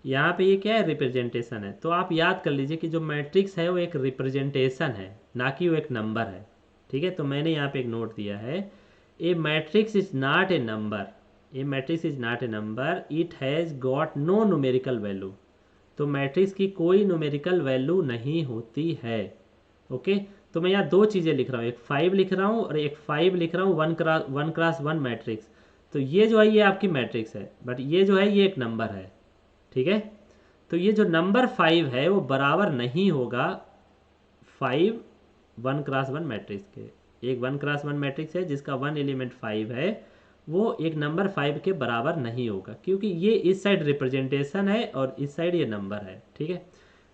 यहाँ पे ये क्या है, रिप्रेजेंटेशन है। तो आप याद कर लीजिए कि जो मैट्रिक्स है वो एक रिप्रेजेंटेशन है, ना कि वो एक नंबर है। ठीक है, तो मैंने यहाँ पे एक नोट दिया है, a matrix is not a number, a matrix is not a number, it has got no numerical value. तो मैट्रिक्स की कोई न्यूमेरिकल वैल्यू नहीं होती है। ओके, तो मैं यहाँ दो चीज़ें लिख रहा हूँ, एक 5 लिख रहा हूँ और एक 5 लिख रहा हूँ, वन क्रॉस वन मैट्रिक्स। तो ये जो है ये आपकी मैट्रिक्स है, बट ये जो है ये एक नंबर है। ठीक है, तो ये जो नंबर 5 है वो बराबर नहीं होगा 5 वन क्रॉस वन मैट्रिक्स के। एक वन क्रॉस वन मैट्रिक्स है जिसका वन एलिमेंट 5 है, वो एक नंबर 5 के बराबर नहीं होगा, क्योंकि ये इस साइड रिप्रेजेंटेशन है और इस साइड ये नंबर है। ठीक है,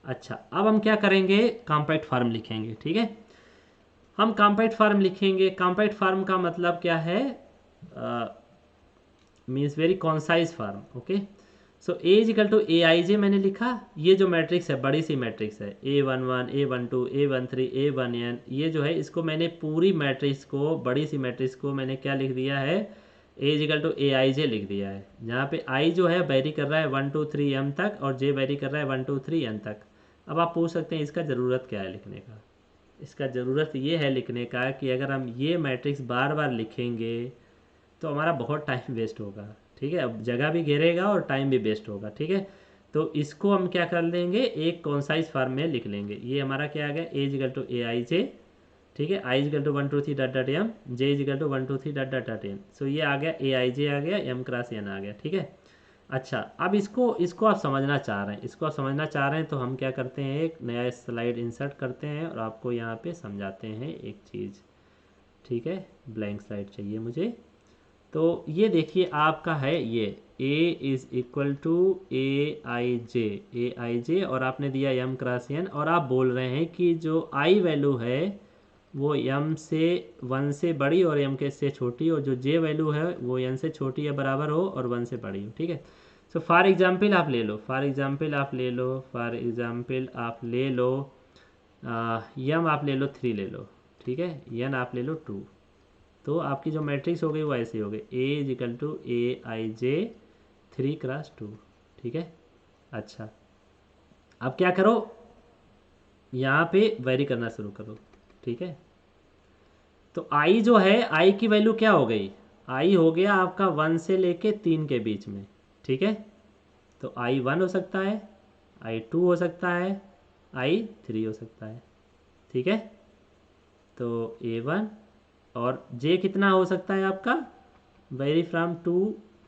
अच्छा अब हम क्या करेंगे, कॉम्पैक्ट फॉर्म लिखेंगे। ठीक है, हम कॉम्पैक्ट फॉर्म लिखेंगे। कॉम्पैक्ट फॉर्म का मतलब क्या है, means very concise form. Okay, so A equal to A I j मैंने लिखा, ये जो मैट्रिक्स है बड़ी सी मैट्रिक्स है A11 A12 A13 A1n, ये जो है इसको मैंने पूरी मैट्रिक्स को, बड़ी सी मैट्रिक्स को मैंने क्या लिख दिया है, ए इजिकल टू ए आई जे लिख दिया है, जहाँ पे आई जो है वेरी कर रहा है 1 2 3 m तक और जे वेरी कर रहा है 1 2 3 n तक। अब आप पूछ सकते हैं इसका ज़रूरत क्या है लिखने का। इसका ज़रूरत ये है लिखने का कि अगर हम ये मैट्रिक्स बार बार लिखेंगे तो हमारा बहुत टाइम वेस्ट होगा। ठीक है, अब जगह भी घेरेगा और टाइम भी वेस्ट होगा। ठीक है, तो इसको हम क्या कर लेंगे, एक कॉन्साइज फॉर्म में लिख लेंगे। ये हमारा क्या आ गया, ए इजिकल टू ए आई जे। ठीक है, i equal to 1 2 3 dot dot m, j equal to 1 2 3 dot dot dot n. So ये आ गया ए आई जे आ गया, एम क्रॉस एन आ गया। ठीक है, अच्छा अब इसको इसको आप समझना चाह रहे हैं, इसको आप समझना चाह रहे हैं तो हम क्या करते हैं, एक नया स्लाइड इंसर्ट करते हैं और आपको यहाँ पे समझाते हैं एक चीज़। ठीक है, ब्लैंक स्लाइड चाहिए मुझे। तो ये देखिए आपका है ये a इज इक्वल टू ए आई जे और आपने दिया m क्रॉस n, और आप बोल रहे हैं कि जो i वैल्यू है वो m से 1 से बड़ी और m के से छोटी, और जो j वैल्यू है वो n से छोटी या बराबर हो और 1 से बड़ी हो। ठीक है, सो फॉर एग्जाम्पल आप ले लो, फॉर एग्जाम्पल आप ले लो, फॉर एग्जाम्पल आप ले लो m आप ले लो 3 ले लो। ठीक है, n आप ले लो 2। तो आपकी जो मैट्रिक्स हो गई वो ऐसे हो गई, A equal to A I j 3 cross 2। ठीक है, अच्छा अब क्या करो, यहाँ पे वेरी करना शुरू करो। ठीक है, तो आई जो है, आई की वैल्यू क्या हो गई, आई हो गया आपका 1 से लेके 3 के बीच में। ठीक है, तो आई 1 हो सकता है, आई 2 हो सकता है, आई 3 हो सकता है। ठीक है, तो A1 और जे कितना हो सकता है आपका, वेरी फ्रॉम 2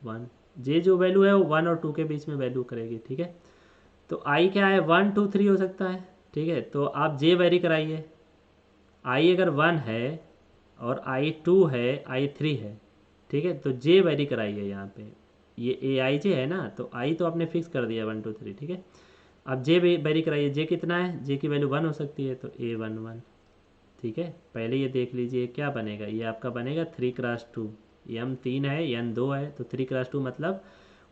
1, जे जो वैल्यू है वो 1 और 2 के बीच में वैल्यू करेगी। ठीक है, तो आई क्या है, 1 2 3 हो सकता है। ठीक है, तो आप जे वेरी कराइए, आई अगर 1 है और आई 2 है, आई 3 है। ठीक है, तो जे वेरी कराइए यहाँ पे, ये ए आई जे है ना, तो आई तो आपने फिक्स कर दिया 1 2 3। ठीक है, अब जे वेरी कराइए, जे कितना है, जे की वैल्यू 1 हो सकती है, तो A11। ठीक है, पहले ये देख लीजिए क्या बनेगा, ये आपका बनेगा 3 क्रॉस 2, एम 3 है एन 2 है, तो 3 क्रॉस 2 मतलब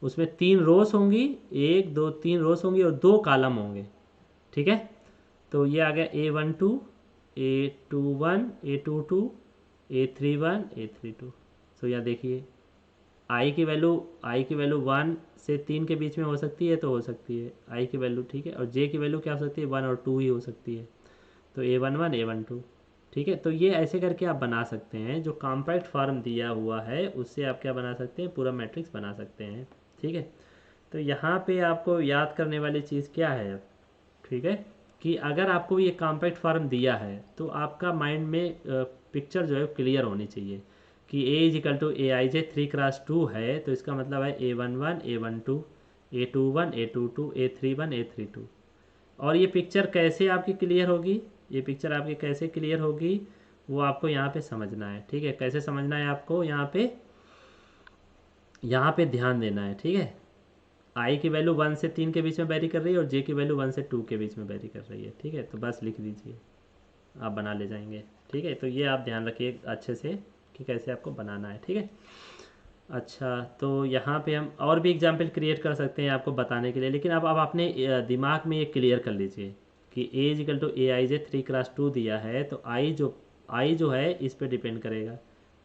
उसमें 3 रोस होंगी, 1 2 3 रोस होंगी और 2 कॉलम होंगे। ठीक है, तो ये आ गया A12 A21 A22 A31 A32। सो यहाँ देखिए आई की वैल्यू 1 से 3 के बीच में हो सकती है, तो हो सकती है आई की वैल्यू। ठीक है, और जे की वैल्यू क्या हो सकती है, 1 और 2 ही हो सकती है, तो A11 A12। ठीक है, तो ये ऐसे करके आप बना सकते हैं, जो कॉम्पैक्ट फॉर्म दिया हुआ है उससे आप क्या बना सकते हैं, पूरा मैट्रिक्स बना सकते हैं। ठीक है, तो यहाँ पे आपको याद करने वाली चीज़ क्या है, ठीक है, कि अगर आपको ये कॉम्पैक्ट फॉर्म दिया है तो आपका माइंड में पिक्चर जो है क्लियर होनी चाहिए कि A equal to A I j 3 cross 2 है, तो इसका मतलब है A11 A12 A21 A22 A31 A32। और ये पिक्चर कैसे आपकी क्लियर होगी, ये पिक्चर आपकी कैसे क्लियर होगी, वो आपको यहाँ पे समझना है, ठीक है। कैसे समझना है आपको, यहाँ पे ध्यान देना है, ठीक है। आई की वैल्यू 1 से 3 के बीच में वेरी कर रही है और जे की वैल्यू 1 से 2 के बीच में वेरी कर रही है, ठीक है। तो बस लिख दीजिए, आप बना ले जाएंगे, ठीक है। तो ये आप ध्यान रखिए अच्छे से कि कैसे आपको बनाना है, ठीक है। अच्छा, तो यहाँ पे हम और भी एग्जाम्पल क्रिएट कर सकते हैं आपको बताने के लिए, लेकिन अब आप अपने दिमाग में ये क्लियर कर लीजिए कि A equal to A I J 3x2 दिया है, तो आई जो है इस पे डिपेंड करेगा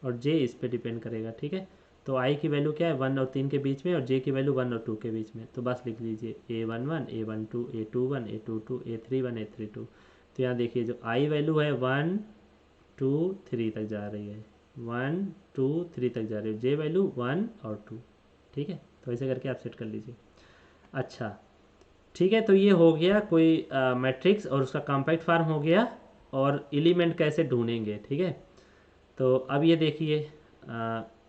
और जे इस पे डिपेंड करेगा, ठीक है। तो आई की वैल्यू क्या है, 1 और 3 के बीच में, और जे की वैल्यू 1 और 2 के बीच में। तो बस लिख लीजिए A11 A12 A21 A22 A31 A32। तो यहाँ देखिए जो आई वैल्यू है 1 2 3 तक जा रही है, 1 2 3 तक जा रही है, जे वैल्यू 1 और 2, ठीक है। तो ऐसे करके आप सेट कर लीजिए। अच्छा, ठीक है। तो ये हो गया कोई मैट्रिक्स और उसका कॉम्पैक्ट फॉर्म हो गया, और एलिमेंट कैसे ढूंढेंगे, ठीक है। तो अब ये देखिए,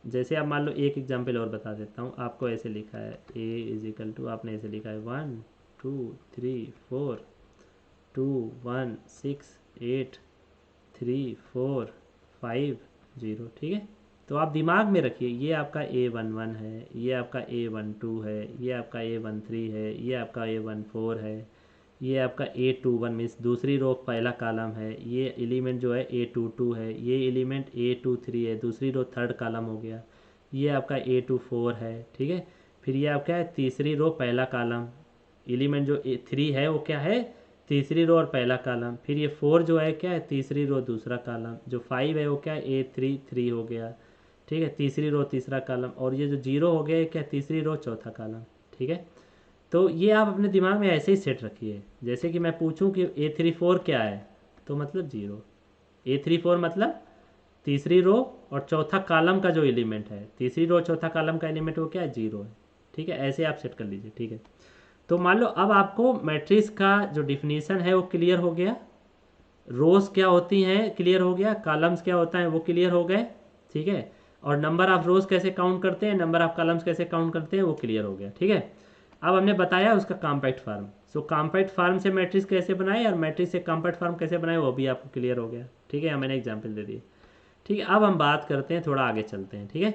जैसे आप मान लो एक एग्जांपल और बता देता हूँ आपको। ऐसे लिखा है ए इजिकल टू, आपने ऐसे लिखा है 1 2 3 4 2 1 6 8 3 4 5 0, ठीक है। तो आप दिमाग में रखिए, ये आपका A11 है, ये आपका A12 है, ये आपका A13 है, ये आपका A14 है, ये आपका A21 मीन्स दूसरी रो पहला कॉलम है, ये एलिमेंट जो है A22 है, ये एलिमेंट A23 है, दूसरी रो थर्ड कॉलम हो गया, ये आपका A24 है, ठीक है। फिर ये आपका है तीसरी रो पहला कॉलम, एलिमेंट जो 3 है वो क्या है, तीसरी रो और पहला कॉलम। फिर ये 4 जो है क्या है, तीसरी रो दूसरा कॉलम। जो 5 है वो क्या है, A3 हो गया, ठीक है, तीसरी रो तीसरा कॉलम। और ये जो 0 हो गया, क्या, तीसरी रो चौथा कॉलम, ठीक है। तो ये आप अपने दिमाग में ऐसे ही सेट रखिए। जैसे कि मैं पूछूं कि A34 क्या है, तो मतलब 0। A34 मतलब तीसरी रो और चौथा कॉलम का जो एलिमेंट है, तीसरी रो चौथा कॉलम का एलिमेंट वो क्या है, 0 है, ठीक है। ऐसे आप सेट कर लीजिए, ठीक है। तो मान लो अब आपको मैट्रिक्स का जो डिफिनीशन है वो क्लियर हो गया, रोज क्या होती हैं क्लियर हो गया, कॉलम्स क्या होता है वो क्लियर हो गए, ठीक है। और नंबर ऑफ रोज कैसे काउंट करते हैं, नंबर ऑफ कॉलम्स कैसे काउंट करते हैं वो क्लियर हो गया, ठीक है। अब हमने बताया उसका कॉम्पैक्ट फॉर्म। सो कॉम्पैक्ट फॉर्म से मैट्रिक्स कैसे बनाए और मैट्रिक्स से कॉम्पैक्ट फॉर्म कैसे बनाए वो भी आपको क्लियर हो गया, ठीक है। मैंने एग्जाम्पल दे दिए, ठीक है। अब हम बात करते हैं, थोड़ा आगे चलते हैं, ठीक है।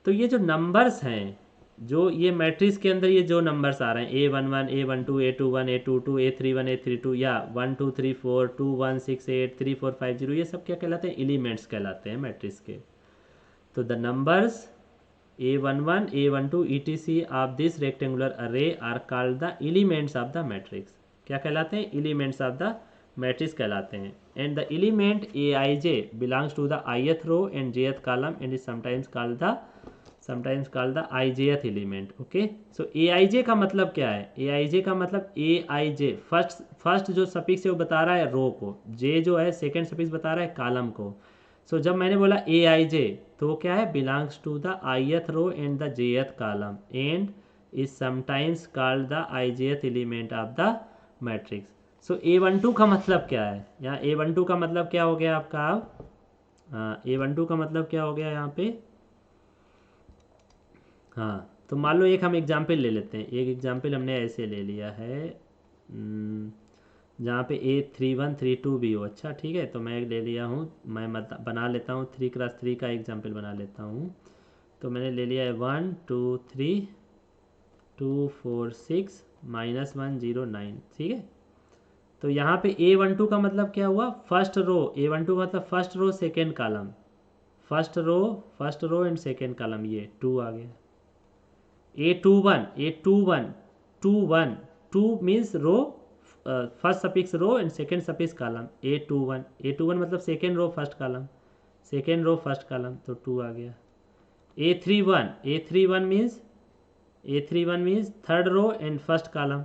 तो ये जो नंबर्स हैं, जो ये मैट्रिक्स के अंदर ये जो नंबर्स आ रहे हैं A11 A12 A21 A22 A31 A32 या 1 2 3 4 2 1 6 8 3 4 5 0, ये सब क्या कहलाते हैं, एलिमेंट्स कहलाते हैं मैट्रिक्स के। तो the numbers A11 A12 etc of this rectangular array are called the elements of the matrix. क्या कहलाते हैं, एलिमेंट्स ऑफ द मैट्रिक्स कहलाते हैं। And the element Aij belongs to the ith row and jth column and is sometimes called the ijth element, okay. So Aij का मतलब क्या है, Aij का मतलब Aij फर्स्ट जो सफिक्स है वो बता रहा है रो को, j जो है सेकंड सफिक्स बता रहा है कॉलम को। सो जब मैंने बोला Aij, तो वो क्या है, belongs to the ith row and the jth column and is sometimes called the ijth element of the matrix. So A12 का मतलब क्या है, यहाँ A12 का मतलब क्या हो गया आपका, अब A12 का मतलब क्या हो गया यहाँ पे। हाँ, तो मान लो एक हम एग्जाम्पल ले लेते हैं, एक एग्जाम्पल हमने ऐसे ले लिया है, जहाँ पे A3132 भी हो। अच्छा, ठीक है। तो मैं ले लिया हूँ, मैं बना लेता हूँ 3x3 का एग्जाम्पल बना लेता हूँ। तो मैंने ले लिया है 1 2 3 2 4 6 -1 0 9, ठीक है। तो यहाँ पे A12 का मतलब क्या हुआ, फर्स्ट रो। A12 मतलब first row second column, first row and second column, ये 2 आ गया। A21 2 means row, first suffix row and second suffix column, A21 मतलब second row first column, second row first column, तो 2 आ गया। A31 means third row and first column,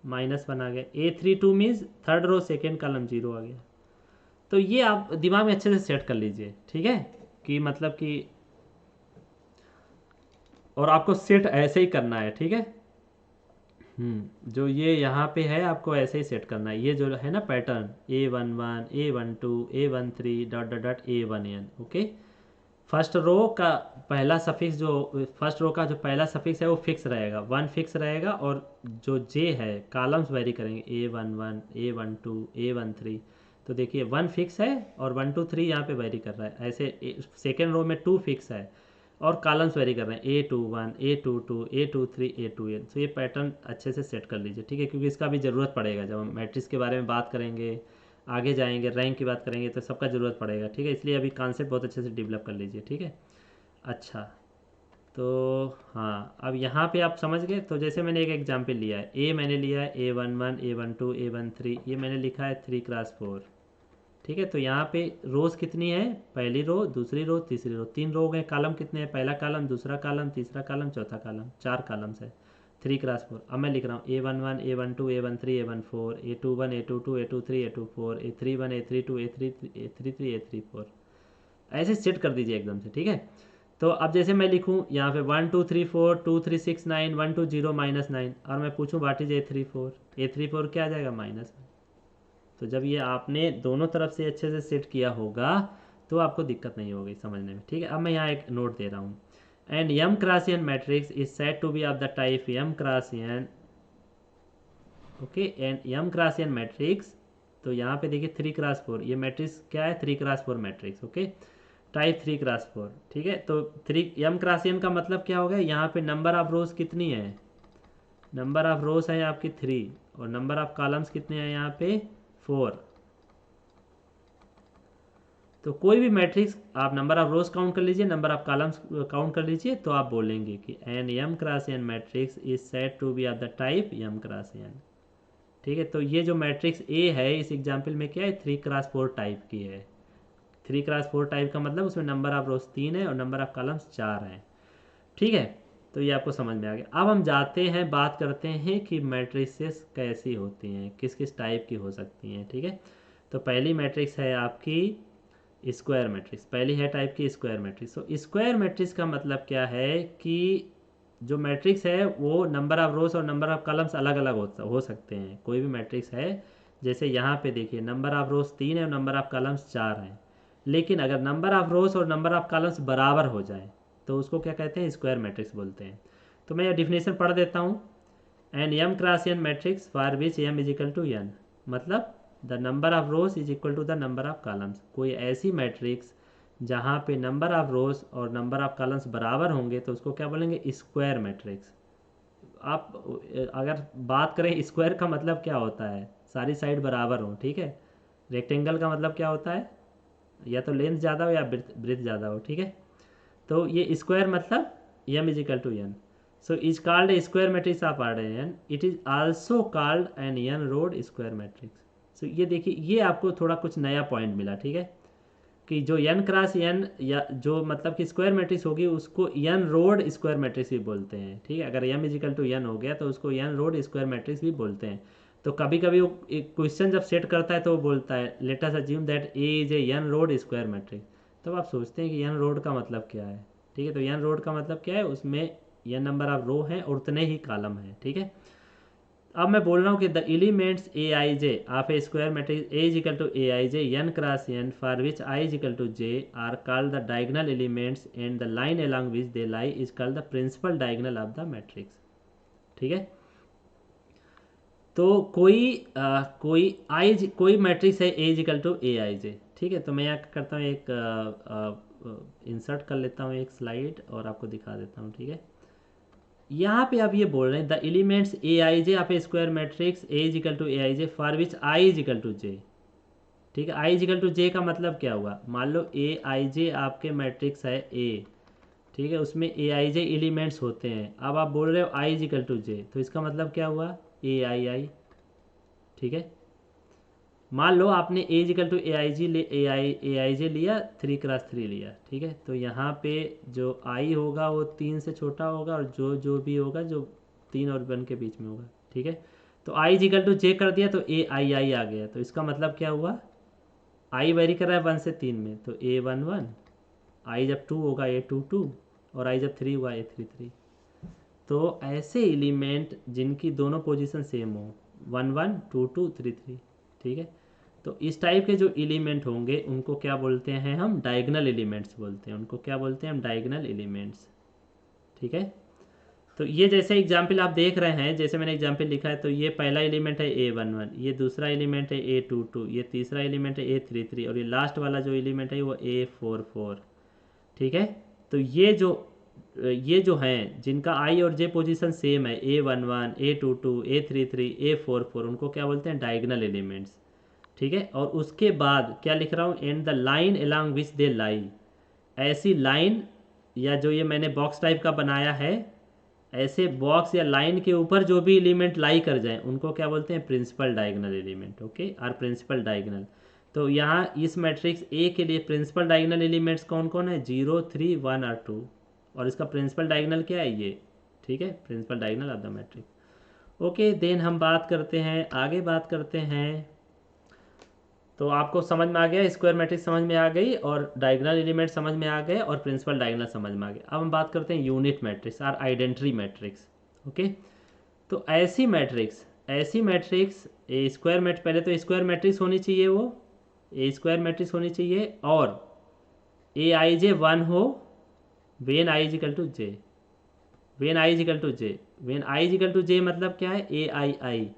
-1 आ गया। A32 means third row second column, 0 आ गया। तो ये आप दिमाग में अच्छे से सेट कर लीजिए, ठीक है, कि मतलब कि, और आपको सेट ऐसे ही करना है, ठीक है। जो ये यहाँ पे है आपको ऐसे ही सेट करना है, ये जो है ना pattern A11 A12 A13 dot dot dot A1n, okay. First row का पहला सफिक्स, जो फर्स्ट रो का जो पहला सफिक्स है वो फिक्स रहेगा, 1 फिक्स रहेगा, और जो J है कॉलम्स वेरी करेंगे, A11 A12 A13, तो देखिए 1 फिक्स है और 1 2 3 यहाँ पे वेरी कर रहा है। ऐसे सेकेंड रो में 2 फिक्स है और कॉलम्स वेरी कर रहे हैं A21 A22 A23 A2n। तो ये पैटर्न अच्छे से सेट कर लीजिए, ठीक है, क्योंकि इसका भी ज़रूरत पड़ेगा जब हम मैट्रिक्स के बारे में बात करेंगे, आगे जाएंगे रैंक की बात करेंगे तो सबका ज़रूरत पड़ेगा, ठीक है। इसलिए अभी कॉन्सेप्ट बहुत अच्छे से डेवलप कर लीजिए, ठीक है। अच्छा, तो हाँ, अब यहाँ पे आप समझ गए। तो जैसे मैंने एक एग्जाम्पल लिया है, ए मैंने लिया है A11 A12 A13, ये मैंने लिखा है 3x4, ठीक है। तो यहाँ पे रोज कितनी है, पहली रो, दूसरी रो, तीसरी रो, 3 रो गए। कॉलम कितने हैं, पहला कॉलम, दूसरा कॉलम, तीसरा कॉलम, चौथा कॉलम, 4 कॉलम्स है। 3x4। अब मैं लिख रहा हूँ A11 A12 A13 A14 A21 A22 A23 A24 A31 A32 A33 A34, ऐसे सेट कर दीजिए एकदम से, ठीक है। तो अब जैसे मैं लिखूँ यहाँ पे 1 2 3 4 2 3 6 9 1 2 0 -9, और मैं पूछूँ वाट इज A34 क्या आ जाएगा, -1। तो जब ये आपने दोनों तरफ से अच्छे से सेट किया होगा तो आपको दिक्कत नहीं होगी समझने में, ठीक है। अब मैं यहाँ एक नोट दे रहा हूँ, and m cross n matrix is said to be of the type m cross n, okay, and m cross n matrix. तो यहाँ पे देखिए 3x4, ये मैट्रिक्स क्या है, 3x4 matrix, okay, type 3x4, ठीक है। तो 3 यम क्रासियन का मतलब क्या हो गया, यहाँ पे नंबर ऑफ रोज कितनी है, नंबर ऑफ रोज है आपकी 3 और नंबर ऑफ कॉलम्स कितने हैं यहाँ पे 4। तो कोई भी मैट्रिक्स आप नंबर ऑफ रोज काउंट कर लीजिए, नंबर ऑफ कॉलम्स काउंट कर लीजिए, तो आप बोलेंगे कि an m cross n matrix is said to be of the type m cross n, ठीक है। तो ये जो मैट्रिक्स ए है इस एग्जाम्पल में क्या है, 3x4 टाइप की है। 3x4 टाइप का मतलब उसमें नंबर ऑफ रोज 3 है और नंबर ऑफ कॉलम्स 4 हैं, ठीक है। तो ये आपको समझ में आ गया। अब हम जाते हैं, बात करते हैं कि मैट्रिसेस कैसी होती हैं, किस किस टाइप की हो सकती हैं, ठीक है। तो पहली मैट्रिक्स है आपकी स्क्वायर मैट्रिक्स, पहली है टाइप की स्क्वायर मैट्रिक्स। तो स्क्वायर मैट्रिक्स का मतलब क्या है कि जो मैट्रिक्स है वो नंबर ऑफ रोज और नंबर ऑफ कॉलम्स अलग अलग हो सकते हैं। कोई भी मैट्रिक्स है, जैसे यहाँ पे देखिए नंबर ऑफ रोज 3 है और नंबर ऑफ कॉलम्स 4 हैं, लेकिन अगर नंबर ऑफ रोज और नंबर ऑफ कॉलम्स बराबर हो जाए तो उसको क्या कहते हैं, स्क्वायर मैट्रिक्स बोलते हैं। तो मैं यह डिफिनेशन पढ़ देता हूँ, an m cross N matrix for which m is equal to n, मतलब the number of rows is equal to the number of columns. कोई ऐसी मैट्रिक्स जहाँ पे नंबर ऑफ रोज और नंबर ऑफ कॉलम्स बराबर होंगे तो उसको क्या बोलेंगे, स्क्वायर मैट्रिक्स। आप अगर बात करें स्क्वायर का मतलब क्या होता है, सारी साइड बराबर हो, ठीक है। रेक्टेंगल का मतलब क्या होता है, या तो लेंथ ज़्यादा हो या ब्रेथ ज़्यादा हो, ठीक है। तो ये स्क्वायर मतलब m is equal to n, so is called a square matrix of order n, it is also called n n rowed square matrix. So ये देखिए, ये आपको थोड़ा कुछ नया पॉइंट मिला, ठीक है, कि जो एन क्रॉस एन या जो मतलब कि स्क्वायर मैट्रिक्स होगी उसको एन रोड स्क्वायर मैट्रिक्स भी बोलते हैं, ठीक है। अगर एम इजिकल टू एन हो गया तो उसको एन रोड स्क्वायर मैट्रिक्स भी बोलते हैं। तो कभी कभी वो एक क्वेश्चन जब सेट करता है तो वो बोलता है let us assume that A is a N rowed square matrix. तब आप सोचते हैं कि एन रोड का मतलब क्या है, ठीक है। तो एन रोड का मतलब क्या है, उसमें एन नंबर ऑफ रो हैं और उतने ही कॉलम हैं, ठीक है। अब मैं बोल रहा हूँ कि the elements A I J of a square matrix A is equal to A I J N cross N for which I is equal to J are called the diagonal elements and the line along which they lie is called the principal diagonal of the matrix, ठीक है। तो कोई मैट्रिक्स है ए इज इक्वल टू ए आई जे, ठीक है। तो मैं यहाँ करता हूँ एक इंसर्ट कर लेता हूँ एक स्लाइड और आपको दिखा देता हूँ, ठीक है। यहाँ पे आप ये बोल रहे हैं the elements A I J of a square matrix A is equal to A I j for which I is equal to j, ठीक है। I is equal to j का मतलब क्या हुआ, मान लो ए आई जे आपके मैट्रिक्स है ए, ठीक है, उसमें ए आई जे एलिमेंट्स होते हैं। अब आप बोल रहे हो आई इज इक्वल टू जे, तो इसका मतलब क्या हुआ, ए आई आई, ठीक है। मान लो आपने ए इजिकल टू ए आई जे लिया 3x3 लिया, ठीक है। तो यहाँ पे जो आई होगा वो 3 से छोटा होगा और जो जो भी होगा जो 3 और 1 के बीच में होगा, ठीक है। तो आई इजिकल टू जे कर दिया तो ए आई आई आ गया। तो इसका मतलब क्या हुआ, आई वेरी कर रहा है 1 से 3 में, तो A11, आई जब 2 होगा A22 और आई जब 3 हुआ A33। तो ऐसे एलिमेंट जिनकी दोनों पोजीशन सेम हो, 1 1 2 2 3 3, ठीक है। तो इस टाइप के जो एलिमेंट होंगे उनको क्या बोलते हैं हम, डायगोनल एलिमेंट्स बोलते हैं। उनको क्या बोलते हैं हम, डायगोनल एलिमेंट्स, ठीक है। तो ये जैसे एग्जाम्पल आप देख रहे हैं, जैसे मैंने एग्जाम्पल लिखा है, तो ये पहला एलिमेंट है A11, ये दूसरा एलिमेंट है A22, ये तीसरा एलिमेंट है A33 और ये लास्ट वाला जो एलिमेंट है वो A44। ठीक है। तो ये जो हैं जिनका आई और जे पोजीशन सेम है, A11, A22, A33, A44, उनको क्या बोलते हैं, डायगोनल एलिमेंट्स। ठीक है। और उसके बाद क्या लिख रहा हूँ, and the line along which they lie, ऐसी लाइन या जो ये मैंने बॉक्स टाइप का बनाया है, ऐसे बॉक्स या लाइन के ऊपर जो भी एलिमेंट लाई कर जाएं उनको क्या बोलते हैं, principal diagonal element. Okay, are principal diagonal. तो यहाँ इस मैट्रिक्स ए के लिए प्रिंसिपल डायगोनल एलिमेंट्स कौन कौन है, 0, 3, 1 और 2, और इसका प्रिंसिपल डायगोनल क्या है, ये। ठीक है, principal diagonal of the matrix. Okay, then हम बात करते हैं, आगे बात करते हैं। तो आपको समझ में आ गया, स्क्वायर मैट्रिक्स समझ में आ गई और डायगोनल एलिमेंट समझ में आ गए और प्रिंसिपल डायगोनल समझ में आ गए। अब हम बात करते हैं यूनिट मैट्रिक्स और आइडेंटिटी मैट्रिक्स। ओके, तो ऐसी मैट्रिक्स ए स्क्वायर मैट्रिक्स, पहले तो स्क्वायर मैट्रिक्स होनी चाहिए, वो ए स्क्वायर मैट्रिक्स होनी चाहिए, और ए आई जे 1 हो, when i equal to j, when i equal to j, when i equal to j मतलब क्या है, आई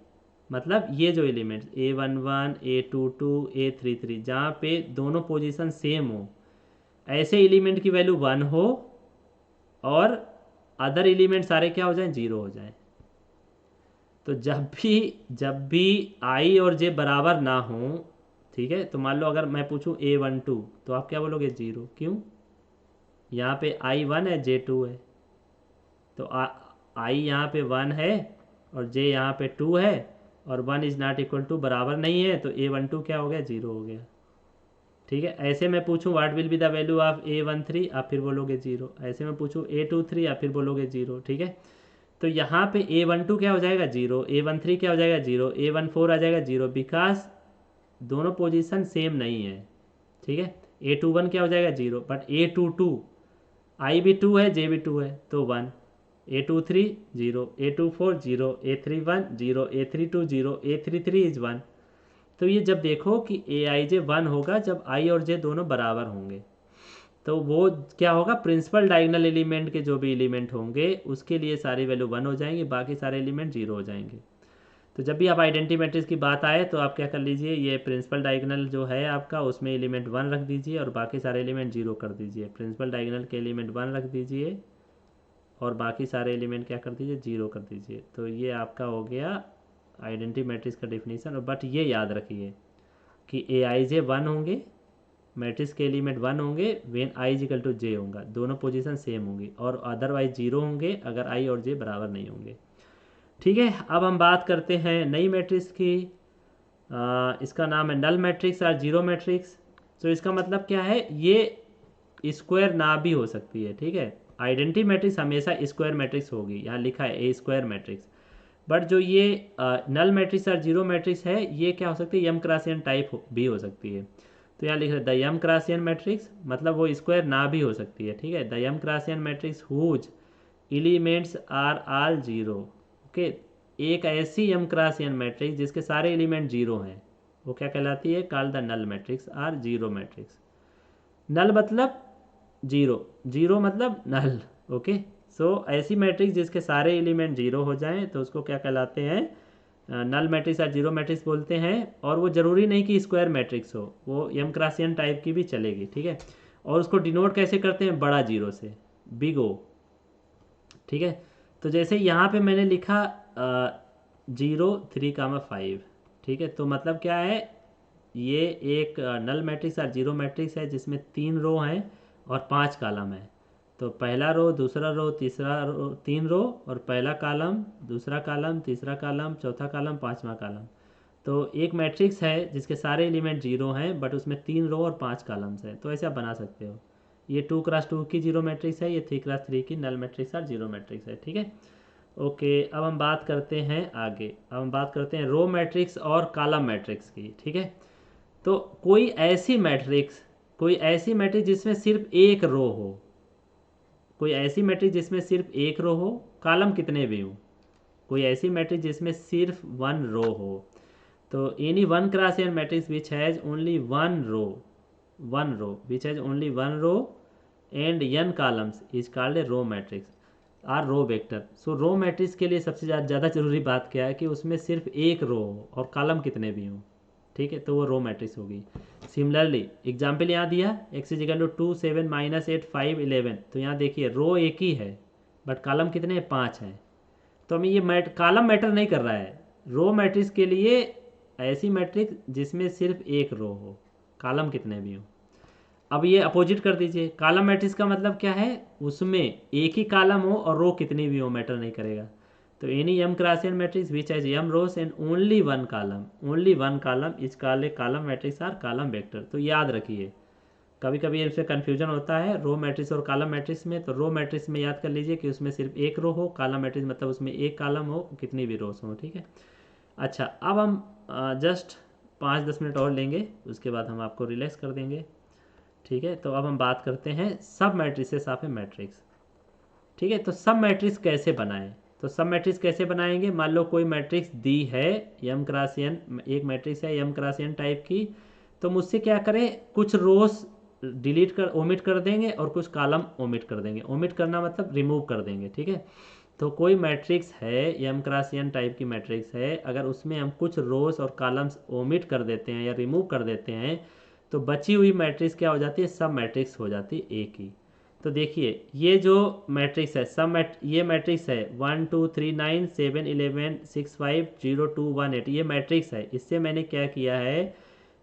मतलब ये जो एलिमेंट्स A11, A22, A33 जहाँ पे दोनों पोजीशन सेम हो, ऐसे एलिमेंट की वैल्यू 1 हो और अदर एलिमेंट सारे क्या हो जाएं, 0 हो जाएं। तो जब भी आई और जे बराबर ना हो, ठीक है, तो मान लो अगर मैं पूछूं A12, तो आप क्या बोलोगे, 0। क्यों, यहाँ पे I1 है, J2 है, तो आई यहाँ पे 1 है और जे यहाँ पे 2 है, और 1 इज नॉट इक्वल टू बराबर नहीं है, तो A12 क्या हो गया, 0 हो गया। ठीक है। ऐसे मैं पूछूं what will be the value of A13, आप फिर बोलोगे 0। ऐसे मैं पूछूं A23, आप फिर बोलोगे 0। ठीक है। तो यहाँ पे A12 क्या हो जाएगा, 0, A13 क्या हो जाएगा, 0, A14 आ जाएगा 0, बिकॉज दोनों पोजीशन सेम नहीं है। ठीक है। A21 क्या हो जाएगा, 0, बट A22 आई भी 2 है, जे भी 2 है, तो 1, A23 0, A24 0, A31 0, A32 0, A33 is 1। तो ये जब देखो कि ए आई जे 1 होगा जब आई और जे दोनों बराबर होंगे, तो वो क्या होगा, प्रिंसिपल डायगोनल एलिमेंट के जो भी एलिमेंट होंगे उसके लिए सारी वैल्यू 1 हो जाएंगी, बाकी सारे एलिमेंट 0 हो जाएंगे। तो जब भी आप आइडेंटिटी मैट्रिक्स की बात आए तो आप क्या कर लीजिए, ये प्रिंसिपल डायगोनल जो है आपका उसमें एलिमेंट 1 रख दीजिए और बाकी सारे एलिमेंट 0 कर दीजिए, प्रिंसिपल डायगोनल के एलिमेंट 1 रख दीजिए और बाकी सारे एलिमेंट क्या कर दीजिए, 0 कर दीजिए। तो ये आपका हो गया आइडेंटिटी मैट्रिक्स का डिफिनीशन। और बट ये याद रखिए कि ए आई जे 1 होंगे, मैट्रिक्स के एलिमेंट 1 होंगे वेन आई इजिकल टू जे होगा, दोनों पोजीशन सेम होंगी, और अदरवाइज 0 होंगे अगर आई और जे बराबर नहीं होंगे। ठीक है। अब हम बात करते हैं नई मैट्रिक्स की। इसका नाम है नल मैट्रिक्स और जीरो मैट्रिक्स। तो इसका मतलब क्या है, ये स्क्वायर ना भी हो सकती है। ठीक है। आइडेंटिटी मैट्रिक्स हमेशा स्क्वायर मैट्रिक्स होगी, यहाँ लिखा है ए स्क्वायर मैट्रिक्स, बट जो ये नल मैट्रिक्स और जीरो मैट्रिक्स है ये क्या हो सकती है, यम क्रासियन टाइप भी हो सकती है। तो यहाँ लिख रहे द यम क्रासियन मैट्रिक्स, मतलब वो स्क्वायर ना भी हो सकती है। ठीक है। The m cross n matrix whose elements are all 0। Okay, एक ऐसी यम क्रासियन मैट्रिक्स जिसके सारे एलिमेंट 0 हैं वो क्या कहलाती है, called the null matrix or zero matrix. Null मतलब 0, 0 मतलब नल। ओके, सो ऐसी मैट्रिक्स जिसके सारे एलिमेंट 0 हो जाएं तो उसको क्या कहलाते हैं, नल मैट्रिक्स या जीरो मैट्रिक्स बोलते हैं। और वो ज़रूरी नहीं कि स्क्वायर मैट्रिक्स हो, वो यम क्रासियन टाइप की भी चलेगी। ठीक है। और उसको डिनोट कैसे करते हैं, बड़ा 0 से, बिग O। ठीक है। तो जैसे यहाँ पे मैंने लिखा 0, 3, 5। ठीक है। तो मतलब क्या है, ये एक नल मैट्रिक्स और जीरो मैट्रिक्स है जिसमें 3 रो हैं और 5 कॉलम है। तो पहला रो, दूसरा रो, तीसरा रो, 3 रो, और पहला कॉलम, दूसरा कॉलम, तीसरा कॉलम, चौथा कॉलम, पांचवा कॉलम। तो एक मैट्रिक्स है जिसके सारे एलिमेंट 0 हैं बट उसमें 3 रो और 5 कॉलम्स हैं। तो ऐसे आप बना सकते हो। ये 2x2 की जीरो मैट्रिक्स है, ये 3x3 की नल मैट्रिक्स और जीरो मैट्रिक्स है। ठीक है। ओके, अब हम बात करते हैं आगे। अब हम बात करते हैं रो मैट्रिक्स और कॉलम मैट्रिक्स की। ठीक है। तो कोई ऐसी मैट्रिक्स जिसमें सिर्फ एक रो हो, कोई ऐसी मैट्रिक्स जिसमें सिर्फ एक रो हो, कॉलम कितने भी हों, कोई ऐसी मैट्रिक्स जिसमें सिर्फ 1 रो हो। तो any one cross n matrix which has only one row which has only one row and n columns is called a row matrix. Or row vector. So row matrix के लिए सबसे ज़्यादा जरूरी बात क्या है कि उसमें सिर्फ एक रो हो और कॉलम कितने भी हों, ठीक है, तो वो रो मैट्रिक्स होगी। सिमिलरली एग्जाम्पल यहाँ दिया एक्स इज इक्वल टू 2 7 -8 5 11, तो यहाँ देखिए रो एक ही है बट कॉलम कितने हैं, 5 हैं। तो हमें ये कॉलम मैटर नहीं कर रहा है। रो मैट्रिक्स के लिए ऐसी मैट्रिक्स जिसमें सिर्फ एक रो हो, कॉलम कितने भी हो। अब ये अपोजिट कर दीजिए, कॉलम मैट्रिक्स का मतलब क्या है, उसमें एक ही कॉलम हो और रो कितनी भी हो मैटर नहीं करेगा। तो any m cross n matrix which has m rows and only one column is called a column matrix or column vector. तो याद रखिए, कभी कभी इससे कन्फ्यूजन होता है रो मैट्रिक्स और कॉलम मैट्रिक्स में। तो रो मैट्रिक्स में याद कर लीजिए कि उसमें सिर्फ एक रो हो, कॉलम मैट्रिक्स मतलब उसमें एक कॉलम हो, कितनी भी रोस हो, ठीक है। अच्छा, अब हम जस्ट 5-10 मिनट और लेंगे, उसके बाद हम आपको रिलैक्स कर देंगे, ठीक है। तो अब हम बात करते हैं सब मैट्रिसेस ऑफ ए मैट्रिक्स, ठीक है। तो सब मैट्रिक्स कैसे बनाएं, तो सब मैट्रिक्स कैसे बनाएंगे, मान लो कोई मैट्रिक्स दी है एम क्रॉस एन, एक मैट्रिक्स है एम क्रॉस एन टाइप की, तो मुझसे क्या करें, कुछ रोज डिलीट कर ओमिट कर देंगे और कुछ कॉलम ओमिट कर देंगे। ओमिट करना मतलब रिमूव कर देंगे, ठीक है। तो कोई मैट्रिक्स है एम क्रॉस एन टाइप की मैट्रिक्स है, अगर उसमें हम कुछ रोज और कॉलम्स ओमिट कर देते हैं या रिमूव कर देते हैं तो बची हुई मैट्रिक्स क्या हो जाती है, सब मैट्रिक्स हो जाती है एक ही। तो देखिए ये जो मैट्रिक्स है ये मैट्रिक्स है 1 2 3 9 7 11 6 5 0 2 1 8, ये मैट्रिक्स है। इससे मैंने क्या किया है,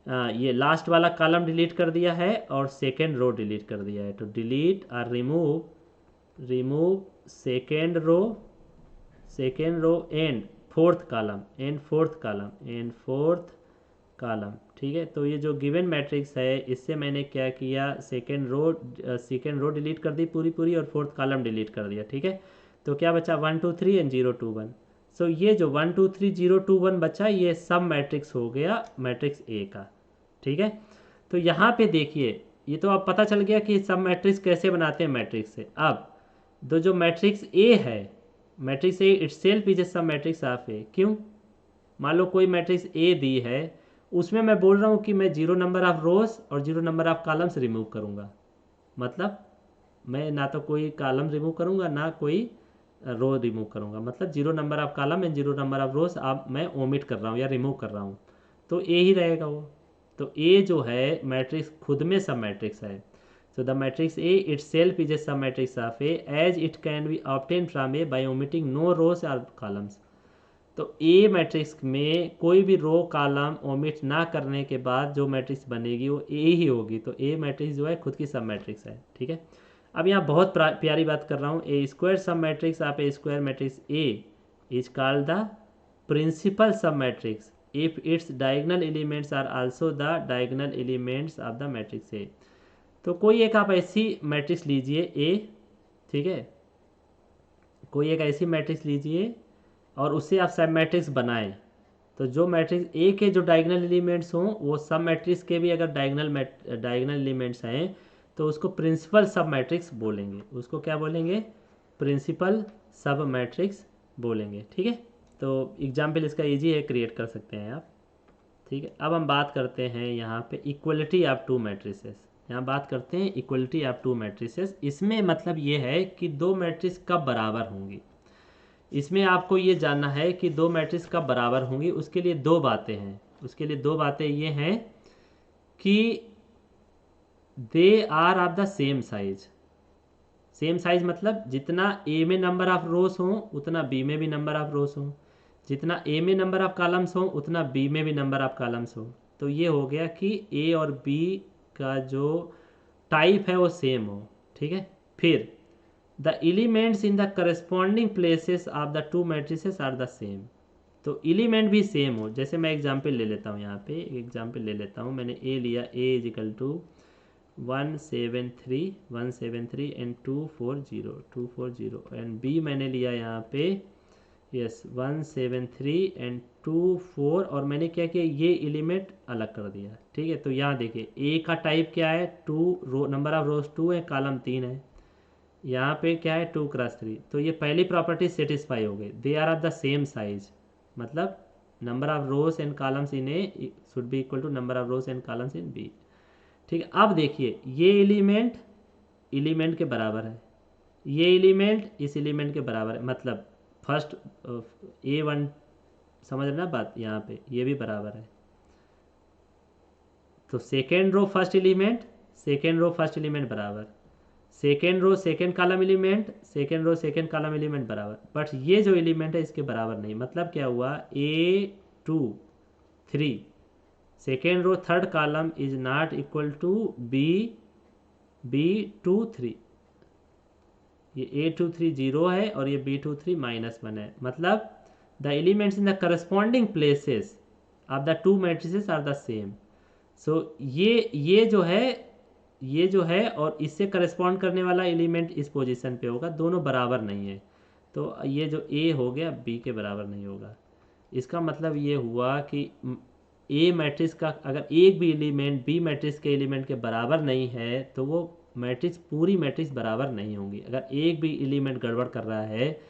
ये लास्ट वाला कॉलम डिलीट कर दिया है और सेकेंड रो डिलीट कर दिया है। तो डिलीट और remove second row and fourth column, ठीक है। तो ये जो गिवन मैट्रिक्स है इससे मैंने क्या किया, सेकेंड रो डिलीट कर दी पूरी और फोर्थ कॉलम डिलीट कर दिया, ठीक है। तो क्या बचा 1 2 3 एंड 0 2 1। सो ये जो 1 2 3 0 2 1 बचा ये सब मैट्रिक्स हो गया मैट्रिक्स ए का, ठीक है। तो यहाँ पे देखिए ये तो अब पता चल गया कि सब मैट्रिक्स कैसे बनाते हैं मैट्रिक्स से। अब जो मैट्रिक्स ए है, matrix A itself is a सब मैट्रिक्स ऑफ ए। क्यों, मान लो कोई मैट्रिक्स ए दी है, उसमें मैं बोल रहा हूँ कि मैं 0 नंबर ऑफ रोज और 0 नंबर ऑफ कॉलम्स रिमूव करूँगा। मतलब मैं ना तो कोई कॉलम रिमूव करूँगा ना कोई रो रिमूव करूँगा, मतलब 0 number of column and 0 number of रोज आप मैं ओमिट कर रहा हूँ या रिमूव कर रहा हूँ, तो ए ही रहेगा वो। तो ए जो है मैट्रिक्स खुद में सब मैट्रिक्स है। So the matrix A itself is a submatrix of A as it can be obtained from A by omitting no rows or columns। तो ए मैट्रिक्स में कोई भी रो कॉलम ओमिट ना करने के बाद जो मैट्रिक्स बनेगी वो ए ही होगी। तो ए मैट्रिक्स जो है खुद की सब मैट्रिक्स है, ठीक है। अब यहाँ बहुत प्यारी बात कर रहा हूँ, a square sub matrix of a square matrix A is called the principal sub matrix if its diagonal elements are also the diagonal elements of the matrix A. तो कोई एक आप ऐसी मैट्रिक्स लीजिए ए, ठीक है, कोई एक ऐसी मैट्रिक्स लीजिए और उससे आप सब मैट्रिक्स बनाएं। तो जो मैट्रिक्स ए के जो डायगोनल एलिमेंट्स हों वो सब मैट्रिक्स के भी अगर डायगोनल एलिमेंट्स हैं तो उसको प्रिंसिपल सब मैट्रिक्स बोलेंगे। उसको क्या बोलेंगे, प्रिंसिपल सब मैट्रिक्स बोलेंगे, ठीक है। तो एग्जाम्पल इसका इजी है, क्रिएट कर सकते हैं आप, ठीक है। अब हम बात करते हैं यहाँ पे इक्वलिटी ऑफ टू मैट्रिसेस। यहाँ बात करते हैं इक्वलिटी ऑफ टू मैट्रिसेस। इसमें मतलब ये है कि दो मैट्रिक्स कब बराबर होंगी। इसमें आपको ये जानना है कि दो मैट्रिक्स कब बराबर होंगी। उसके लिए दो बातें हैं, उसके लिए दो बातें ये हैं कि they are of the same size. Same size मतलब जितना ए में नंबर ऑफ रोज हो उतना बी में भी नंबर ऑफ रोज हो, जितना ए में नंबर ऑफ कॉलम्स हो उतना बी में भी नंबर ऑफ कॉलम्स हो। तो ये हो गया कि ए और बी का जो टाइप है वो सेम हो, ठीक है। फिर the elements in the corresponding places of the two matrices are the same. तो एलिमेंट भी सेम हो। जैसे मैं एग्जांपल ले लेता हूँ, यहाँ पे एग्जांपल ले लेता हूँ, मैंने ए लिया, A is equal to 173 and 240 and B मैंने लिया यहाँ पे यस 173 एंड 24 और मैंने क्या किया, ये एलिमेंट अलग कर दिया, ठीक है। तो यहाँ देखिए ए का टाइप क्या है, 2 रो नंबर ऑफ रोज 2 है, कॉलम 3 है। यहाँ पे क्या है 2 क्रॉस 3। तो ये पहली प्रॉपर्टी सेटिस्फाई हो गई, they are of the same size, मतलब number of rows and columns in A should be equal to number of rows and columns in B, ठीक है। अब देखिए ये एलिमेंट के बराबर है, ये एलिमेंट इस एलिमेंट के बराबर है, मतलब फर्स्ट A1, समझ रहे ना बात, यहाँ पे ये भी बराबर है। तो second row first element, second row first element बराबर, second row second column element, second row second column element बराबर, बट ये जो एलिमेंट है इसके बराबर नहीं। मतलब क्या हुआ, A2 3 second row third column is not equal to B2 3। ये A2 3 0 है और ये B2 3 -1 है। मतलब the elements in the corresponding places of the two matrices are the same. So ये जो है और इससे करस्पॉन्ड करने वाला एलिमेंट इस पोजीशन पे होगा, दोनों बराबर नहीं है। तो ये जो A हो गया B के बराबर नहीं होगा। इसका मतलब ये हुआ कि ए मैट्रिक्स का अगर एक भी एलिमेंट बी मैट्रिक्स के एलिमेंट के बराबर नहीं है तो वो मैट्रिक्स, पूरी मैट्रिक्स बराबर नहीं होंगी। अगर एक भी एलिमेंट गड़बड़ कर रहा है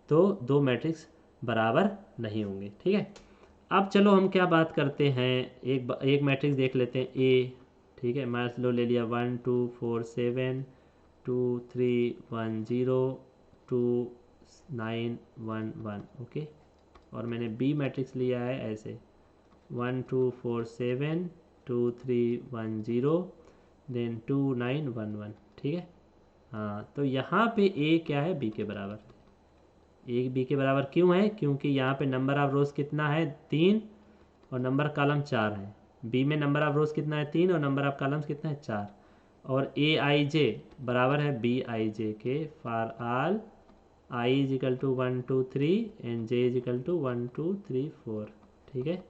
तो दो मैट्रिक्स बराबर नहीं होंगे। ठीक है, अब चलो हम क्या बात करते हैं, एक मैट्रिक्स देख लेते हैं ए। ठीक है, मान लो ले लिया 1 2 4 7 2 3 1 0 2 9 1 1। ओके, और मैंने बी मैट्रिक्स लिया है ऐसे 1 2 4 7 2 3 1 0 देन 2 9 1 1। ठीक है, हाँ, तो यहाँ पे ए क्या है, बी के बराबर। ए बी के बराबर क्यों है, क्योंकि यहाँ पे नंबर ऑफ रोज कितना है 3 और नंबर कॉलम 4 है। बी में नंबर ऑफ रोज कितना है 3 और नंबर ऑफ कॉलम्स कितना है 4। और ए आई जे बराबर है बी आई जे के for all I is equal to 1 2 3 and J is equal to 1 2 3 4। ठीक है,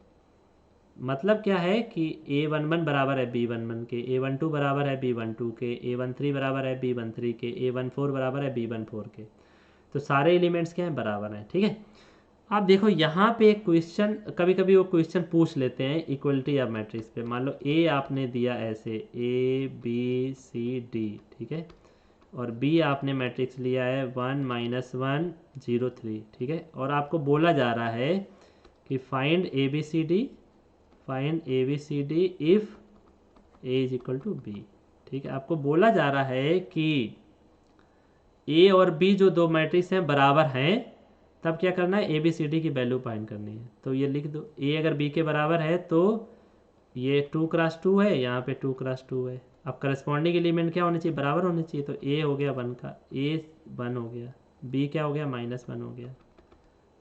मतलब क्या है कि A11 बराबर है B11 के, A12 बराबर है B12 के, A13 बराबर है B13 के, A14 बराबर है B14 के। तो सारे एलिमेंट्स क्या हैं, बराबर हैं। ठीक है, आप देखो यहाँ पे एक क्वेश्चन, कभी कभी वो क्वेश्चन पूछ लेते हैं इक्वलिटी ऑफ मैट्रिक्स पे। मान लो A आपने दिया ऐसे ABCD, ठीक है, और B आपने मैट्रिक्स लिया है 1 -1 0 3। ठीक है, और आपको बोला जा रहा है कि find ABCD, find ABCD if A is equal to B। ठीक है, आपको बोला जा रहा है कि A और B जो दो मैट्रिक्स हैं बराबर हैं, तब क्या करना है, ABCD की वैल्यू फाइंड करनी है। तो ये लिख दो, A अगर B के बराबर है तो ये 2 क्रॉस 2 है, यहाँ पे 2 क्रॉस 2 है। अब करस्पॉन्डिंग एलिमेंट क्या होने चाहिए, बराबर होने चाहिए। तो A हो गया 1 का, A 1 हो गया, B क्या हो गया -1 हो गया,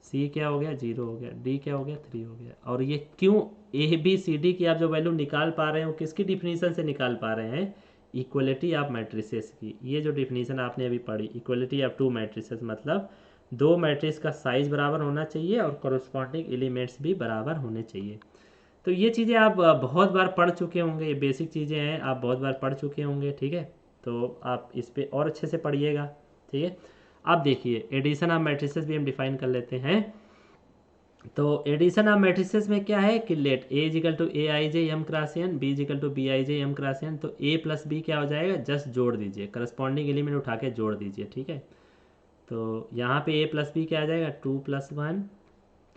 C क्या हो गया 0 हो गया, D क्या हो गया 3 हो गया। और ये क्यों, ABCD की आप जो वैल्यू निकाल पा रहे हो किसकी डिफिनीशन से निकाल पा रहे हैं, इक्वलिटी ऑफ मैट्रिसेस की। ये जो डिफिनीशन आपने अभी पढ़ी, इक्वलिटी ऑफ टू मैट्रिसेस, मतलब दो मैट्रिक्स का साइज बराबर होना चाहिए और कॉरस्पॉन्डिंग एलिमेंट्स भी बराबर होने चाहिए। तो ये चीज़ें आप बहुत बार पढ़ चुके होंगे, ये बेसिक चीज़ें हैं, आप बहुत बार पढ़ चुके होंगे। ठीक है, तो आप इस पर और अच्छे से पढ़िएगा। ठीक है, अब देखिए एडिशन ऑफ मैट्रिसेस भी हम डिफाइन कर लेते हैं। तो एडिशन ऑफ मैट्रिसेस में क्या है कि let A equal to A I J M cross N, B is equal to B I J M cross N. तो ए प्लस बी क्या हो जाएगा, जस्ट जोड़ दीजिए, करस्पॉन्डिंग एलिमेंट उठा के जोड़ दीजिए। ठीक है, तो यहाँ पे ए प्लस बी क्या आ जाएगा, 2 + 1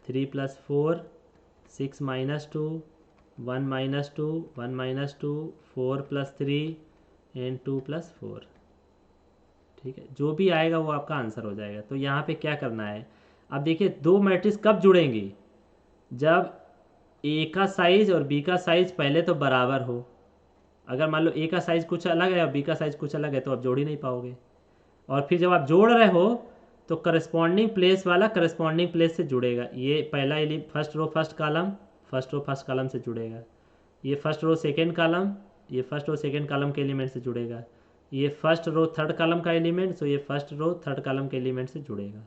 3 + 4 6 - 2 1 - 2 1 - 2 4 + 3 एंड 2 + 4। ठीक है, जो भी आएगा वो आपका आंसर हो जाएगा। तो यहाँ पे क्या करना है, अब देखिए दो मैट्रिक्स कब जुड़ेंगी, जब ए का साइज और बी का साइज पहले तो बराबर हो। अगर मान लो ए का साइज कुछ अलग है और बी का साइज कुछ अलग है तो आप जोड़ ही नहीं पाओगे। और फिर जब आप जोड़ रहे हो तो करस्पॉन्डिंग प्लेस वाला करस्पॉन्डिंग प्लेस से जुड़ेगा। ये पहला first row first column, first row first column से जुड़ेगा। ये फर्स्ट रो सेकेंड कॉलम, ये फर्स्ट रो सेकेंड कॉलम के एलिमेंट से जुड़ेगा। ये फर्स्ट रो थर्ड कॉलम का एलिमेंट, तो ये फर्स्ट रो थर्ड कॉलम के एलिमेंट से जुड़ेगा।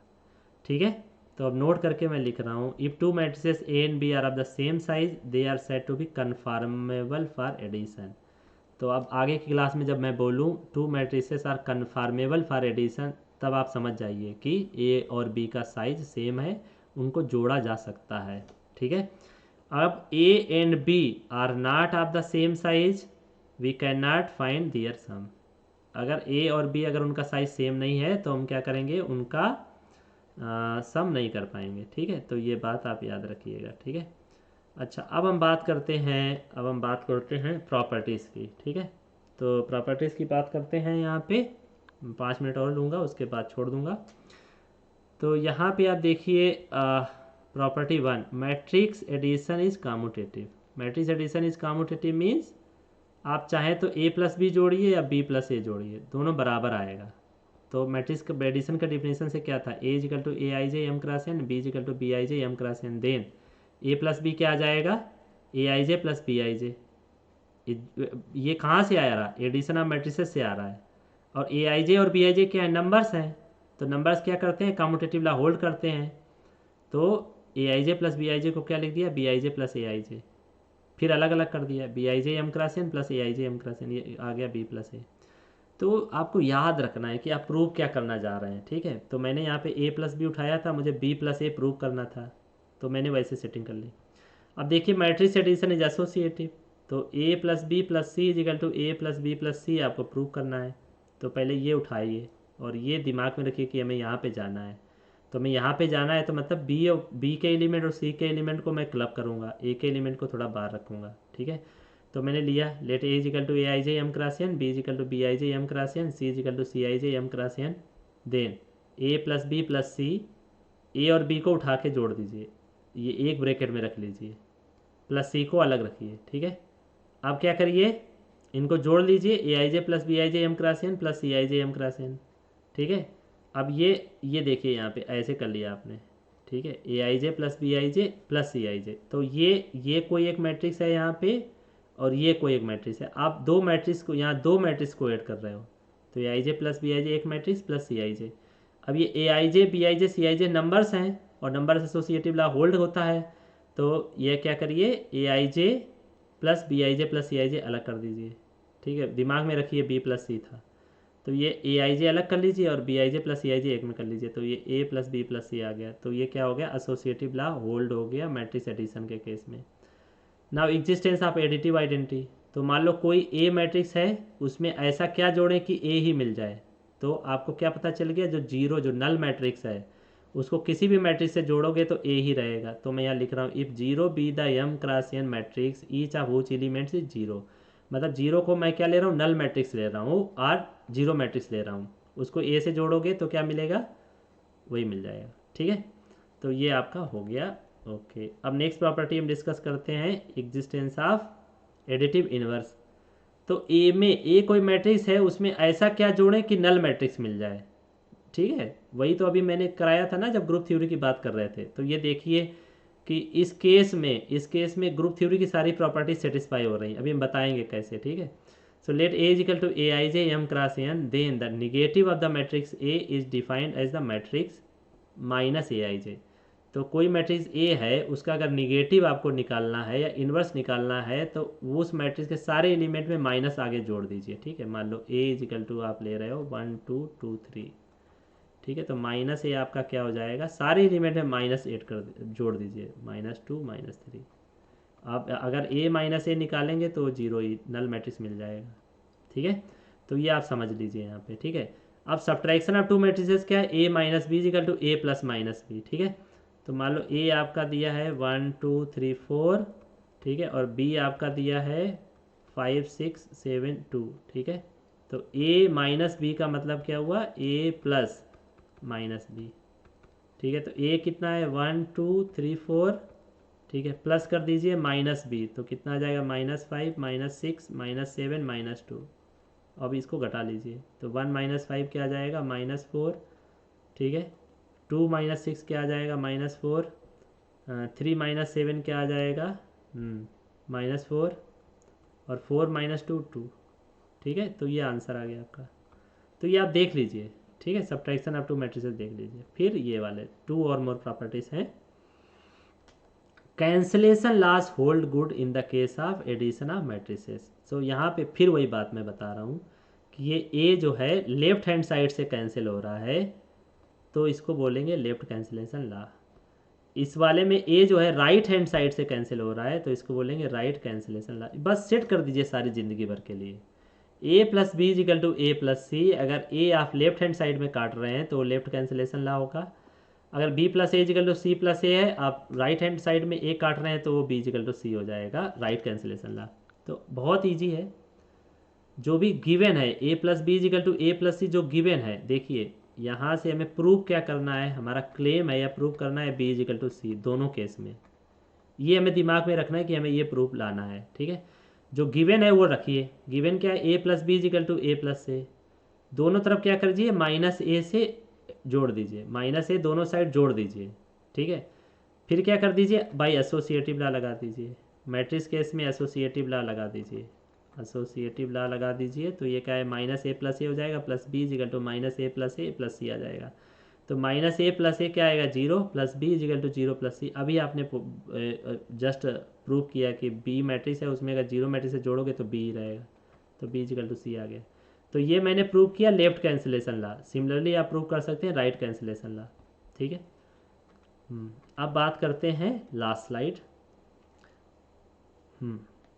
ठीक है, तो अब नोट करके मैं लिख रहा हूँ, if two matrices A and B are of the same size they are said to be conformable for addition. तो अब आगे की क्लास में जब मैं बोलूँ two matrices are conformable for addition, तब आप समझ जाइए कि ए और बी का साइज सेम है, उनको जोड़ा जा सकता है। ठीक है, अब A and B are not of the same size, we can not find their sum. अगर ए और बी अगर उनका साइज सेम नहीं है तो हम क्या करेंगे, उनका सम नहीं कर पाएंगे। ठीक है, तो ये बात आप याद रखिएगा। ठीक है, अच्छा अब हम बात करते हैं प्रॉपर्टीज़ की। ठीक है, तो प्रॉपर्टीज़ की बात करते हैं यहाँ पे। 5 मिनट और लूँगा, उसके बाद छोड़ दूँगा। तो यहाँ पे आप देखिए property 1, matrix addition is commutative. Matrix addition is commutative means आप चाहें तो a प्लस बी जोड़िए या b प्लस ए जोड़िए, दोनों बराबर आएगा। तो मैट्रिक्स का एडिशन का डिफिनेशन से क्या था, a is equal to A I J M cross N, B is equal to B I J M cross N, then a plus B क्या आ जाएगा, ए आई जे प्लस बी आई जे। ये कहाँ से आ रहा, एडिशन ऑफ मैट्रिसेस से आ रहा है। और ए आई जे और बी आई जे क्या है, नंबर्स हैं। तो नंबर्स क्या करते हैं, कम्यूटेटिव ला होल्ड करते हैं। तो ए आई जे प्लस बी आई जे को क्या लिख दिया, B I j plus A आई जे, फिर अलग अलग कर दिया, B I J M cross N plus A I J M cross N, ये आ गया बी प्लस ए। तो आपको याद रखना है कि आप प्रूव क्या करना जा रहे हैं, ठीक है। तो मैंने यहाँ पे ए प्लस बी उठाया था, मुझे बी प्लस ए प्रूव करना था, तो मैंने वैसे सेटिंग कर ली। अब देखिए मैट्रिक्स एडिशन इज एसोसिएटिव, तो ए plus B plus C equal to A plus B plus C आपको प्रूव करना है। तो पहले ये उठाइए और ये दिमाग में रखिए कि हमें यहाँ पे जाना है। तो हमें यहाँ पे जाना है तो मतलब बी के एलिमेंट और सी के एलिमेंट को मैं क्लब करूँगा, ए के एलिमेंट को थोड़ा बाहर रखूँगा, ठीक है। तो मैंने लिया, let A equal to A I J M cross N, B is equal to B I J M cross n, C equal to c i J M cross N, then A plus B plus C, A और बी को उठा के जोड़ दीजिए, ये एक ब्रैकेट में रख लीजिए, प्लस सी को अलग रखिए, ठीक है। अब क्या करिए, इनको जोड़ लीजिए, a I j plus b I J M cross N plus c i J M cross n, ठीक है। अब ये देखिए यहाँ पे ऐसे कर लिया आपने, ठीक है, a I j plus b I j plus c i j. तो ये कोई एक मैट्रिक्स है यहाँ पे और ये कोई एक मैट्रिक्स है। आप दो मैट्रिक्स को, यहाँ दो मैट्रिक्स को ऐड कर रहे हो, तो ए आई जे प्लस बी आई जे एक मैट्रिक्स प्लस सी आई जे। अब ये ए आई जे B I J C i J numbers हैं और नंबर्स एसोसिएटिव ला होल्ड होता है। तो ये क्या करिए, a I j plus b I j plus c i j अलग कर दीजिए, ठीक है। दिमाग में रखिए बी प्लस सी था, तो ये ए आई जे अलग कर लीजिए और B I j plus c i जे एक में कर लीजिए, तो ये ए प्लस बी प्लस सी आ गया। तो ये क्या हो गया, एसोसिएटिव ला होल्ड हो गया मैट्रिक्स एडिशन के केस में। Now existence of additive identity, तो मान लो कोई ए मैट्रिक्स है, उसमें ऐसा क्या जोड़ें कि ए ही मिल जाए। तो आपको क्या पता चल गया, जो नल मैट्रिक्स है उसको किसी भी मैट्रिक्स से जोड़ोगे तो ए ही रहेगा। तो मैं यहाँ लिख रहा हूँ, if zero be the M cross N matrix each of which elements is zero. मतलब जीरो को मैं क्या ले रहा हूँ, नल मैट्रिक्स ले रहा हूँ और जीरो मैट्रिक्स ले रहा हूँ, उसको ए से जोड़ोगे तो क्या मिलेगा, वही मिल जाएगा, ठीक है। तो ये आपका हो गया, ओके। अब नेक्स्ट प्रॉपर्टी हम डिस्कस करते हैं, एग्जिस्टेंस ऑफ एडिटिव इनवर्स। तो ए में, ए कोई मैट्रिक्स है, उसमें ऐसा क्या जोड़ें कि नल मैट्रिक्स मिल जाए, ठीक है। वही तो अभी मैंने कराया था ना जब ग्रुप थ्योरी की बात कर रहे थे। तो ये देखिए कि इस केस में ग्रुप थ्योरी की सारी प्रॉपर्टी सेटिस्फाई हो रही हैं, अभी हम बताएंगे कैसे, ठीक है। So let A equal to A I J M cross N, then the negative of the matrix A is defined as the matrix minus a I j. तो कोई मैट्रिक्स ए है, उसका अगर निगेटिव आपको निकालना है या इन्वर्स निकालना है तो वो उस मैट्रिक्स के सारे एलिमेंट में माइनस आगे जोड़ दीजिए, ठीक है। मान लो ए इजिकल टू आप ले रहे हो 1 2 2 3, ठीक है। तो माइनस ए आपका क्या हो जाएगा, सारे एलिमेंट में माइनस एड कर जोड़ दीजिए, -2 -3। आप अगर ए माइनस ए निकालेंगे तो जीरो ही नल मैट्रिक्स मिल जाएगा, ठीक है। तो ये आप समझ लीजिए यहाँ पे, ठीक है। अब सब्ट्रैक्शन ऑफ टू मैट्रिसेस क्या है, A minus B is equal to A plus minus B, ठीक है। तो मान लो ए आपका दिया है 1 2 3 4, ठीक है, और बी आपका दिया है 5 6 7 2, ठीक है। तो ए माइनस बी का मतलब क्या हुआ, ए प्लस माइनस बी, ठीक है। तो ए कितना है 1 2 3 4, ठीक है, प्लस कर दीजिए माइनस बी, तो कितना आ जाएगा -5 -6 -7 -2। अब इसको घटा लीजिए, तो 1 -5 क्या आ जाएगा, -4, ठीक है। 2 -6 क्या आ जाएगा, -4, 3 -7 क्या आ जाएगा, -4, और 4 -2 2, ठीक है। तो ये आंसर आ गया आपका। तो ये आप देख लीजिए, ठीक है, सब्ट्रैक्शन ऑफ टू मैट्रिसेस देख लीजिए। फिर ये वाले 2 और मोर प्रॉपर्टीज हैं। Cancellation laws hold good in the case of addition of matrices. So यहाँ पे फिर वही बात मैं बता रहा हूँ कि ये ए जो है लेफ्ट हैंड साइड से कैंसिल हो रहा है, तो इसको बोलेंगे लेफ्ट कैंसिलेशन लॉ। इस वाले में ए जो है राइट हैंड साइड से कैंसिल हो रहा है, तो इसको बोलेंगे राइट कैंसिलेशन लॉ। बस सेट कर दीजिए सारी ज़िंदगी भर के लिए, A plus B is equal to A plus C. अगर ए आप लेफ्ट हैंड साइड में काट रहे हैं तो लेफ्ट कैंसिलेशन लॉ होगा। अगर B plus A equal to C plus A है, आप राइट हैंड साइड में ए काट रहे हैं तो वो बी इजिकल टू सी हो जाएगा, राइट कैंसिलेशन लॉ। तो बहुत ईजी है, जो भी गिवन है A plus B is equal to A plus C जो गिवन है, देखिए यहाँ से हमें प्रूव क्या करना है, हमारा क्लेम है या प्रूव करना है बी इजिकल टू सी दोनों केस में। ये हमें दिमाग में रखना है कि हमें ये प्रूफ लाना है, ठीक है। जो गिवन है वो रखिए, गिवन क्या है, A plus B is equal to A plus A. दोनों तरफ क्या करिए, माइनस ए से जोड़ दीजिए, माइनस ए दोनों साइड जोड़ दीजिए, ठीक है। फिर क्या कर दीजिए, बाई एसोसिएटिव लॉ लगा दीजिए, मैट्रिक्स केस में एसोसिएटिव लॉ लगा दीजिए, एसोसिएटिव लॉ लगा दीजिए। तो ये क्या है, माइनस ए प्लस ए हो जाएगा, plus B is equal to minus A plus C आ जाएगा। तो माइनस ए प्लस ए क्या आएगा, zero, plus B is equal to zero plus C. अभी आपने जस्ट प्रूव किया कि बी मैट्रिक्स है, उसमें अगर जीरो मैट्रिक्स से जोड़ोगे तो बी ही रहेगा, तो बी इजिकल टू सी आ गया। तो ये मैंने प्रूव किया लेफ्ट कैंसिलेशन लॉ। सिमिलरली आप प्रूव कर सकते हैं राइट कैंसिलेशन लॉ, ठीक है। अब बात करते हैं last slide.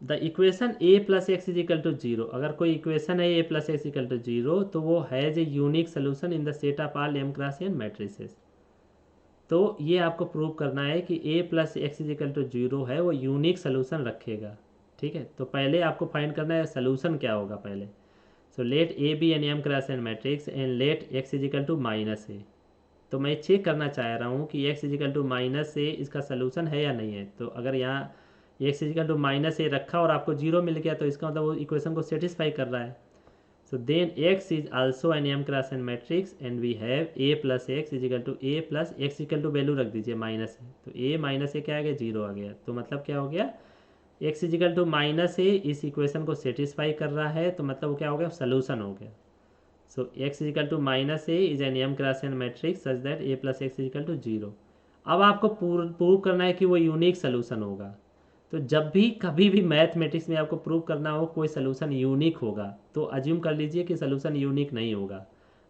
The equation A plus X is equal to zero, अगर कोई इक्वेशन है A plus X equal to zero तो वो has a unique solution in the set of all m cross n matrices. तो ये आपको प्रूव करना है कि ए plus X is equal to zero है, वो यूनिक सोल्यूशन रखेगा, ठीक है। तो पहले आपको फाइंड करना है सोल्यूशन क्या होगा पहले। So let A be an m cross n matrix and let x is equal to minus A. तो मैं चेक करना चाह रहा हूँ कि x is equal to minus A इसका सोल्यूशन है या नहीं है। तो अगर यहाँ x is equal to minus A रखा और आपको जीरो मिल गया तो इसका मतलब वो इक्वेशन को सेटिस्फाई कर रहा है। So then X is also an M cross N matrix and we have A plus X is equal to A plus X is equal to value रख दीजिए माइनस ए, तो ए माइनस ए क्या आ गया, जीरो आ गया। तो मतलब क्या हो गया, एक्स इजिकल टू माइनस ए इस इक्वेशन को सेटिस्फाई कर रहा है, तो मतलब वो क्या हो गया, सोल्यूशन हो गया। So x is equal to minus a is an m cross n matrix such that a plus x is equal to 0। अब आपको प्रूव करना है कि वो यूनिक सोल्यूशन होगा। तो जब भी कभी भी मैथमेटिक्स में आपको प्रूव करना हो कोई सोल्यूशन यूनिक होगा तो अज्यूम कर लीजिए कि सोल्यूशन यूनिक नहीं होगा।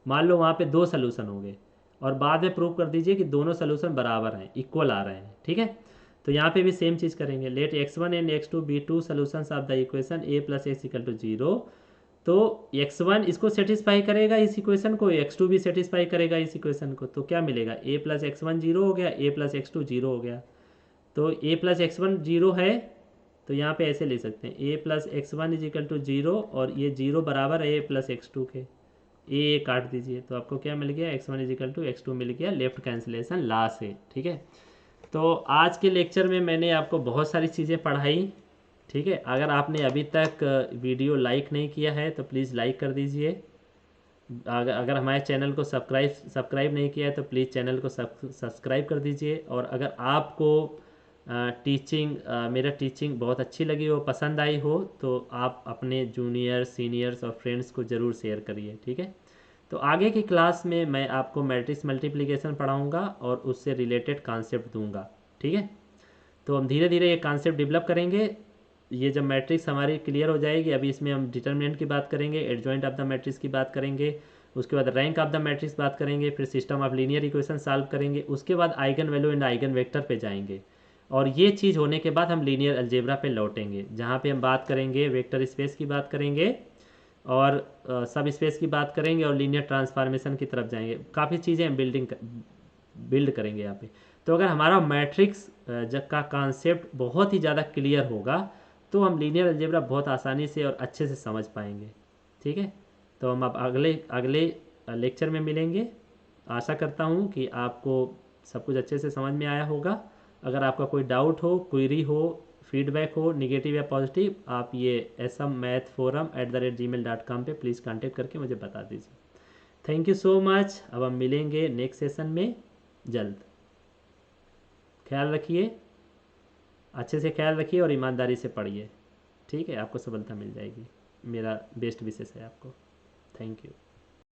मान लो वहाँ पे दो सोल्यूशन होंगे और बाद में प्रूव कर दीजिए कि दोनों सोल्यूशन बराबर हैं, इक्वल आ रहे हैं, ठीक है। तो यहाँ पे भी सेम चीज़ करेंगे, let x1 and x2 be two solutions of the equation a plus X equal to zero. तो x1 इसको सेटिस्फाई करेगा इस इक्वेशन को, x2 भी सेटिस्फाई करेगा इस इक्वेशन को, तो क्या मिलेगा, a प्लस एक्स1 जीरो हो गया, a प्लस एक्स2 जीरो हो गया। तो a प्लस एक्स1 जीरो है तो यहाँ पे ऐसे ले सकते हैं, a plus X one is equal to zero और ये जीरो बराबर है a प्लस एक्स2 के, a काट दीजिए तो आपको क्या मिल गया, x1 इज इक्वल टू एक्स2 मिल गया लेफ्ट कैंसिलेशन लॉ से, ठीक है। तो आज के लेक्चर में मैंने आपको बहुत सारी चीज़ें पढ़ाई, ठीक है। अगर आपने अभी तक वीडियो लाइक नहीं किया है तो प्लीज़ लाइक कर दीजिए। अगर हमारे चैनल को सब्सक्राइब नहीं किया है तो प्लीज़ चैनल को सब्सक्राइब कर दीजिए। और अगर आपको मेरा टीचिंग बहुत अच्छी लगी हो, पसंद आई हो, तो आप अपने जूनियर सीनियर्स और फ्रेंड्स को ज़रूर शेयर करिए, ठीक है। तो आगे की क्लास में मैं आपको मैट्रिक्स मल्टीप्लिकेशन पढ़ाऊँगा और उससे रिलेटेड कॉन्सेप्ट दूँगा, ठीक है। तो हम धीरे धीरे ये कॉन्सेप्ट डेवलप करेंगे। ये जब मैट्रिक्स हमारी क्लियर हो जाएगी, अभी इसमें हम डिटर्मिनेंट की बात करेंगे, एडजॉइंट ऑफ द मैट्रिक्स की बात करेंगे, उसके बाद रैंक ऑफ द मैट्रिक्स बात करेंगे, फिर system of linear equation solve करेंगे, उसके बाद eigen value and eigen vector पे जाएंगे। और ये चीज़ होने के बाद हम लीनियर अलजेब्रा पे लौटेंगे जहाँ पे हम बात करेंगे वेक्टर स्पेस की बात करेंगे और सब स्पेस की बात करेंगे और लीनियर ट्रांसफॉर्मेशन की तरफ जाएंगे। काफ़ी चीज़ें हम बिल्ड करेंगे यहाँ पे। तो अगर हमारा मैट्रिक्स का कॉन्सेप्ट बहुत ही ज़्यादा क्लियर होगा तो हम लीनियर अलजेब्रा बहुत आसानी से और अच्छे से समझ पाएंगे, ठीक है। तो हम अब अगले लेक्चर में मिलेंगे। आशा करता हूँ कि आपको सब कुछ अच्छे से समझ में आया होगा। अगर आपका कोई डाउट हो, क्वेरी हो, फीडबैक हो, निगेटिव या पॉजिटिव, आप ये smmathforum@gmail.com पे प्लीज़ कांटेक्ट करके मुझे बता दीजिए। Thank you so much. अब हम मिलेंगे नेक्स्ट सेशन में जल्द। ख्याल रखिए, अच्छे से ख्याल रखिए और ईमानदारी से पढ़िए, ठीक है। आपको सफलता मिल जाएगी, मेरा बेस्ट विशेष है आपको। Thank you.